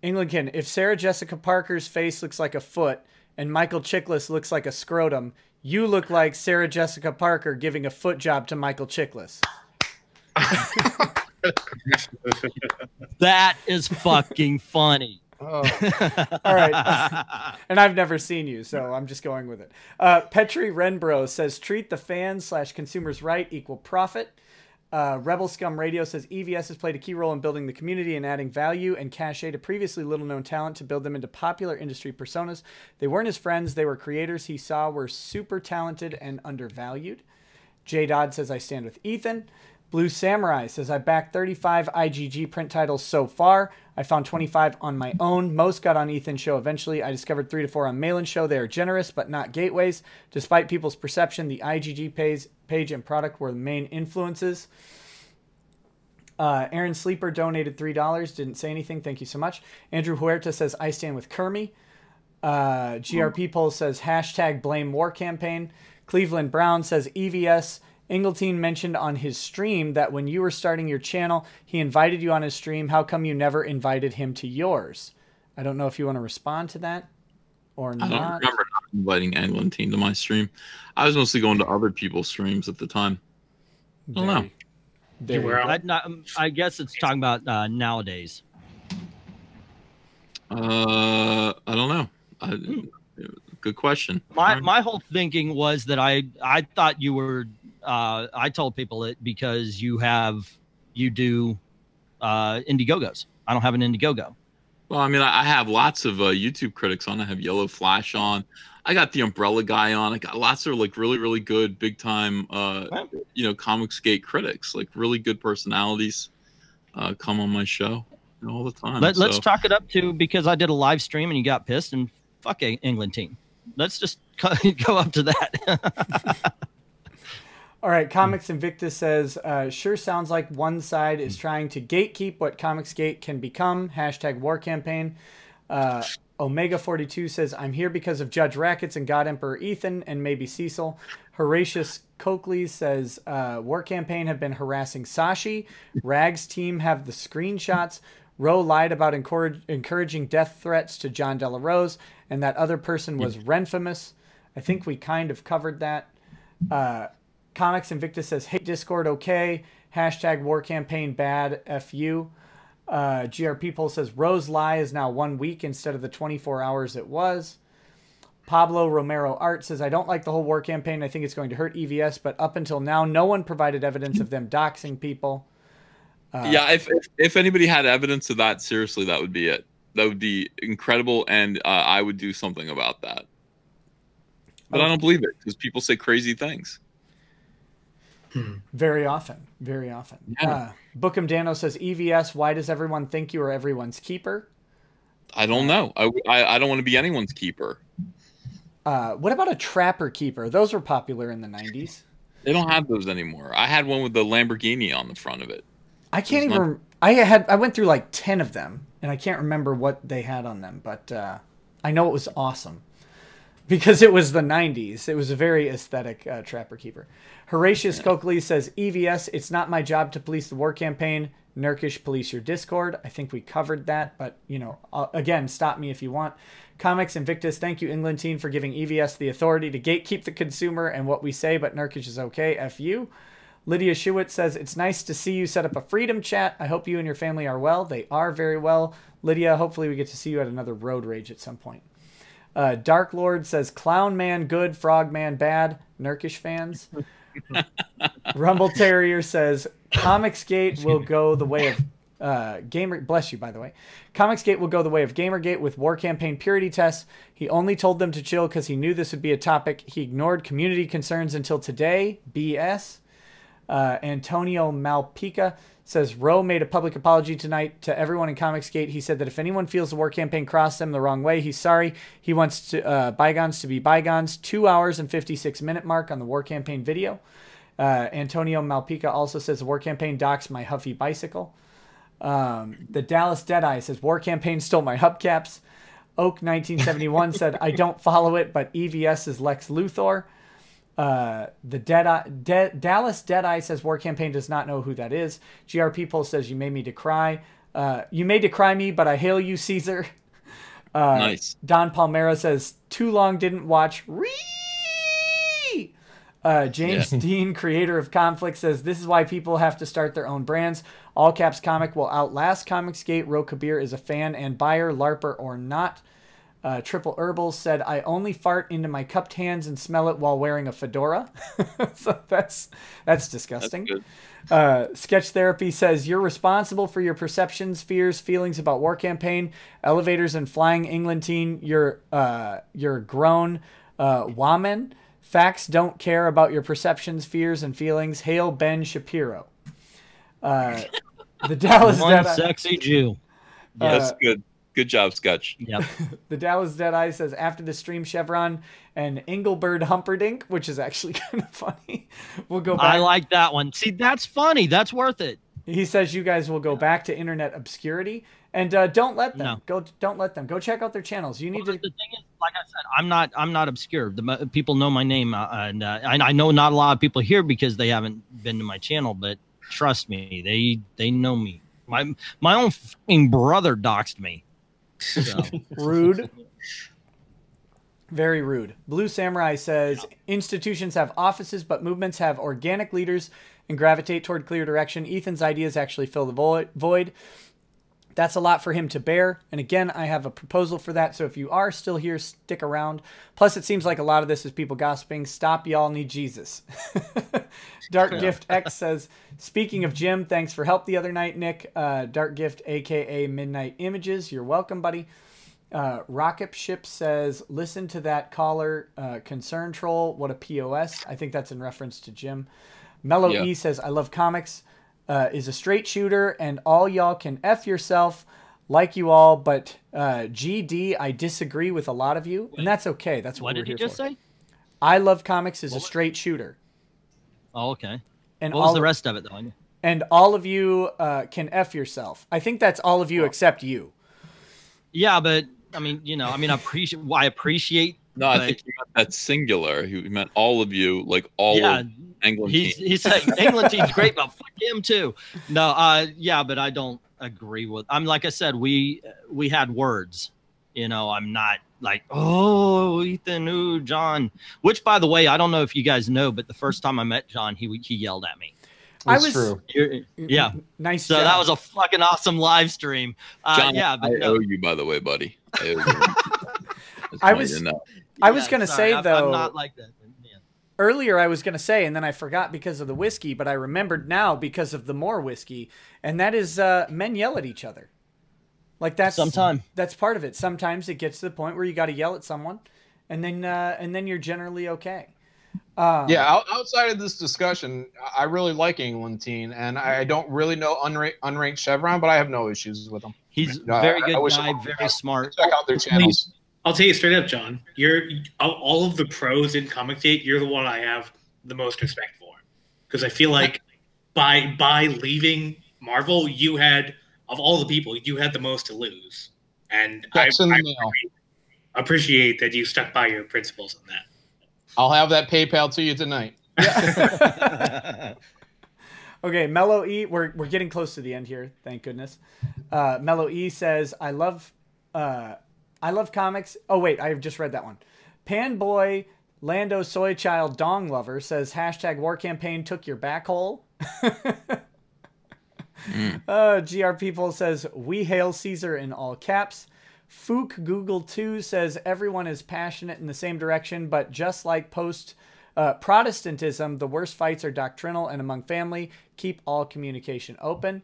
Englentine, if Sarah Jessica Parker's face looks like a foot and Michael Chiklis looks like a scrotum, you look like Sarah Jessica Parker giving a foot job to Michael Chiklis. That is fucking funny. All right. And I've never seen you, so I'm just going with it. Petri Renbro says, treat the fans/consumers right, equal profit. Rebel Scum Radio says, EVS has played a key role in building the community and adding value and cachet to previously little-known talent to build them into popular industry personas. They weren't his friends. They were creators he saw were super talented and undervalued. J. Dodd says, I stand with Ethan. Blue Samurai says, I backed 35 IGG print titles so far. I found 25 on my own. Most got on Ethan's show eventually. I discovered 3 to 4 on Malin's show. They are generous, but not gateways. Despite people's perception, the IGG page and product were the main influences. Aaron Sleeper donated $3. Didn't say anything. Thank you so much. Andrew Huerta says, I stand with Kermie. GRP Poll says, hashtag blame war campaign. Cleveland Brown says, EVS. Englentine mentioned on his stream that when you were starting your channel, he invited you on his stream. How come you never invited him to yours? I don't know if you want to respond to that or not. I don't remember not inviting Englentine to my stream. I was mostly going to other people's streams at the time. I don't know. I guess it's talking about nowadays. I don't know. Good question. My whole thinking was that I thought you were. I told people it because you do Indiegogos. I don't have an Indiegogo. Well, I mean, I have lots of YouTube critics on. I have Yellow Flash on. I got the Umbrella Guy on. I got lots of like really, really good, big time, ComicsGate critics, like really good personalities, come on my show all the time. Let's talk it up too, because I did a live stream and you got pissed and fuck Englentine. Let's just go up to that. All right, Comics Invictus says, sure sounds like one side is trying to gatekeep what ComicsGate can become. Hashtag war campaign. Omega 42 says, I'm here because of Judge Rackets and God Emperor Ethan and maybe Cecil. Horatius Coakley says, war campaign have been harassing Sashi. Rag's team have the screenshots. Rowe lied about encouraging death threats to John Della Rose, and that other person was Renfamous. I think we kind of covered that. Comics Invictus says, hate Discord, okay. Hashtag war campaign bad, FU. GRP Poll says, Rose lie is now 1 week instead of the 24 hours it was. Pablo Romero Art says, I don't like the whole war campaign. I think it's going to hurt EVS, but up until now, no one provided evidence of them doxing people. Yeah, if anybody had evidence of that, seriously, that would be it. That would be incredible, and I would do something about that. But I don't believe it, because people say crazy things. Very often. Very often. Yeah. Bookham Dano says, EVS, why does everyone think you are everyone's keeper? I don't know. I don't want to be anyone's keeper. What about a trapper keeper? Those were popular in the 90s. They don't have those anymore. I had one with the Lamborghini on the front of it. I can't even... I went through like 10 of them, and I can't remember what they had on them, but I know it was awesome. Because it was the 90s. It was a very aesthetic trapper keeper. Horatius Coakley says, EVS, it's not my job to police the war campaign. Nurkish, police your Discord. I think we covered that, but, you know, again, stop me if you want. Comics Invictus, thank you, Englentine, for giving EVS the authority to gatekeep the consumer and what we say, but Nurkish is okay. F you. Lydia Schuett says, it's nice to see you set up a freedom chat. I hope you and your family are well. They are very well. Lydia, hopefully we get to see you at another Road Rage at some point. Dark Lord says, Clown Man good, Frog Man bad. Nurkish fans. Rumble Terrier says, ComicsGate will go the way of Gamer. Bless you, by the way. ComicsGate will go the way of Gamergate with war campaign purity tests. He only told them to chill because he knew this would be a topic. He ignored community concerns until today. BS. Antonio Malpica says, Rowe made a public apology tonight to everyone in ComicsGate. He said that if anyone feels the war campaign crossed them the wrong way, he's sorry. He wants to, bygones to be bygones. 2 hours and 56-minute mark on the war campaign video. Antonio Malpica also says the war campaign docks my Huffy bicycle. The Dallas Deadeye says, war campaign stole my hubcaps. Oak 1971 said, I don't follow it, but EVS is Lex Luthor. The Dallas Deadeye says war campaign does not know who that is. GRP Poll says you made me decry. You may decry me, but I hail you, Caesar. Nice. Don Palmera says too long didn't watch. James Dean, creator of Conflict, says, this is why people have to start their own brands. All Caps Comic will outlast ComicsGate. Ro Kabir is a fan and buyer, LARPer or not. Triple Herbal said, I only fart into my cupped hands and smell it while wearing a fedora. So that's disgusting. That's Sketch Therapy says, you're responsible for your perceptions, fears, feelings about war campaign, elevators and flying Englentine. You're grown woman. Facts don't care about your perceptions, fears, and feelings. Hail Ben Shapiro. The Dallas One sexy Jew. That's good. Good job, Sketch. Yep. The Dallas Deadeye says, after the stream, Chevron and Engelbert Humperdinck, which is actually kind of funny. We'll go back. I like that one. See, that's funny. That's worth it. He says you guys will go back to internet obscurity, and don't let them Don't let them go. Check out their channels. You need to. The thing is, like I said, I'm not obscure. The people know my name, and I know not a lot of people here because they haven't been to my channel. But trust me, they know me. My own fucking brother doxed me. So. Rude. Very rude. Blue Samurai says, institutions have offices, but movements have organic leaders and gravitate toward clear direction. Ethan's ideas actually fill the void. That's a lot for him to bear. And again, I have a proposal for that. So if you are still here, stick around. Plus, it seems like a lot of this is people gossiping. Stop, y'all need Jesus. Dark Gift X says, speaking of Jim, thanks for help the other night, Nick. Dark Gift, a.k.a. Midnight Images. You're welcome, buddy. Rocket Ship says, listen to that caller, concern troll. What a POS. I think that's in reference to Jim. Mellow E says, I love comics. Is a straight shooter, and all y'all can F yourself, like you all, but GD, I disagree with a lot of you, and that's okay. That's what we're here for. What did he just say? I love comics is a straight shooter. Oh, okay. And what was the rest of it, though? And all of you can F yourself. I think that's all of you except you. Yeah, but, I mean, I appreciate. No, I think he meant that singular. He meant all of you, like all of Englentine. He said Englentine's great, but fuck him too. No, yeah, but I don't agree with. Like I said, we had words. I'm not like, oh, Ethan, ooh, John. Which, by the way, I don't know if you guys know, but the first time I met John, he yelled at me. That's true. Yeah, nice. So job. that was a fucking awesome live stream. John, yeah, but I owe you, by the way, buddy. I owe you. I was going to say, though, I'm not like that. Yeah. Earlier I was going to say, and then I forgot because of the whiskey, but I remembered now because of the more whiskey, and that is men yell at each other. Like that's part of it. Sometimes it gets to the point where you got to yell at someone, and then you're generally okay. Outside of this discussion, I really like Englentine, and I don't really know Unranked Chevron, but I have no issues with him. He's very good guy, very smart. Check out their channels. I'll tell you straight up, John. You're all of the pros in ComicsGate. You're the one I have the most respect for, because I feel like by leaving Marvel, you had, of all the people, you had the most to lose, and I appreciate that you stuck by your principles on that. I'll have that PayPal to you tonight. Okay, Mellow E, we're getting close to the end here. Thank goodness. Mellow E says, I love comics. Oh, wait, I just read that one. Panboy Lando Soy Child Dong Lover says, hashtag war campaign took your back hole. GR People says, we hail Caesar in all caps. Fook Google 2 says, everyone is passionate in the same direction, but just like Protestantism, the worst fights are doctrinal and among family. Keep all communication open.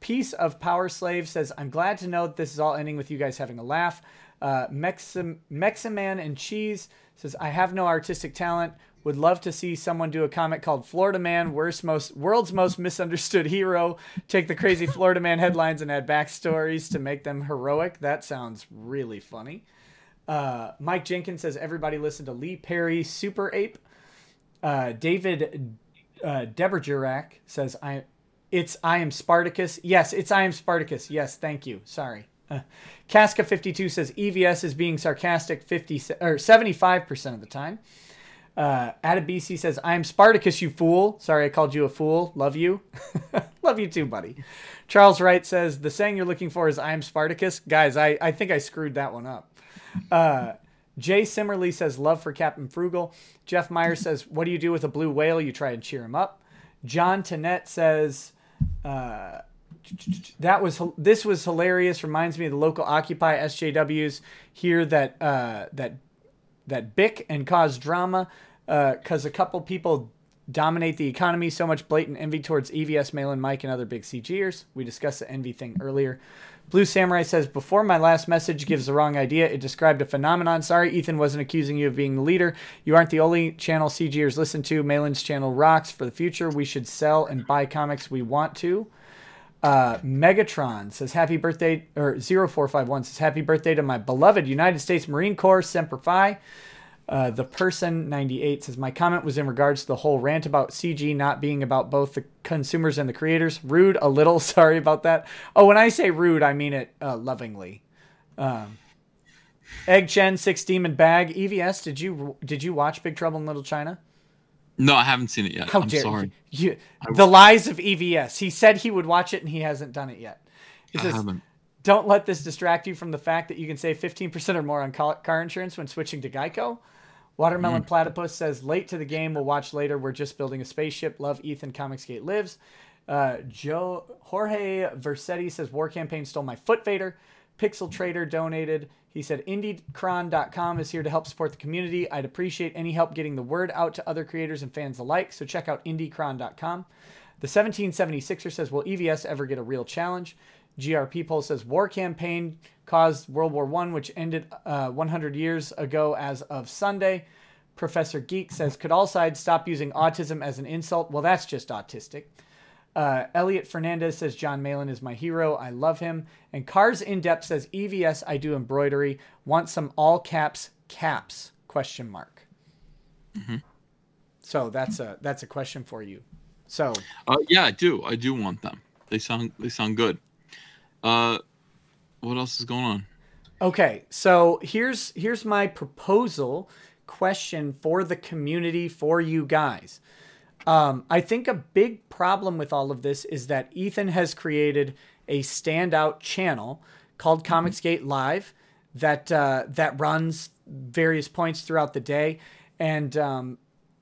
Piece of Power Slave says, I'm glad to know that this is all ending with you guys having a laugh. Meximan and Cheese says, I have no artistic talent. Would love to see someone do a comic called Florida Man, world's most misunderstood hero. Take the crazy Florida Man headlines and add backstories to make them heroic. That sounds really funny. Mike Jenkins says, everybody listen to Lee Perry, Super Ape. David Debergerac says, I am Spartacus. Yes, it's I am Spartacus. Yes, thank you. Sorry. Casca 52 says, EVS is being sarcastic 75% of the time. Adabisi says, I am Spartacus, you fool. Sorry, I called you a fool. Love you. Love you too, buddy. Charles Wright says, the saying you're looking for is I am Spartacus. Guys, I think I screwed that one up. Jay Simmerly says, love for Captain Frugal. Jeff Meyer says, what do you do with a blue whale? You try and cheer him up. John Tannett says, this was hilarious. Reminds me of the local Occupy SJWs here that bick and cause drama because a couple people dominate the economy. So much blatant envy towards EVS, Malin Mike, and other big CGers. We discussed the envy thing earlier. Blue Samurai says, before my last message gives the wrong idea, it described a phenomenon. Sorry, Ethan wasn't accusing you of being the leader. You aren't the only channel CGers listen to. Malin's channel rocks. For the future, we should sell and buy comics we want to. Megatron says, happy birthday, or 0451 says, happy birthday to my beloved United States Marine Corps, Semper Fi. The person 98 says, my comment was in regards to the whole rant about CG not being about both the consumers and the creators. Rude a little. Sorry about that. Oh, when I say rude, I mean it lovingly. Egg Chen 6 Demon Bag. EVS, did you watch Big Trouble in Little China? No, I haven't seen it yet. How I'm dare sorry. you? The lies of EVS. He said he would watch it and he hasn't done it yet. He says, I haven't. don't let this distract you from the fact that you can save 15% or more on car insurance when switching to Geico. Watermelon Platypus says, late to the game, we'll watch later. We're just building a spaceship. Love Ethan, ComicsGate lives. Jorge Versetti says, War Campaign stole my Foot Vader. Pixel Trader donated. He said, IndieCron.com is here to help support the community. I'd appreciate any help getting the word out to other creators and fans alike, so check out IndieCron.com. The 1776er says, will EVS ever get a real challenge? GRP Poll says, War Campaign caused World War I, which ended 100 years ago as of Sunday. Professor Geek says, could all sides stop using autism as an insult? Well, that's just autistic. Elliot Fernandez says, John Malin is my hero. I love him. And Cars In Depth says, EVS, I do embroidery. Want some all caps caps? ? So that's a question for you. So yeah, I do want them. They sound good. What else is going on? Okay, so here's my proposal question for the community, for you guys. I think a big problem with all of this is that Ethan has created a standout channel called ComicsGate Live that runs various points throughout the day. And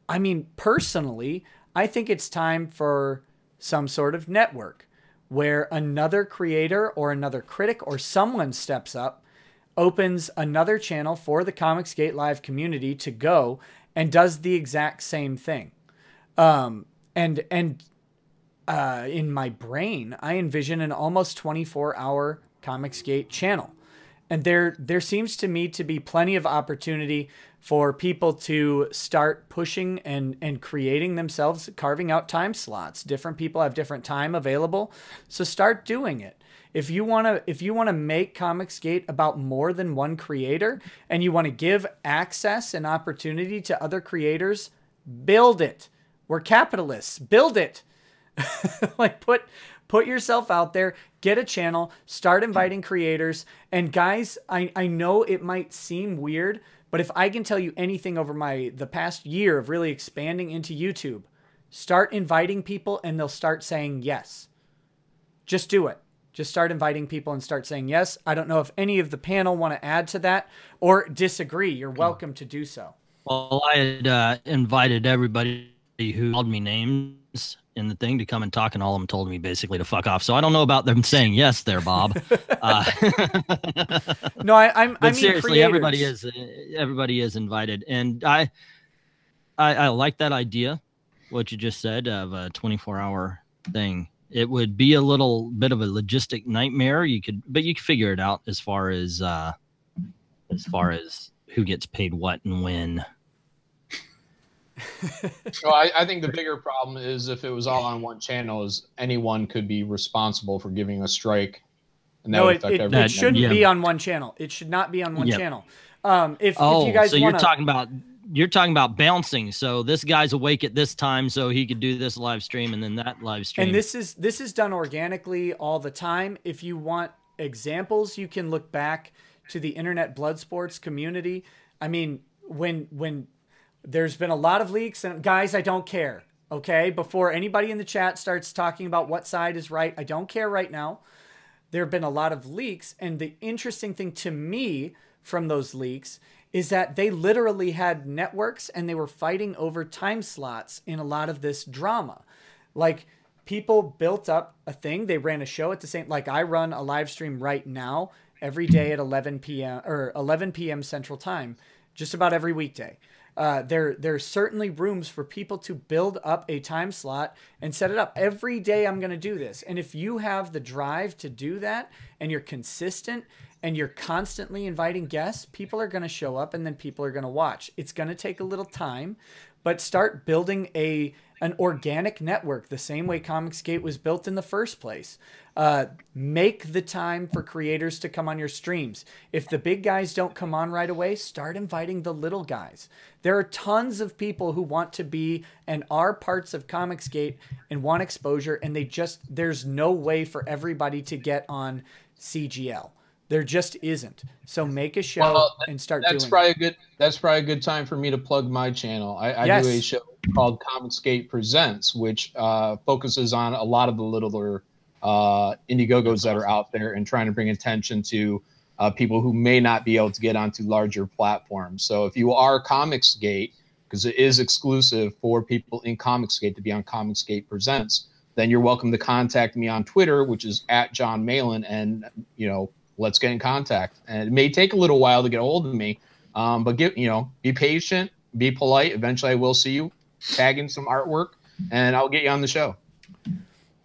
I mean, personally, I think it's time for some sort of network where another creator or another critic or someone steps up, opens another channel for the ComicsGate Live community to go and does the exact same thing. In my brain, I envision an almost 24-hour ComicsGate channel. And there seems to me to be plenty of opportunity for people to start pushing and creating themselves, carving out time slots. Different people have different time available, so start doing it. If you want to make ComicsGate about more than one creator and you want to give access and opportunity to other creators, build it. We're capitalists. Build it. Like put yourself out there, get a channel, start inviting creators. And guys, I know it might seem weird, but if I can tell you anything over the past year of really expanding into YouTube, start inviting people and they'll start saying yes. Just do it. Just start inviting people and start saying yes. I don't know if any of the panel want to add to that or disagree. You're welcome to do so. Well, I had invited everybody who called me names in the thing to come and talk, and all of them told me basically to fuck off. So I don't know about them saying yes there, Bob. No, I mean seriously, creators. everybody is invited, and I like that idea. What you just said of a 24-hour thing. It would be a little bit of a logistic nightmare. But you could figure it out as far as who gets paid what and when. So I think the bigger problem is if it was all on one channel, is anyone could be responsible for giving a strike. And that would affect everyone. It shouldn't be on one channel. It should not be on one channel. If you guys so you're talking about bouncing. So this guy's awake at this time, so he could do this live stream and then that live stream. And this is done organically all the time. If you want examples, you can look back to the internet blood sports community. I mean, when there's been a lot of leaks, and guys, I don't care. Okay, before anybody in the chat starts talking about what side is right, I don't care right now. There have been a lot of leaks, and the interesting thing to me from those leaks is that they literally had networks and they were fighting over time slots in a lot of this drama. Like, people built up a thing. They ran a show at the same, like I run a live stream right now every day at 11 p.m. or 11 p.m. Central Time, just about every weekday. There's certainly rooms for people to build up a time slot and set it up. Every day I'm going to do this. And if you have the drive to do that and you're consistent and you're constantly inviting guests, people are going to show up and then people are going to watch. It's going to take a little time, but start building an organic network the same way ComicsGate was built in the first place. Make the time for creators to come on your streams. If the big guys don't come on right away, start inviting the little guys. There are tons of people who want to be and are parts of ComicsGate and want exposure, and there's no way for everybody to get on CGL. There just isn't. So make a show and start doing it. That's probably a good time for me to plug my channel. I do a show called ComicsGate Presents, which focuses on a lot of the littler Indiegogos that are out there and trying to bring attention to people who may not be able to get onto larger platforms. So if you are ComicsGate, because it is exclusive for people in ComicsGate to be on ComicsGate Presents, then you're welcome to contact me on Twitter, which is @JohnMalin, and let's get in contact. And it may take a little while to get a hold of me, but be patient, be polite. Eventually I will see you, tag in some artwork, and I'll get you on the show.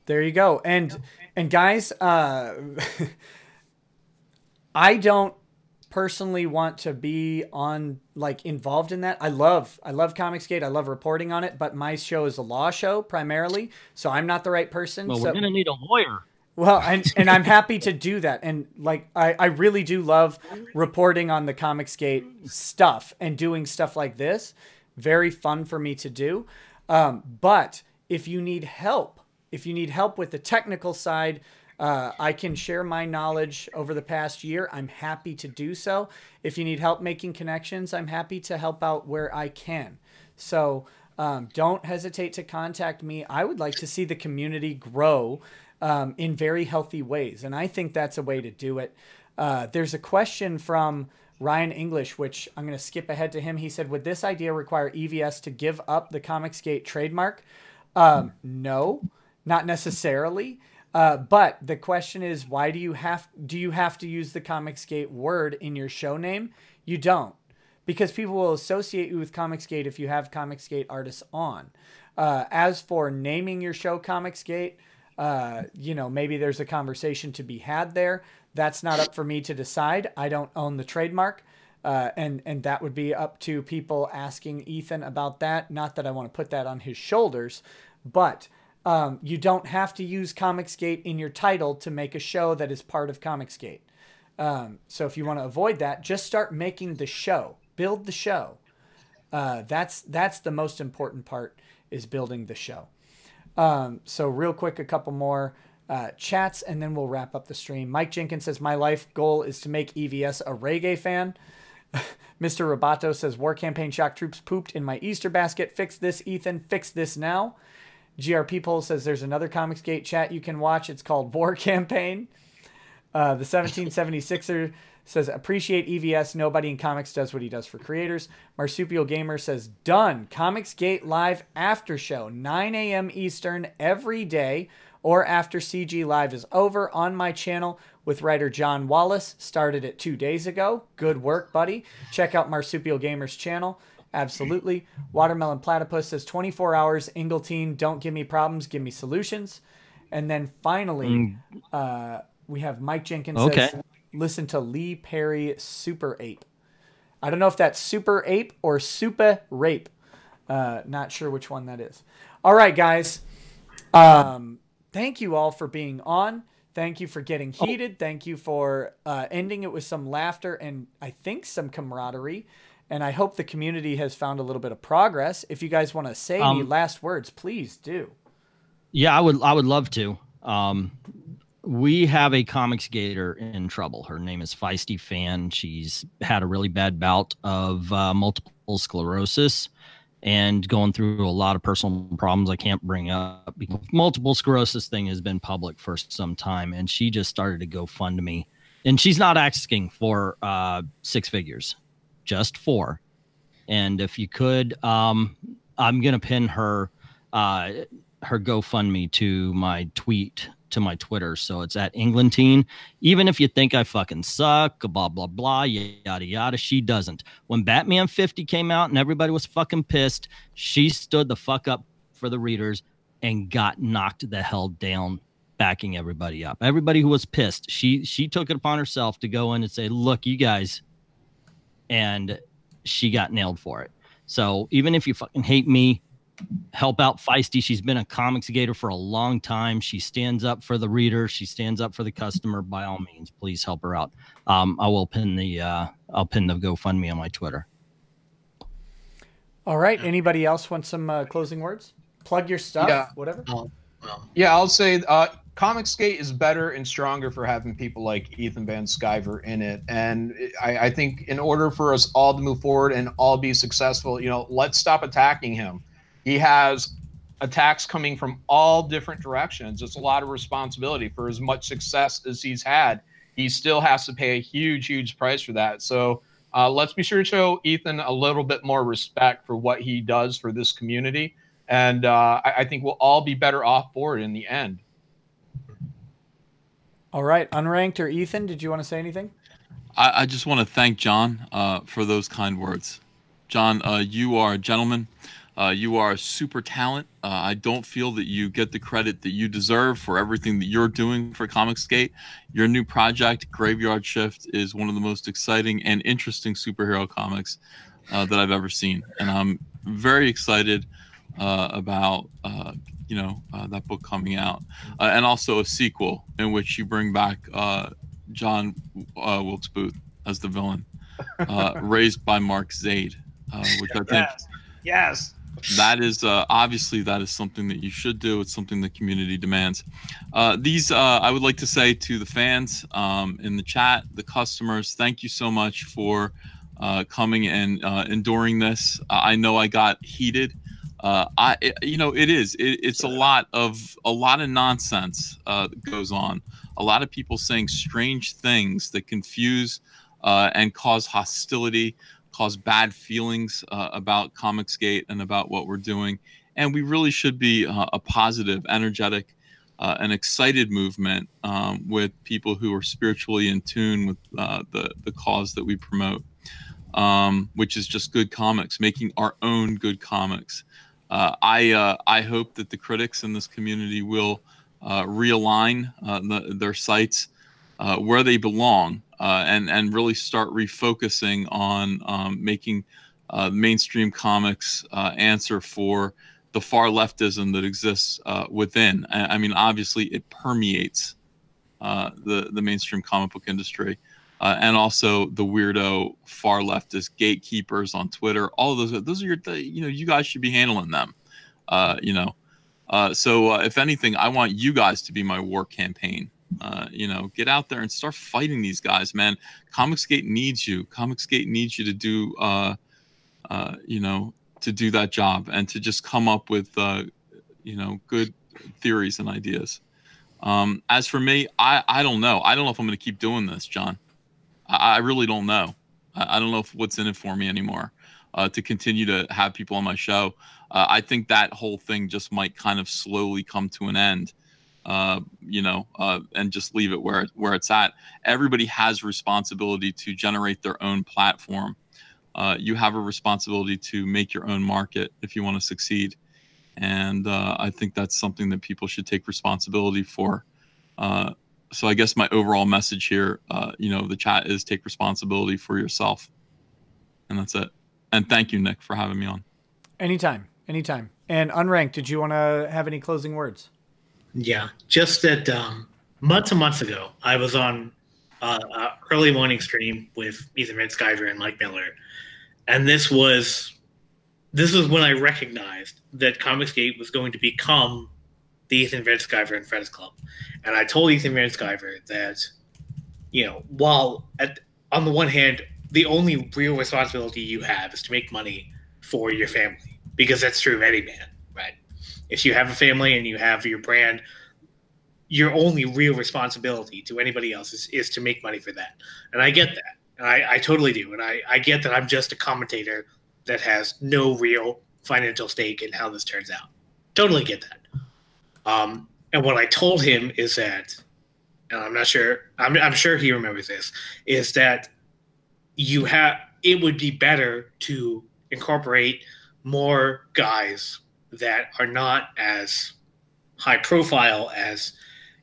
There you go. And guys, I don't personally want to be involved in that. I love ComicsGate. I love reporting on it, but my show is a law show primarily, so I'm not the right person. Well, we're going to need a lawyer. Well, and I'm happy to do that. And I really do love reporting on the ComicsGate stuff and doing stuff like this. Very fun for me to do. But if you need help with the technical side, I can share my knowledge over the past year. I'm happy to do so. If you need help making connections, I'm happy to help out where I can. So don't hesitate to contact me. I would like to see the community grow in very healthy ways. And I think that's a way to do it. There's a question from Ryan English, which I'm going to skip ahead to him. He said, would this idea require EVS to give up the ComicsGate trademark? No, not necessarily. But the question is, why do you have to use the ComicsGate word in your show name? You don't, because people will associate you with ComicsGate if you have ComicsGate artists on. As for naming your show ComicsGate, maybe there's a conversation to be had there. That's not up for me to decide. I don't own the trademark. And that would be up to people asking Ethan about that. Not that I want to put that on his shoulders, but you don't have to use ComicsGate in your title to make a show that is part of ComicsGate. So if you want to avoid that, just start making the show. Build the show. That's the most important part, is building the show. So real quick, a couple more chats, and then we'll wrap up the stream. Mike Jenkins says, my life goal is to make EVS a reggae fan. Mr. Roboto says, war campaign shock troops pooped in my Easter basket. Fix this, Ethan. Fix this now. GRP Poll says there's another ComicsGate chat you can watch. It's called War Campaign. The 1776er says, appreciate EVS. Nobody in comics does what he does for creators. Marsupial Gamer says, done. ComicsGate live after show, 9 a.m. Eastern every day, or after CG Live is over, on my channel with writer John Wallace. Started it 2 days ago. Good work, buddy. Check out Marsupial Gamer's channel. Absolutely. Watermelon Platypus says 24 hours. Englentine, don't give me problems, give me solutions. And then finally, we have Mike Jenkins says, listen to Lee Perry Super Ape. I don't know if that's Super Ape or Super Rape. Not sure which one that is. All right, guys. Thank you all for being on. Thank you for getting heated. Thank you for ending it with some laughter and I think some camaraderie. And I hope the community has found a little bit of progress. If you guys want to say any last words, please do. Yeah, I would love to. We have a ComicsGater in trouble. Her name is Feisty Fan. She's had a really bad bout of multiple sclerosis and going through a lot of personal problems I can't bring up. Multiple sclerosis thing has been public for some time, and she just started to GoFundMe. And she's not asking for 6 figures. just 4. And if you could, I'm gonna pin her GoFundMe to my tweet, to my Twitter. So it's at Englentine. Even if you think I fucking suck, blah, blah, blah, yada, yada, she doesn't. When Batman 50 came out and everybody was fucking pissed, she stood the fuck up for the readers and got knocked the hell down, backing everybody up. Everybody who was pissed, she took it upon herself to go in and say, look, you guys, and she got nailed for it. So even if you fucking hate me, help out Feisty. She's been a ComicsGator for a long time. She stands up for the reader. She stands up for the customer. By all means, please help her out. I will pin the GoFundMe on my Twitter. All right. Anybody else want some closing words? Plug your stuff, whatever. Yeah, I'll say ComicsGate is better and stronger for having people like Ethan Van Sciver in it. And I think in order for us all to move forward and all be successful, you know, let's stop attacking him. He has attacks coming from all different directions. It's a lot of responsibility. For as much success as he's had, he still has to pay a huge, huge price for that. So let's be sure to show Ethan a little bit more respect for what he does for this community. And I think we'll all be better off for it in the end. All right. Unranked or Ethan, did you want to say anything? I just want to thank John for those kind words. John, you are a gentleman. You are a super talent. I don't feel that you get the credit that you deserve for everything that you're doing for ComicsGate. Your new project, Graveyard Shift, is one of the most exciting and interesting superhero comics that I've ever seen. And I'm very excited about that book coming out, and also a sequel in which you bring back John Wilkes Booth as the villain, raised by Mark Zaid, which I think yes. That is obviously that is something that you should do. It's something the community demands. I would like to say to the fans in the chat, the customers, thank you so much for coming and enduring this. I know I got heated. It's a lot of nonsense that goes on. A lot of people saying strange things that confuse and cause hostility, cause bad feelings about ComicsGate and about what we're doing. And we really should be a positive, energetic, and excited movement with people who are spiritually in tune with the cause that we promote, which is just good comics, making our own good comics. I hope that the critics in this community will realign their sights where they belong, and really start refocusing on making mainstream comics answer for the far leftism that exists within. I mean, obviously, it permeates the mainstream comic book industry, and also the weirdo far leftist gatekeepers on Twitter. All of those are you guys should be handling them. So if anything, I want you guys to be my war campaign. Get out there and start fighting these guys, man. ComicsGate needs you. ComicsGate needs you to do, to do that job and to just come up with, good theories and ideas. As for me, I don't know. I don't know if I'm going to keep doing this, John. I really don't know. I don't know what's in it for me anymore. To continue to have people on my show. I think that whole thing just might kind of slowly come to an end. And just leave it where it's at. Everybody has responsibility to generate their own platform. You have a responsibility to make your own market if you want to succeed. And I think that's something that people should take responsibility for. So I guess my overall message here, the chat is take responsibility for yourself. And that's it. And thank you, Nick, for having me on. Anytime. And Unranked, did you want to have any closing words? Yeah, just that months and months ago, I was on early morning stream with Ethan Van Sciver and Mike Miller, and this was when I recognized that ComicsGate was going to become the Ethan Van Sciver and Friends Club. And I told Ethan Van Sciver that, while on the one hand, the only real responsibility you have is to make money for your family, because that's true of any man, right? If you have a family and you have your brand, your only real responsibility to anybody else is to make money for that. And I get that. And I totally do. And I get that I'm just a commentator that has no real financial stake in how this turns out. Totally get that. And what I told him is that, and I'm not sure, I'm sure he remembers this, is that it would be better to incorporate more guys that are not as high profile as,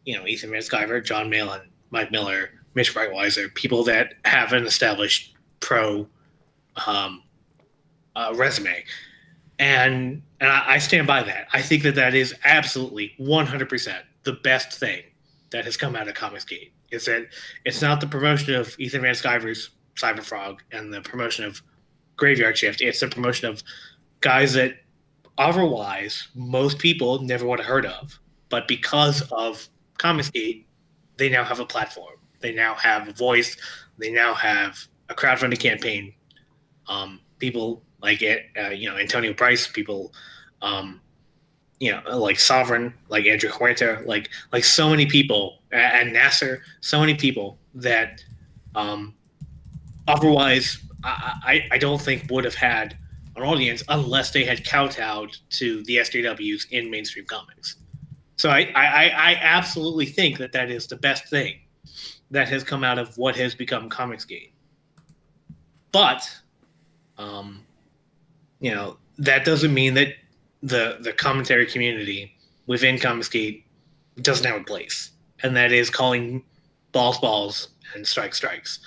Ethan Van Sciver, John Malin, Mike Miller, Mitch Breitweiser, people that have an established pro resume. And I stand by that. I think that is absolutely 100% the best thing that has come out of ComicsGate. Is that it's not the promotion of Ethan Van Sciver's Cyberfrog and the promotion of Graveyard Shift. It's the promotion of guys that otherwise most people never would have heard of. But because of ComicsGate, they now have a platform. They now have a voice. They now have a crowdfunding campaign. People like Antonio Price, people like Sovereign, like Andrew Huerta, like so many people, and Nasser, so many people that otherwise I don't think would have had an audience unless they had kowtowed to the SJWs in mainstream comics. So I absolutely think that is the best thing that has come out of what has become ComicsGate. But that doesn't mean that the commentary community within ComicsGate doesn't have a place, and that is calling balls and strikes.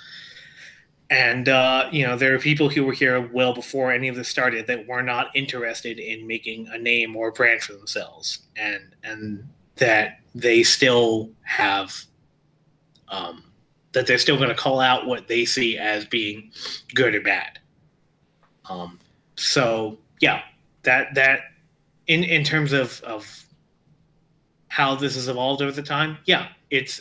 And there are people who were here well before any of this started that were not interested in making a name or a brand for themselves, and that they still have that they're still going to call out what they see as being good or bad. So yeah, that in terms of how this has evolved over the time, yeah, it's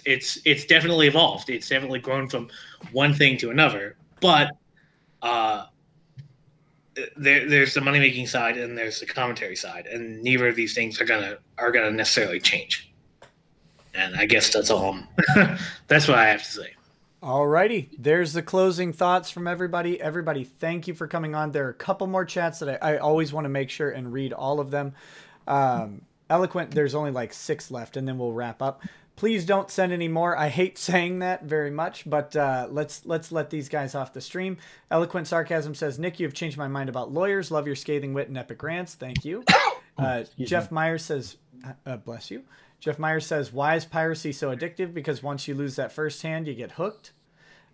definitely evolved. It's definitely grown from one thing to another. But there's the money making side and there's the commentary side, and neither of these things are gonna necessarily change. And I guess that's all. That's what I have to say. Alrighty, there's the closing thoughts from everybody. Everybody, thank you for coming on. There are a couple more chats that I always want to make sure and read all of them. Eloquent, there's only like 6 left, and then we'll wrap up. Please don't send any more. I hate saying that very much, but let's let these guys off the stream. Eloquent Sarcasm says, Nick, you have changed my mind about lawyers. Love your scathing wit and epic rants. Thank you. Jeff Myers says, bless you. Jeff Myers says, why is piracy so addictive? Because once you lose that first hand, you get hooked.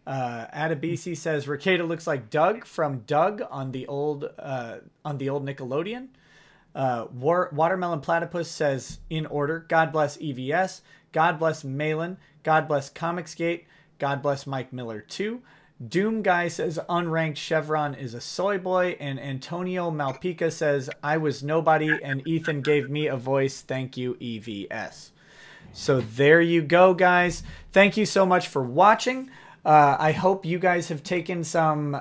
Adabisi says, Rekieta looks like Doug from Doug on the old Nickelodeon. Watermelon Platypus says, in order, God bless EVS. God bless Malin. God bless ComicsGate. God bless Mike Miller too. Doom Guy says Unranked Chevron is a soy boy. And Antonio Malpica says, I was nobody and Ethan gave me a voice. Thank you, EVS. So there you go, guys. Thank you so much for watching. I hope you guys have taken some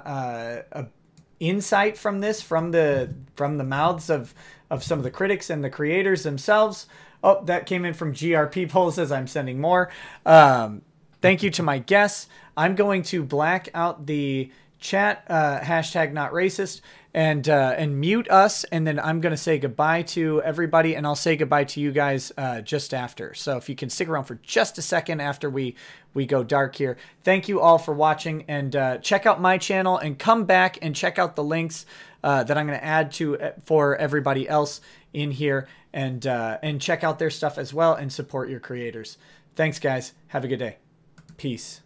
insight from this, from the mouths of some of the critics and the creators themselves. Oh, that came in from GRP Poll, says I'm sending more. Thank you to my guests. I'm going to black out the chat, hashtag not racist, and mute us, and then I'm going to say goodbye to everybody, and I'll say goodbye to you guys just after. So if you can stick around for just a second after we go dark here. Thank you all for watching, and check out my channel, and come back and check out the links that I'm going to add to for everybody else in here, and check out their stuff as well, and support your creators. Thanks, guys. Have a good day. Peace.